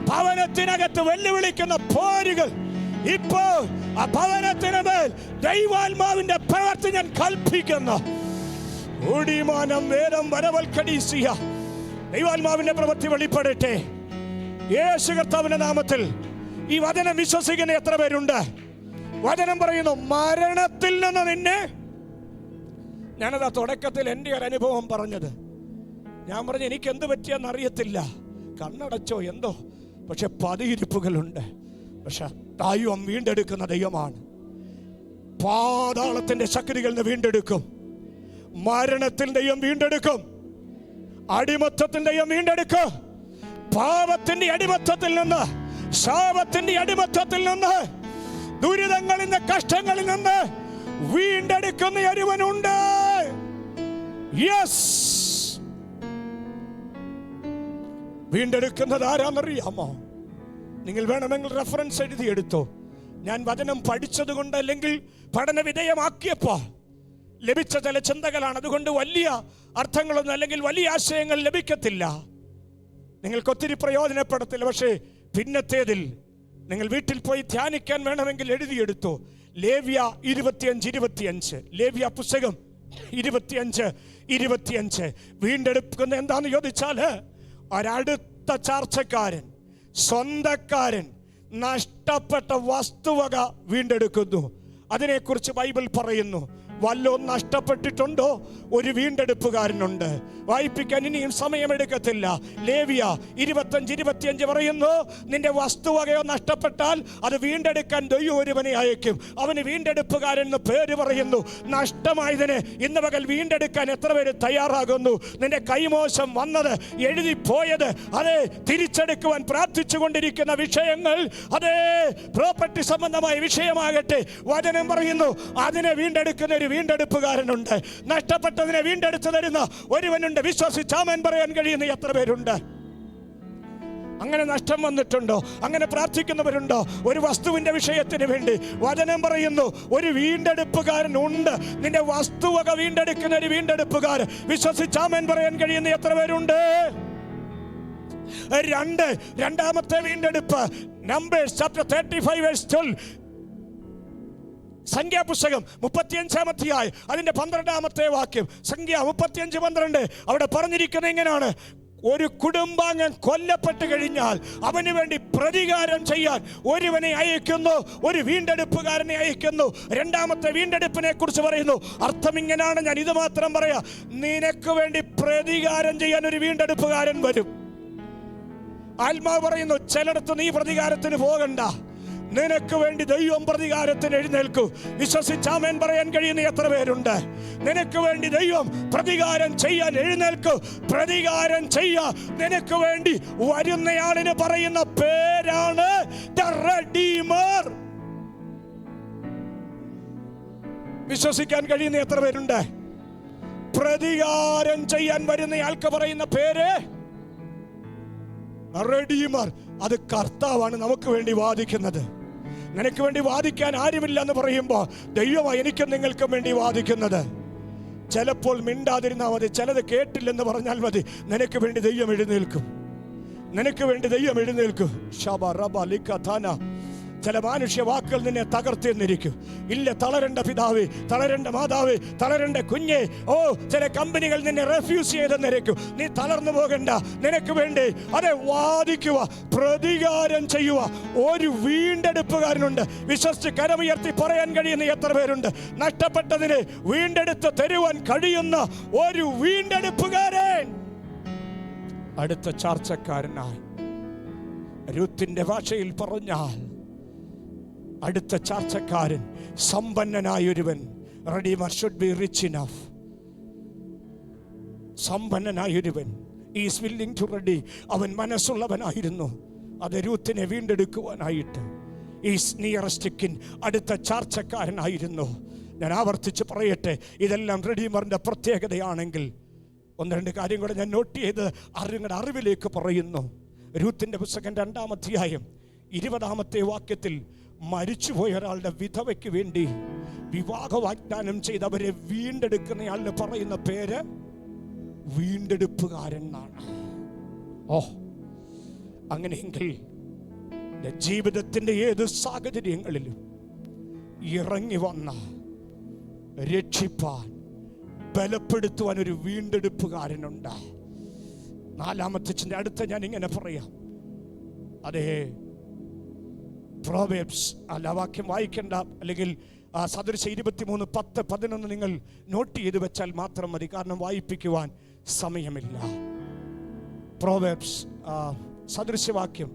ഭവനത്തിനകത്ത് വെല്ലുവിളിക്കുന്ന പോരുകൾ ഇപ്പോൾ ആ ഭവനത്തിന് മേൽ ദൈവാത്മാവിന്റെ പ്രവൃത്തി ഞാൻ കൽപ്പിക്കുന്നു. ദൈവാത്മാവിന്റെ പ്രവൃത്തി വെളിപ്പെടട്ടെ യേശു കർത്താവിന്റെ നാമത്തിൽ. ഈ വചനം വിശ്വസിക്കുന്ന എത്ര പേരുണ്ട്? വചനം പറയുന്നു, മരണത്തിൽ നിന്ന് നിന്നെ. ഞാനതാ തുടക്കത്തിൽ എൻ്റെ ഒരു അനുഭവം പറഞ്ഞത്. ഞാൻ പറഞ്ഞു, എനിക്ക് എന്ത് പറ്റിയെന്ന് അറിയത്തില്ല, കണ്ണടച്ചോ എന്തോ, പക്ഷെ പതിയിരിപ്പുകളുണ്ട്. പക്ഷെ ദൈവം വീണ്ടെടുക്കുന്ന ദൈവമാണ്. പാതാളത്തിന്റെ ശക്തികളിൽ നിന്ന് വീണ്ടെടുക്കും. മരണത്തിൽ ദൈവം വീണ്ടെടുക്കും. അടിമത്തത്തിൽ ദൈവം വീണ്ടെടുക്കും. പാപത്തിന്റെ അടിമത്തത്തിൽ നിന്ന്, ശാപത്തിന്റെ അടിമത്തത്തിൽ നിന്ന്, ദുരിതങ്ങളിൽ നിന്ന്, കഷ്ടങ്ങളിൽ നിന്ന് വീണ്ടെടുക്കുന്ന ഒരുവനുണ്ട്. യെസ്, വീണ്ടെടുക്കുന്നത് ആരാന്നറിയാമോ? നിങ്ങൾ വേണമെങ്കിൽ റെഫറൻസ് എഴുതിയെടുത്തോ. ഞാൻ വചനം പഠിച്ചതുകൊണ്ട് അല്ലെങ്കിൽ പഠന വിധേയമാക്കിയപ്പോൾ ലഭിച്ച ചില ചിന്തകളാണ്. അതുകൊണ്ട് വലിയ അർത്ഥങ്ങളൊന്നും അല്ലെങ്കിൽ വലിയ ആശയങ്ങൾ ലഭിക്കത്തില്ല, നിങ്ങൾക്ക് ഒത്തിരി പ്രയോജനപ്പെടത്തില്ല. പക്ഷേ പിന്നത്തേതിൽ നിങ്ങൾ വീട്ടിൽ പോയി ധ്യാനിക്കാൻ വേണമെങ്കിൽ എഴുതിയെടുത്തു. ലേവ്യ 25:25, ലേവ്യ പുസ്തകം 25:25. വീണ്ടെടുക്കുന്ന എന്താന്ന് ചോദിച്ചാൽ, ഒരടുത്ത ചാർച്ചക്കാരൻ, സ്വന്തക്കാരൻ നഷ്ടപ്പെട്ട വസ്തുവക വീണ്ടെടുക്കുന്നു. അതിനെക്കുറിച്ച് ബൈബിൾ പറയുന്നു. വല്ലതും നഷ്ടപ്പെട്ടിട്ടുണ്ടോ? ഒരു വീണ്ടെടുപ്പുകാരനുണ്ട്. വായിപ്പിക്കാൻ ഇനിയും സമയമെടുക്കത്തില്ല. ലേവ്യ 25:25 പറയുന്നു, നിന്റെ വസ്തുവകയോ നഷ്ടപ്പെട്ടാൽ അത് വീണ്ടെടുക്കാൻ ദൈവം ഒരുവനെ അയക്കും. അവന് വീണ്ടെടുപ്പുകാരൻ എന്ന് പേര് പറയുന്നു. നഷ്ടമായതിനെ ഇന്ന് പകൽ വീണ്ടെടുക്കാൻ എത്ര പേര് തയ്യാറാകുന്നു? നിന്റെ കൈമോശം വന്നത്, എഴുതിപ്പോയത്, അതേ തിരിച്ചെടുക്കുവാൻ പ്രാർത്ഥിച്ചു കൊണ്ടിരിക്കുന്ന വിഷയങ്ങൾ, അതേ പ്രോപ്പർട്ടി സംബന്ധമായ വിഷയമാകട്ടെ, വചനം പറയുന്നു അതിനെ വീണ്ടെടുക്കുന്ന ഒരു വീണ്ടെടുപ്പുകാരനുണ്ട്. നഷ്ടപ്പെട്ടതിനെ വീണ്ടെടുത്തു തരുന്ന ഒരുവനുണ്ട്. വിശ്വസിച്ച് ആമേൻ പറയാൻ കഴിയുന്ന എത്ര പേരുണ്ട്? അങ്ങനെ നഷ്ടം വന്നിട്ടുണ്ടോ? അങ്ങനെ പ്രാർത്ഥിക്കുന്നവരുണ്ടോ? ഒരു വസ്തുവിന്റെ വിഷയത്തിന് വേണ്ടി വചനം പറയുന്നു ഒരു വീണ്ടെടുപ്പുകാരൻ ഉണ്ട്. നിന്റെ വസ്തുവക വീണ്ടെടുക്കുന്ന ഒരു വീണ്ടെടുപ്പുകാരൻ. വിശ്വസിച്ച് ആമേൻ പറയാൻ കഴിയുന്ന എത്ര പേരുണ്ട്? രണ്ടാമത്തെ വീണ്ടെടുപ്പ്, നമ്പേഴ്സ് ചാപ്റ്റർ 35:12, സംഖ്യാപുസ്തകം 35-ാം അധ്യായം അതിന്റെ 12-ാമത്തെ വാക്യം. സംഖ്യ 35:12 അവിടെ പറഞ്ഞിരിക്കുന്നത് ഇങ്ങനെയാണ്: ഒരു കുടുംബാംഗം കൊല്ലപ്പെട്ട് കഴിഞ്ഞാൽ അവന് വേണ്ടി പ്രതികാരം ചെയ്യാൻ ഒരുവനെ അയക്കുന്നു, ഒരു വീണ്ടെടുപ്പുകാരനെ അയക്കുന്നു. രണ്ടാമത്തെ വീണ്ടെടുപ്പിനെ കുറിച്ച് പറയുന്നു. അർത്ഥം ഇങ്ങനെയാണ്, ഞാൻ ഇത് മാത്രം പറയാം. നിനക്ക് വേണ്ടി പ്രതികാരം ചെയ്യാൻ ഒരു വീണ്ടെടുപ്പുകാരൻ വരും. ആത്മാവ് പറയുന്നു, ചിലടത്ത് നീ പ്രതികാരത്തിന് പോകണ്ട, നിനക്ക് വേണ്ടി ദൈവം പ്രതികാരത്തിന് എഴുന്നേൽക്കൂ. വിശ്വസിച്ച് ആമേൻ പറയാൻ കഴിയുന്ന എത്ര പേരുണ്ട്? നിനക്ക് വേണ്ടി ദൈവം പ്രതികാരം ചെയ്യാൻ എഴുന്നേൽക്കൂ. പ്രതികാരം ചെയ്യാൻ നിനക്ക് വേണ്ടി വരുന്നയാളിന് പറയുന്ന പേരാണ് ദ റെഡീമർ. വിശ്വസിക്കാൻ കഴിയുന്ന എത്ര പേരുണ്ട്? പ്രതികാരം ചെയ്യാൻ വരുന്നയാൾക്ക് പറയുന്ന പേര് റെഡീമർ. അത് കർത്താവാണ് നമുക്ക് വേണ്ടി വാദിക്കുന്നത്. നിനക്ക് വേണ്ടി വാദിക്കാൻ ആരുമില്ല എന്ന് പറയുമ്പോൾ ദൈവമാണ് എനിക്കും നിങ്ങൾക്കും വേണ്ടി വാദിക്കുന്നത്. ചിലപ്പോൾ മിണ്ടാതിരുന്നാൽ മതി, ചിലത് കേട്ടില്ലെന്ന് പറഞ്ഞാൽ മതി. നിനക്ക് വേണ്ടി ദൈവം എഴുന്നേൽക്കും, നിനക്ക് വേണ്ടി ദൈവം എഴുന്നേൽക്കും. ചില മാനുഷ്യ വാക്കുകൾ നിന്നെ തകർത്തിരിക്കും. ഇല്ല, തളരണ്ട പിതാവേ, തളരണ്ട മാതാവേ, തളരണ്ട കുഞ്ഞേ. ചില കമ്പനികൾ നിന്നെ റെഫ്യൂസ് ചെയ്തെന്നിരിക്കും. നീ തളർന്നു പോകണ്ട. നിനക്ക് വേണ്ടി അതെ വാദിക്കുക, പ്രതികാരം ചെയ്യുക. ഒരു വീണ്ടെടുപ്പുകാരനുണ്ട്. വിശ്വസിച്ച് കരമുയർത്തി പറയാൻ കഴിയുന്ന എത്ര പേരുണ്ട്? നഷ്ടപ്പെട്ടതിനെ വീണ്ടെടുത്ത് തരുവാൻ കഴിയുന്ന ഒരു വീണ്ടെടുപ്പുകാരൻ. അടുത്ത ചാർച്ചക്കാരനായി രൂത്തിന്റെ ഭാഷയിൽ പറഞ്ഞാൽ അടുത്ത ചാർച്ചക്കാരൻ സമ്പന്നനായൊരുവൻ. Redeemer should be rich enough. സമ്പന്നനായൊരുവൻ ഈസ് വില്ലിംഗ് ടു റെഡി. അവൻ മനസ്സുള്ളവനായിരുന്നു അത് രൂത്തിനെ വീണ്ടെടുക്കുവാനായിട്ട്. ഈസ് നിയറസ്റ്റ് കിൻ, അടുത്ത ചാർച്ചക്കാരനായിരുന്നു. ഞാൻ ആവർത്തിച്ച് പറയട്ടെ, ഇതെല്ലാം റെഡീമറിന്റെ പ്രത്യേകതയാണെങ്കിൽ ഒന്ന് രണ്ട് കാര്യം കൂടെ ഞാൻ നോട്ട് ചെയ്ത് നിങ്ങളുടെ അറിവിലേക്ക് പറയുന്നു. രൂത്തിന്റെ പുസ്തകം 2-ാം അധ്യായം 20-ാമത്തെ വാക്യത്തിൽ മരിച്ചുപോയ ഒരാളുടെ വിധവയ്ക്ക് വേണ്ടി വിവാഹ വാഗ്ദാനം ചെയ്ത് അവരെ വീണ്ടെടുക്കുന്നയാളിന് പറയുന്ന പേര് വീണ്ടെടുപ്പുകാരൻ എന്നാണ്. അങ്ങനെയെങ്കിൽ ജീവിതത്തിന്റെ ഏത് സാഹചര്യങ്ങളിലും ഇറങ്ങി വന്ന രക്ഷിപ്പാൻ, ബലപ്പെടുത്തുവാൻ ഒരു വീണ്ടെടുപ്പുകാരനുണ്ട്. 4-ാമത്തെ ചിന്ത അടുത്ത ഞാൻ ഇങ്ങനെ പറയാം. അതേ പ്രോവേബ്സ്, അല്ല വാക്യം വായിക്കണ്ട, അല്ലെങ്കിൽ സദൃശം 23:10-11 നിങ്ങൾ നോട്ട് ചെയ്ത് വെച്ചാൽ മാത്രം മതി, കാരണം വായിപ്പിക്കുവാൻ സമയമില്ല. പ്രോവേബ്സ് സദൃശവാക്യം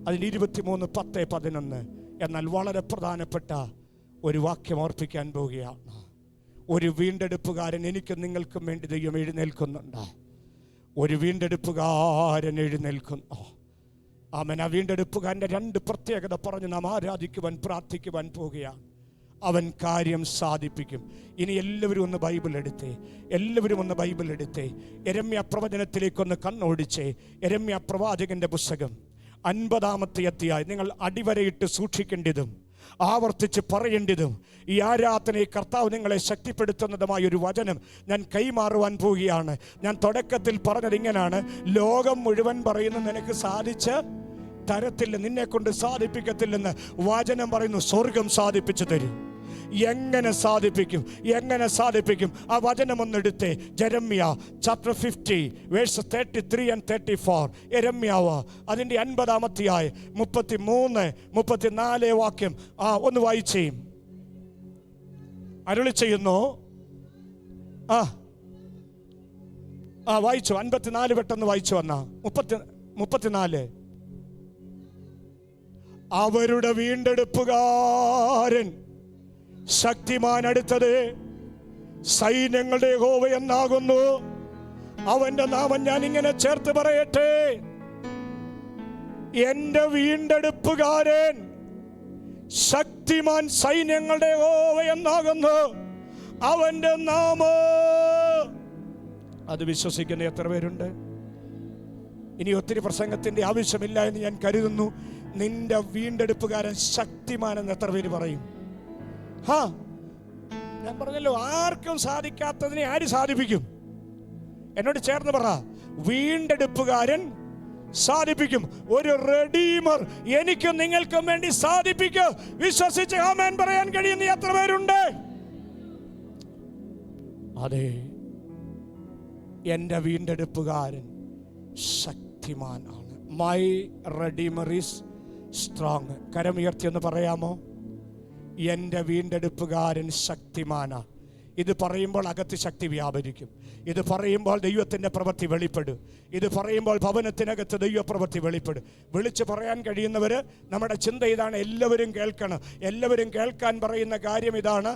അതിൽ 23:10-11. എന്നാൽ വളരെ പ്രധാനപ്പെട്ട ഒരു വാക്യം ഓർപ്പിക്കാൻ പോവുകയാണ്. ഒരു വീണ്ടെടുപ്പുകാരൻ എനിക്കും നിങ്ങൾക്കും വേണ്ടി ദൈവം എഴുന്നേൽക്കുന്നുണ്ട്. ഒരു വീണ്ടെടുപ്പുകാരൻ എഴുന്നേൽക്കുന്നു. ആമേൻ. ആ വീണ്ടെടുപ്പുകാരൻ്റെ 2 പ്രത്യേകത പറഞ്ഞ് നാം ആരാധിക്കുവാൻ പ്രാർത്ഥിക്കുവാൻ പോവുകയാണ്. അവൻ കാര്യം സാധിപ്പിക്കും. ഇനി എല്ലാവരും ഒന്ന് ബൈബിൾ എടുത്തേ, എല്ലാവരും ഒന്ന് ബൈബിൾ എടുത്തേ. യെരമ്യ പ്രവചനത്തിലേക്കൊന്ന് കണ്ണോടിച്ചേ. യെരമ്യ പ്രവാചകന്റെ പുസ്തകം 50-ാമത്തെ അധ്യായം നിങ്ങൾ അടിവരയിട്ട് സൂക്ഷിക്കേണ്ടതും ആവർത്തിച്ച് പറയേണ്ടതും ഈ ആരാധനയെ കർത്താവ് നിങ്ങളെ ശക്തിപ്പെടുത്തുന്നതുമായ ഒരു വചനം ഞാൻ കൈമാറുവാൻ പോവുകയാണ്. ഞാൻ തുടക്കത്തിൽ പറഞ്ഞത് ഇങ്ങനെയാണ്: ലോകം മുഴുവൻ പറയുന്ന നിനക്ക് സാധിച്ച് തരത്തില്ല, നിന്നെ കൊണ്ട് സാധിപ്പിക്കത്തില്ലെന്ന് വചനം പറയുന്നു. സ്വർഗം സാധിപ്പിച്ചു തരും. എങ്ങനെ സാധിപ്പിക്കും? എങ്ങനെ സാധിപ്പിക്കും? ആ വചനം ഒന്നെടുത്തേ. Jeremiah chapter 50 verse 33 and 34. യെരമ്യാവ് അതിൻ്റെ 50-ാമത്തെ 33-34 വാക്യം ഒന്ന് വായിച്ചേ. അരുളി ചെയ്യുന്നു. വായിച്ചു. 54 പെട്ടെന്ന് വായിച്ചു വന്ന 34. അവരുടെ വീണ്ടെടുപ്പുകാരൻ ശക്തിമാൻ അടുത്തത്, സൈന്യങ്ങളുടെ യഹോവ എന്നാകുന്നു. അവന്റെ നാമം ഞാൻ ഇങ്ങനെ ചേർത്ത് പറയട്ടെ: എന്റെ വീണ്ടെടുപ്പുകാരൻ ശക്തിമാൻ, സൈന്യങ്ങളുടെ യഹോവ എന്നാകുന്നു അവന്റെ നാമം. അത് വിശ്വസിക്കുന്ന എത്ര പേരുണ്ട്? ഇനി ഒത്തിരി പ്രസംഗത്തിന്റെ ആവശ്യമില്ല എന്ന് ഞാൻ കരുതുന്നു. നിന്റെ വീണ്ടെടുപ്പുകാരൻ ശക്തിമാൻ എന്ന് എത്ര പേര് പറയും? ഞാൻ പറഞ്ഞല്ലോ, ആർക്കും സാധിക്കാത്തതിനെ ആര് സാധിപ്പിക്കും? എന്നോട് ചേർന്ന് പറ: വീണ്ടെടുപ്പുകാരൻ സാധിപ്പിക്കും. ഒരു റെഡീമർ എനിക്കും നിങ്ങൾക്കും വേണ്ടി സാധിപ്പിക്കും. വിശ്വസിച്ച് ആമേൻ പറയാൻ കഴിയുന്ന എത്ര പേരുണ്ട്? അതെ, എന്റെ വീണ്ടെടുപ്പുകാരൻ ശക്തിമാനാണ്. My redeemer is strong. കരമുയർത്തി എന്ന് പറയാമോ? എൻ്റെ വീണ്ടെടുപ്പുകാരൻ ശക്തിമാനാ. ഇത് പറയുമ്പോൾ അകത്ത് ശക്തി വ്യാപരിക്കും. ഇത് പറയുമ്പോൾ ദൈവത്തിൻ്റെ പ്രവൃത്തി വെളിപ്പെടും. ഇത് പറയുമ്പോൾ ഭവനത്തിനകത്ത് ദൈവപ്രവൃത്തി വെളിപ്പെടും. വിളിച്ച് പറയാൻ കഴിയുന്നവർ, നമ്മുടെ ചിന്ത ഇതാണ്: എല്ലാവരും കേൾക്കണം. എല്ലാവരും കേൾക്കാൻ പറയുന്ന കാര്യം ഇതാണ്: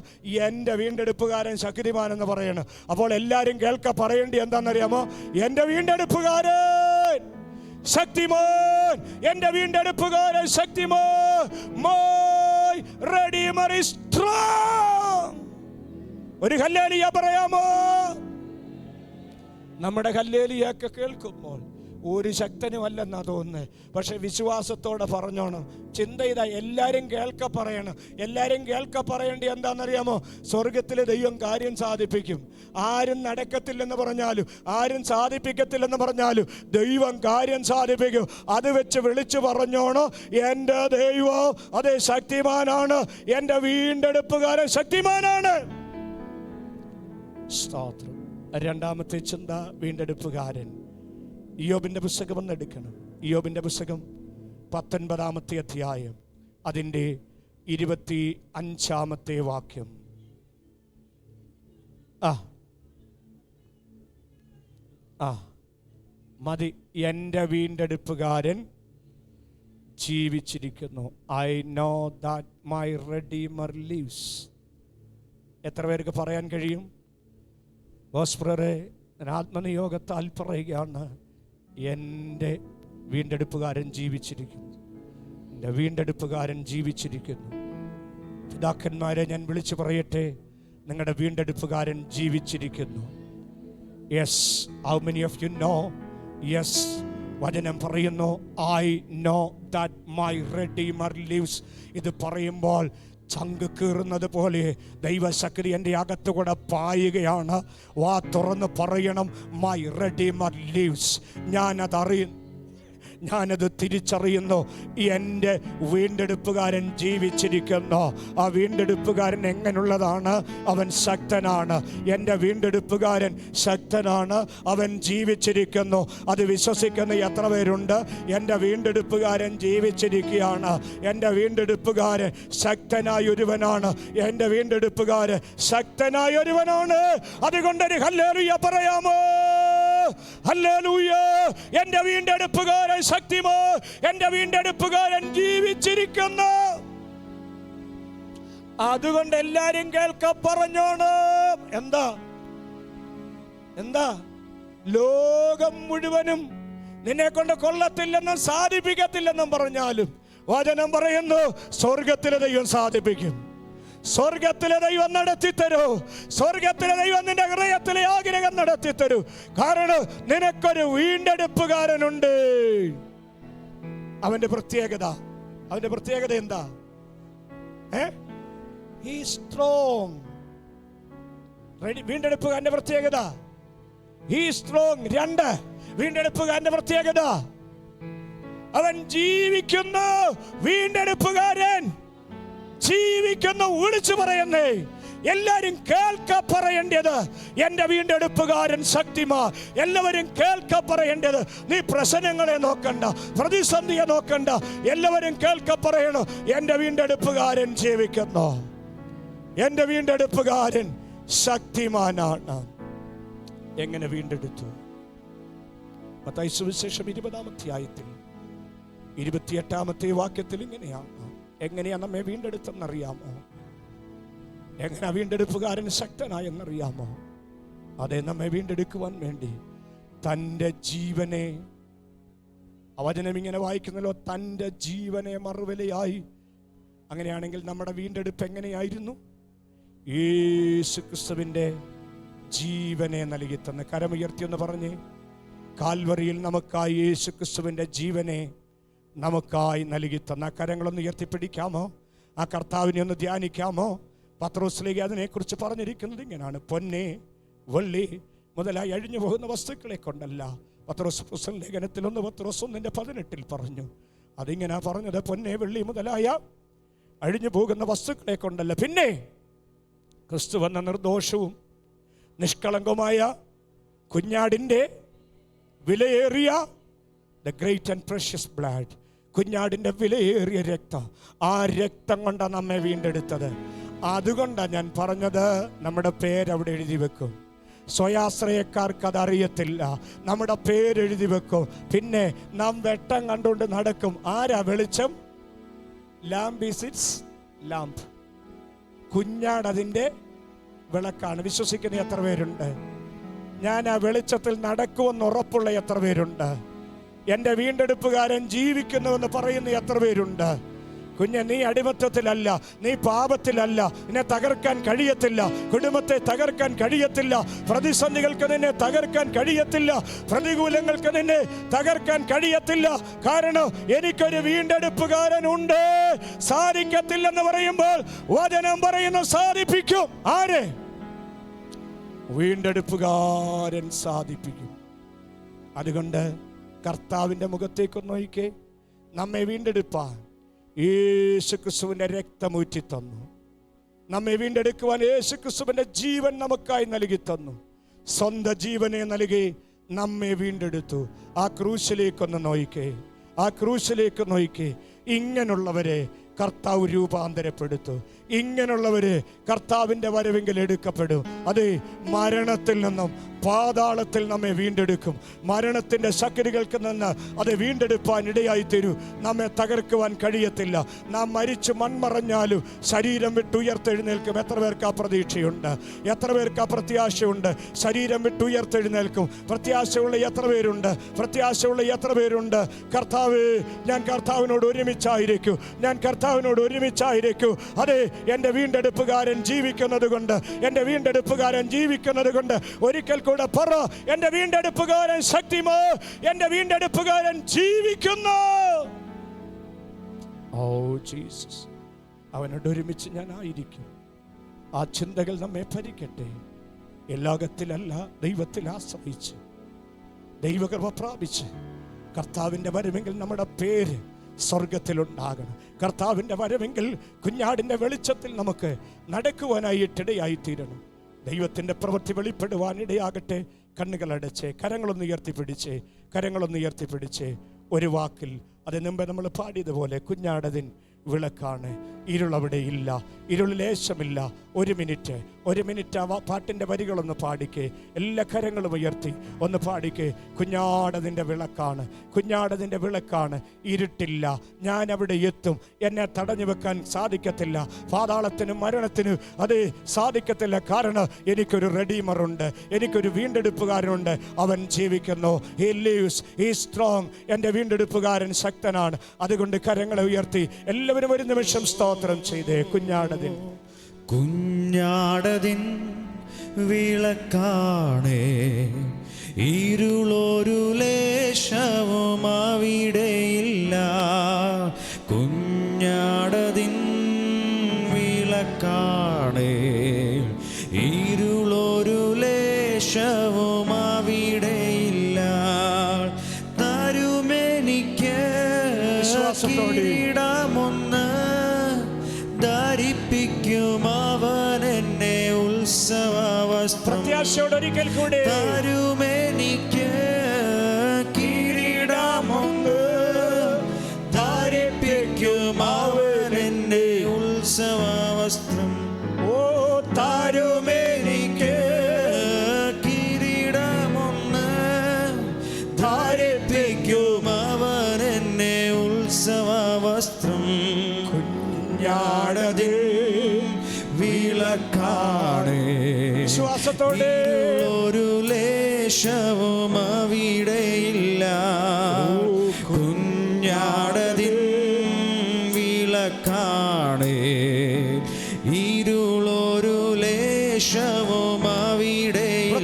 എൻ്റെ വീണ്ടെടുപ്പുകാരൻ ശക്തിമാൻ എന്ന് പറയണം. അപ്പോൾ എല്ലാവരും പറയേണ്ടി എന്താണെന്നറിയാമോ? എൻ്റെ വീണ്ടെടുപ്പുകാരൻ ശക്തിമാൻ, എൻ്റെ വീണ്ടെടുപ്പുകാരൻ ശക്തിമാൻ. My redeemer is strong. ഒരു ഹല്ലേലൂയ പറയാമോ? നമ്മുടെ ഹല്ലേലൂയൊക്കെ കേൾക്കുമ്പോൾ ഒരു ശക്തനുമല്ലെന്നാ തോന്നുന്നത്. പക്ഷെ വിശ്വാസത്തോടെ പറഞ്ഞോണം. ചിന്ത ഇതാ: എല്ലാവരും പറയണം. എല്ലാവരും പറയേണ്ടി എന്താണെന്നറിയാമോ? സ്വർഗത്തിലെ ദൈവം കാര്യം സാധിപ്പിക്കും. ആരും നടക്കത്തില്ലെന്ന് പറഞ്ഞാലും, ആരും സാധിപ്പിക്കത്തില്ലെന്ന് പറഞ്ഞാലും ദൈവം കാര്യം സാധിപ്പിക്കും. അത് വെച്ച് വിളിച്ചു പറഞ്ഞോണോ: എൻ്റെ ദൈവം അതേ ശക്തിമാനാണ്, എൻ്റെ വീണ്ടെടുപ്പുകാരൻ ശക്തിമാനാണ്. സ്തോത്രം. രണ്ടാമത്തെ ചിന്ത, വീണ്ടെടുപ്പുകാരൻ. ഇയ്യോബിന്റെ പുസ്തകം ഒന്നെടുക്കണം. ഇയ്യോബിന്റെ പുസ്തകം 19-ാമത്തെ അധ്യായം അതിൻ്റെ 25-ാമത്തെ വാക്യം. മതി. എൻ്റെ വീണ്ടെടുപ്പുകാരൻ ജീവിച്ചിരിക്കുന്നു. I know that my redeemer lives. എത്ര പേർക്ക് പറയാൻ കഴിയും? ഗോസ്പ്രറെ, ഞാൻ ആത്മനിയോഗത്താൽ പറയുകയാണ്: എൻ്റെ വീണ്ടെടുപ്പുകാരൻ ജീവിച്ചിരിക്കുന്നു. എൻ്റെ വീണ്ടെടുപ്പുകാരൻ ജീവിച്ചിരിക്കുന്നു. പിതാക്കന്മാരെ ഞാൻ വിളിച്ചു പറയട്ടെ, നിങ്ങളുടെ വീണ്ടെടുപ്പുകാരൻ ജീവിച്ചിരിക്കുന്നു. Yes. How many of you know? Yes. വചനം പറയുന്നു, I know that my redeemer lives. ഇത് പറയുമ്പോൾ ചങ്ക് കീറുന്നത് പോലെ ദൈവശക്തി എൻ്റെ അകത്തുകൂടെ പായുകയാണ്. വാ തുറന്ന് പറയണം: മൈ റെഡീമർ ലിവ്സ്. ഞാനത് തിരിച്ചറിയുന്നു. എൻ്റെ വീണ്ടെടുപ്പുകാരൻ ജീവിച്ചിരിക്കുന്നു. ആ വീണ്ടെടുപ്പുകാരൻ എങ്ങനെയുള്ളതാണ്? അവൻ ശക്തനാണ്. എൻ്റെ വീണ്ടെടുപ്പുകാരൻ ശക്തനാണ്, അവൻ ജീവിച്ചിരിക്കുന്നു. അത് വിശ്വസിക്കുന്ന എത്ര പേരുണ്ട്? എൻ്റെ വീണ്ടെടുപ്പുകാരൻ ജീവിച്ചിരിക്കുകയാണ്. എൻ്റെ വീണ്ടെടുപ്പുകാരൻ ശക്തനായ ഒരുവനാണ്. എൻ്റെ വീണ്ടെടുപ്പുകാരൻ ശക്തനായ ഒരുവനാണ്. അതുകൊണ്ടൊരു ഹല്ലേലൂയ പറയാമോ? ഹല്ലേലൂയ. എൻ്റെ വീണ്ടെടുപ്പുകാരൻ ശക്തിമാൻ, എൻ്റെ വീണ്ടെടുപ്പുകാരൻ ജീവിച്ചിരിക്കുന്നു. അതുകൊണ്ട് എല്ലാരും പറഞ്ഞോണം. എന്താ? ലോകം മുഴുവനും നിന്നെ കൊണ്ട് കൊള്ളത്തില്ലെന്നും സാധിപ്പിക്കത്തില്ലെന്നും പറഞ്ഞാലും വചനം പറയുന്നു, സ്വർഗത്തിലെ ദൈവം സാധിപ്പിക്കും. സ്വർഗത്തിലെ ദൈവം നടത്തി തരൂ. സ്വർഗത്തിലെ ദൈവം നിന്റെ ഹൃദയത്തിലെ ആഗ്രഹം നടത്തി തരൂ. കാരണം നിനക്കൊരു വീണ്ടെടുപ്പുകാരനുണ്ട്. അവന്റെ പ്രത്യേകത എന്താ? He is strong. വീണ്ടെടുപ്പുകാരന്റെ പ്രത്യേകത He is strong. 2, വീണ്ടെടുപ്പുകാരന്റെ പ്രത്യേകത അവൻ ജീവിക്കുന്നു. വീണ്ടെടുപ്പുകാരൻ ജീവിക്കുന്നു. വിളിച്ചു പറയുന്നേ, എല്ലാരും കേൾക്ക പറയേണ്ടത്, എന്റെ വീണ്ടെടുപ്പുകാരൻ ശക്തിമാ. എല്ലാവരും കേൾക്ക പറയേണ്ടത്. നീ പ്രശ്നങ്ങളെ നോക്കണ്ട, പ്രതിസന്ധിയെ നോക്കണ്ട, എല്ലാവരും കേൾക്ക പറയണം, എന്റെ വീണ്ടെടുപ്പുകാരൻ ജീവിക്കുന്നു, എന്റെ വീണ്ടെടുപ്പുകാരൻ ശക്തിമാനാണ്. എങ്ങനെ വീണ്ടെടുത്തു? മത്തായി സുവിശേഷം 20-ാം അധ്യായത്തിൽ 28-ാമത്തെ വാക്യത്തിൽ ഇങ്ങനെയാണ്. എങ്ങനെയാ നമ്മെ വീണ്ടെടുത്തെന്നറിയാമോ? എങ്ങനെയാ വീണ്ടെടുപ്പുകാരൻ ശക്തനായെന്നറിയാമോ? അതെ, നമ്മെ വീണ്ടെടുക്കുവാൻ വേണ്ടി തൻ്റെ ജീവനെ, വചനം ഇങ്ങനെ വായിക്കുന്നല്ലോ, തൻ്റെ ജീവനെ മറുവിലയായി. അങ്ങനെയാണെങ്കിൽ നമ്മുടെ വീണ്ടെടുപ്പ് എങ്ങനെയായിരുന്നു? യേശുക്രിസ്തുവിൻ്റെ ജീവനെ നൽകി തന്ന്. കരമുയർത്തിയെന്ന് പറഞ്ഞ്, കാൽവറിയിൽ നമുക്കായി യേശുക്രിസ്തുവിൻ്റെ ജീവനെ നമുക്കായി നൽകി തന്ന കരങ്ങളൊന്ന് ഉയർത്തിപ്പിടിക്കാമോ? ആ കർത്താവിനെ ഒന്ന് ധ്യാനിക്കാമോ? പത്രോസിലേക്ക് അതിനെക്കുറിച്ച് പറഞ്ഞിരിക്കുന്നത് ഇങ്ങനെയാണ്: പൊന്നെ, വെള്ളി മുതലായി അഴിഞ്ഞു പോകുന്ന വസ്തുക്കളെ കൊണ്ടല്ല. പത്രോസ് ലേഖനത്തിൽ 1 പത്രോസ് 1:18 പറഞ്ഞു. അതിങ്ങനെ പറഞ്ഞത്, പൊന്നെ, വെള്ളി മുതലായ അഴിഞ്ഞു പോകുന്ന വസ്തുക്കളെ കൊണ്ടല്ല, പിന്നെ ക്രിസ്തു വന്ന നിർദോഷവും നിഷ്കളങ്കമായ കുഞ്ഞാടിൻ്റെ വിലയേറിയ the great and precious blood, കുഞ്ഞാടിൻ്റെ വിലയേറിയ രക്തം, ആ രക്തം കൊണ്ടാണ് നമ്മെ വീണ്ടെടുത്തത്. അതുകൊണ്ടാണ് ഞാൻ പറഞ്ഞത്, നമ്മുടെ പേരവിടെ എഴുതി വെക്കും. സ്വയാശ്രയക്കാർക്ക് അതറിയത്തില്ല, നമ്മുടെ പേരെഴുതി വെക്കും. പിന്നെ നാം വെട്ടം കണ്ടുകൊണ്ട് നടക്കും. ആരാ വെളിച്ചം? Lamb is its lamp. കുഞ്ഞാടതിൻ്റെ വിളക്കാണ്. വിശ്വസിക്കുന്ന എത്ര പേരുണ്ട്? ഞാൻ ആ വെളിച്ചത്തിൽ നടക്കുമെന്ന് ഉറപ്പുള്ള എത്ര പേരുണ്ട്? എൻ്റെ വീണ്ടെടുപ്പുകാരൻ ജീവിക്കുന്നുവെന്ന് പറയുന്ന എത്ര പേരുണ്ട്? കുഞ്ഞെ, നീ അടിമത്തത്തിലല്ല, നീ പാപത്തിലല്ല. നിന്നെ തകർക്കാൻ കഴിയത്തില്ല, കുടുംബത്തെ തകർക്കാൻ കഴിയത്തില്ല, പ്രതിസന്ധികൾക്ക് നിന്നെ തകർക്കാൻ കഴിയത്തില്ല, പ്രതികൂലങ്ങൾക്ക് നിന്നെ തകർക്കാൻ കഴിയത്തില്ല. കാരണം എനിക്കൊരു വീണ്ടെടുപ്പുകാരനുണ്ട്. സാധിക്കത്തില്ലെന്ന് പറയുമ്പോൾ വചനം പറയുന്നു, സാധിപ്പിക്കും. ആരെ? വീണ്ടെടുപ്പുകാരൻ സാധിപ്പിക്കും. അതുകൊണ്ട് കർത്താവിൻ്റെ മുഖത്തേക്ക് നോക്കിക്കേ. നമ്മെ വീണ്ടെടുപ്പാൻ യേശുക്രിസ്തുവിൻ്റെ രക്തമൂറ്റി തന്നു. നമ്മെ വീണ്ടെടുക്കുവാൻ യേശുക്രിസ്തുവിൻ്റെ ജീവൻ നമുക്കായി നൽകി തന്നു. സ്വന്തം ജീവനെ നൽകി നമ്മെ വീണ്ടെടുത്തു. ആ ക്രൂശിലേക്കൊന്ന് നോക്കിക്കേ, ആ ക്രൂശിലേക്ക് നോക്കിക്കേ. ഇങ്ങനെയുള്ളവരെ കർത്താവ് രൂപാന്തരപ്പെടുത്തു. ഇങ്ങനെയുള്ളവര് കർത്താവിൻ്റെ വരവെങ്കിൽ എടുക്കപ്പെടും. അത് മരണത്തിൽ നിന്നും പാതാളത്തിൽ നമ്മെ വീണ്ടെടുക്കും. മരണത്തിൻ്റെ ശക്തികൾക്ക് നിന്ന് അത് വീണ്ടെടുപ്പാൻ ഇടയായി തരൂ. നമ്മെ തകർക്കുവാൻ കഴിയത്തില്ല. നാം മരിച്ചു മൺമറഞ്ഞാലും ശരീരം വിട്ട് ഉയർത്തെഴുന്നേൽക്കും. എത്ര പേർക്ക് ആ പ്രതീക്ഷയുണ്ട്? എത്ര പേർക്ക് ആ പ്രത്യാശയുണ്ട്? ശരീരം വിട്ട് ഉയർത്തെഴുന്നേൽക്കും. പ്രത്യാശയുള്ള എത്ര പേരുണ്ട്? പ്രത്യാശയുള്ള എത്ര പേരുണ്ട്? കർത്താവ്, ഞാൻ കർത്താവിനോട് ഒരുമിച്ചായിരിക്കും, ഞാൻ കർത്താവിനോട് ഒരുമിച്ചായിരിക്കും. അതെ, എൻ്റെ വീണ്ടെടുപ്പുകാരൻ ജീവിക്കുന്നത് കൊണ്ട്, എൻ്റെ വീണ്ടെടുപ്പുകാരൻ ജീവിക്കുന്നത് കൊണ്ട്. ഒരിക്കൽ കൂടെ പറ, എൻ്റെ വീണ്ടെടുപ്പുകാരൻ ശക്തിമോ, എൻ്റെ വീണ്ടെടുപ്പുകാരൻ ജീവിക്കുന്നു. ഓ ജീസസ്, അവനോട് ഒരുമിച്ച് ഞാൻ ആയിരിക്കും. ആ ചിന്തകൾ നമ്മെ ഭരിക്കട്ടെ. ലോകത്തിലല്ല, ദൈവത്തിൽ ആശ്രയിച്ച് ദൈവകൃപ പ്രാപിച്ച് കർത്താവിൻ്റെ വരവെങ്കിൽ നമ്മുടെ പേര് സ്വർഗത്തിലുണ്ടാകണം. കർത്താവിൻ്റെ വരവെങ്കിൽ കുഞ്ഞാടിൻ്റെ വെളിച്ചത്തിൽ നമുക്ക് നടക്കുവാനായിട്ടിടയായി തീരണം. ദൈവത്തിൻ്റെ പ്രവൃത്തി വെളിപ്പെടുവാൻ ഇടയാകട്ടെ. കണ്ണുകളടച്ച് കരങ്ങളൊന്ന് ഉയർത്തിപ്പിടിച്ച്, കരങ്ങളൊന്ന് ഉയർത്തിപ്പിടിച്ച് ഒരു വാക്കിൽ, അതിന് മുമ്പ് നമ്മൾ പാടിയതുപോലെ, കുഞ്ഞാടതിൻ വിളക്കാണ്, ഇരുളവിടെ ഇല്ല, ഇരുളിലേശമില്ല. ഒരു മിനിറ്റ് ആ പാട്ടിൻ്റെ വരികളൊന്ന് പാടിക്കേ. എല്ലാ കരങ്ങളും ഉയർത്തി ഒന്ന് പാടിക്കേ. കുഞ്ഞാടതിൻ്റെ വിളക്കാണ്, കുഞ്ഞാടതിൻ്റെ വിളക്കാണ്, ഇരുട്ടില്ല, ഞാൻ അവിടെ എത്തും, എന്നെ തടഞ്ഞു വെക്കാൻ സാധിക്കത്തില്ല, പാതാളത്തിനും മരണത്തിനും അത് സാധിക്കത്തില്ല. കാരണം എനിക്കൊരു റെഡീമറുണ്ട്, എനിക്കൊരു വീണ്ടെടുപ്പുകാരനുണ്ട്, അവൻ ജീവിക്കുന്നു. He lives, he is strong. എൻ്റെ വീണ്ടെടുപ്പുകാരൻ ശക്തനാണ്. അതുകൊണ്ട് കരങ്ങളെ ഉയർത്തി എല്ലാവരും ഒരു നിമിഷം സ്തോത്രം ചെയ്തേ. കുഞ്ഞാടതിൻ വിളക്കാണേ, ഇരുളൊരു ലേശവും അവിടെയില്ല. കുഞ്ഞാടതിൻ എനിക്ക് കിരീടമൊന്ന് ധരിപ്പിക്കും അവൻ എന്നെ ഉത്സവവസ്ത്രം. പ്രത്യാശയോടൊരിക്കൽ കൂടി തരുമെനിക്ക് കിരീടമൊന്ന് ധരിപ്പിക്കും അവൻ എന്നെ ഉത്സവവസ്ത്രം. ഓ തരുമെനിക്ക് കിരീടമൊന്ന് ധരിപ്പിക്കും അവൻ എന്നെ ഉത്സവവസ്ത്രം. കുഞ്ഞാടതിൽ വിളക്കാണ് വിശ്വാസത്തോടെ ഒരു ലേശവും അവിടെയില്ല. കുഞ്ഞാടതിൽ വിളക്കാണ് ഇരുളൊരു ലേശവും അവിടെയില്ല.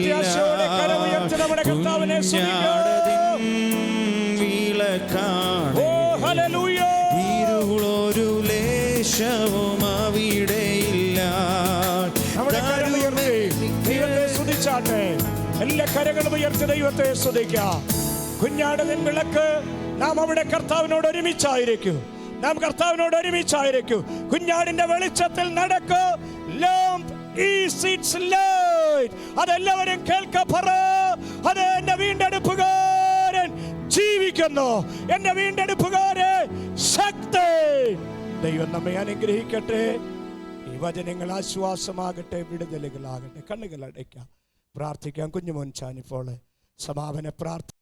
കുഞ്ഞാടതിൽ വിളക്കാണ് ഇരുളൊരു ലേശവും അവിടെയില്ല. ദൈവത്തെ സ്തുതിച്ചാട്ടെ. എല്ലാ കരങ്ങളും ഉയർത്തി ദൈവത്തെ സ്തുതിക്കാം. കുഞ്ഞാടതിൻ വിളക്ക്. നാം അവിടെ കർത്താവിനോട് ഒരുമിച്ചായിരിക്കും. നാം കർത്താവിനോട് ഒരുമിച്ചായിരിക്കും. കുഞ്ഞാടിന്റെ വെളിച്ചത്തിൽ നടക്കൂ. അതെല്ലാവരും കേൾക്കപ്പറ. അത് എന്റെ വീണ്ടെടുപ്പുകാരൻ ജീവിക്കുന്നു. എന്റെ വീണ്ടെടുപ്പുകാരൻ ശക്തി. ദൈവം നമ്മെ അനുഗ്രഹിക്കട്ടെ. ഈ വചനങ്ങൾ ആശ്വാസമാകട്ടെ, വിടുതലുകളാകട്ടെ. കണ്ണുകൾ അടയ്ക്കാം, പ്രാർത്ഥിക്കാം. കുഞ്ഞുമോൻ ചാനിപ്പോൾ സമാപന പ്രാർത്ഥന.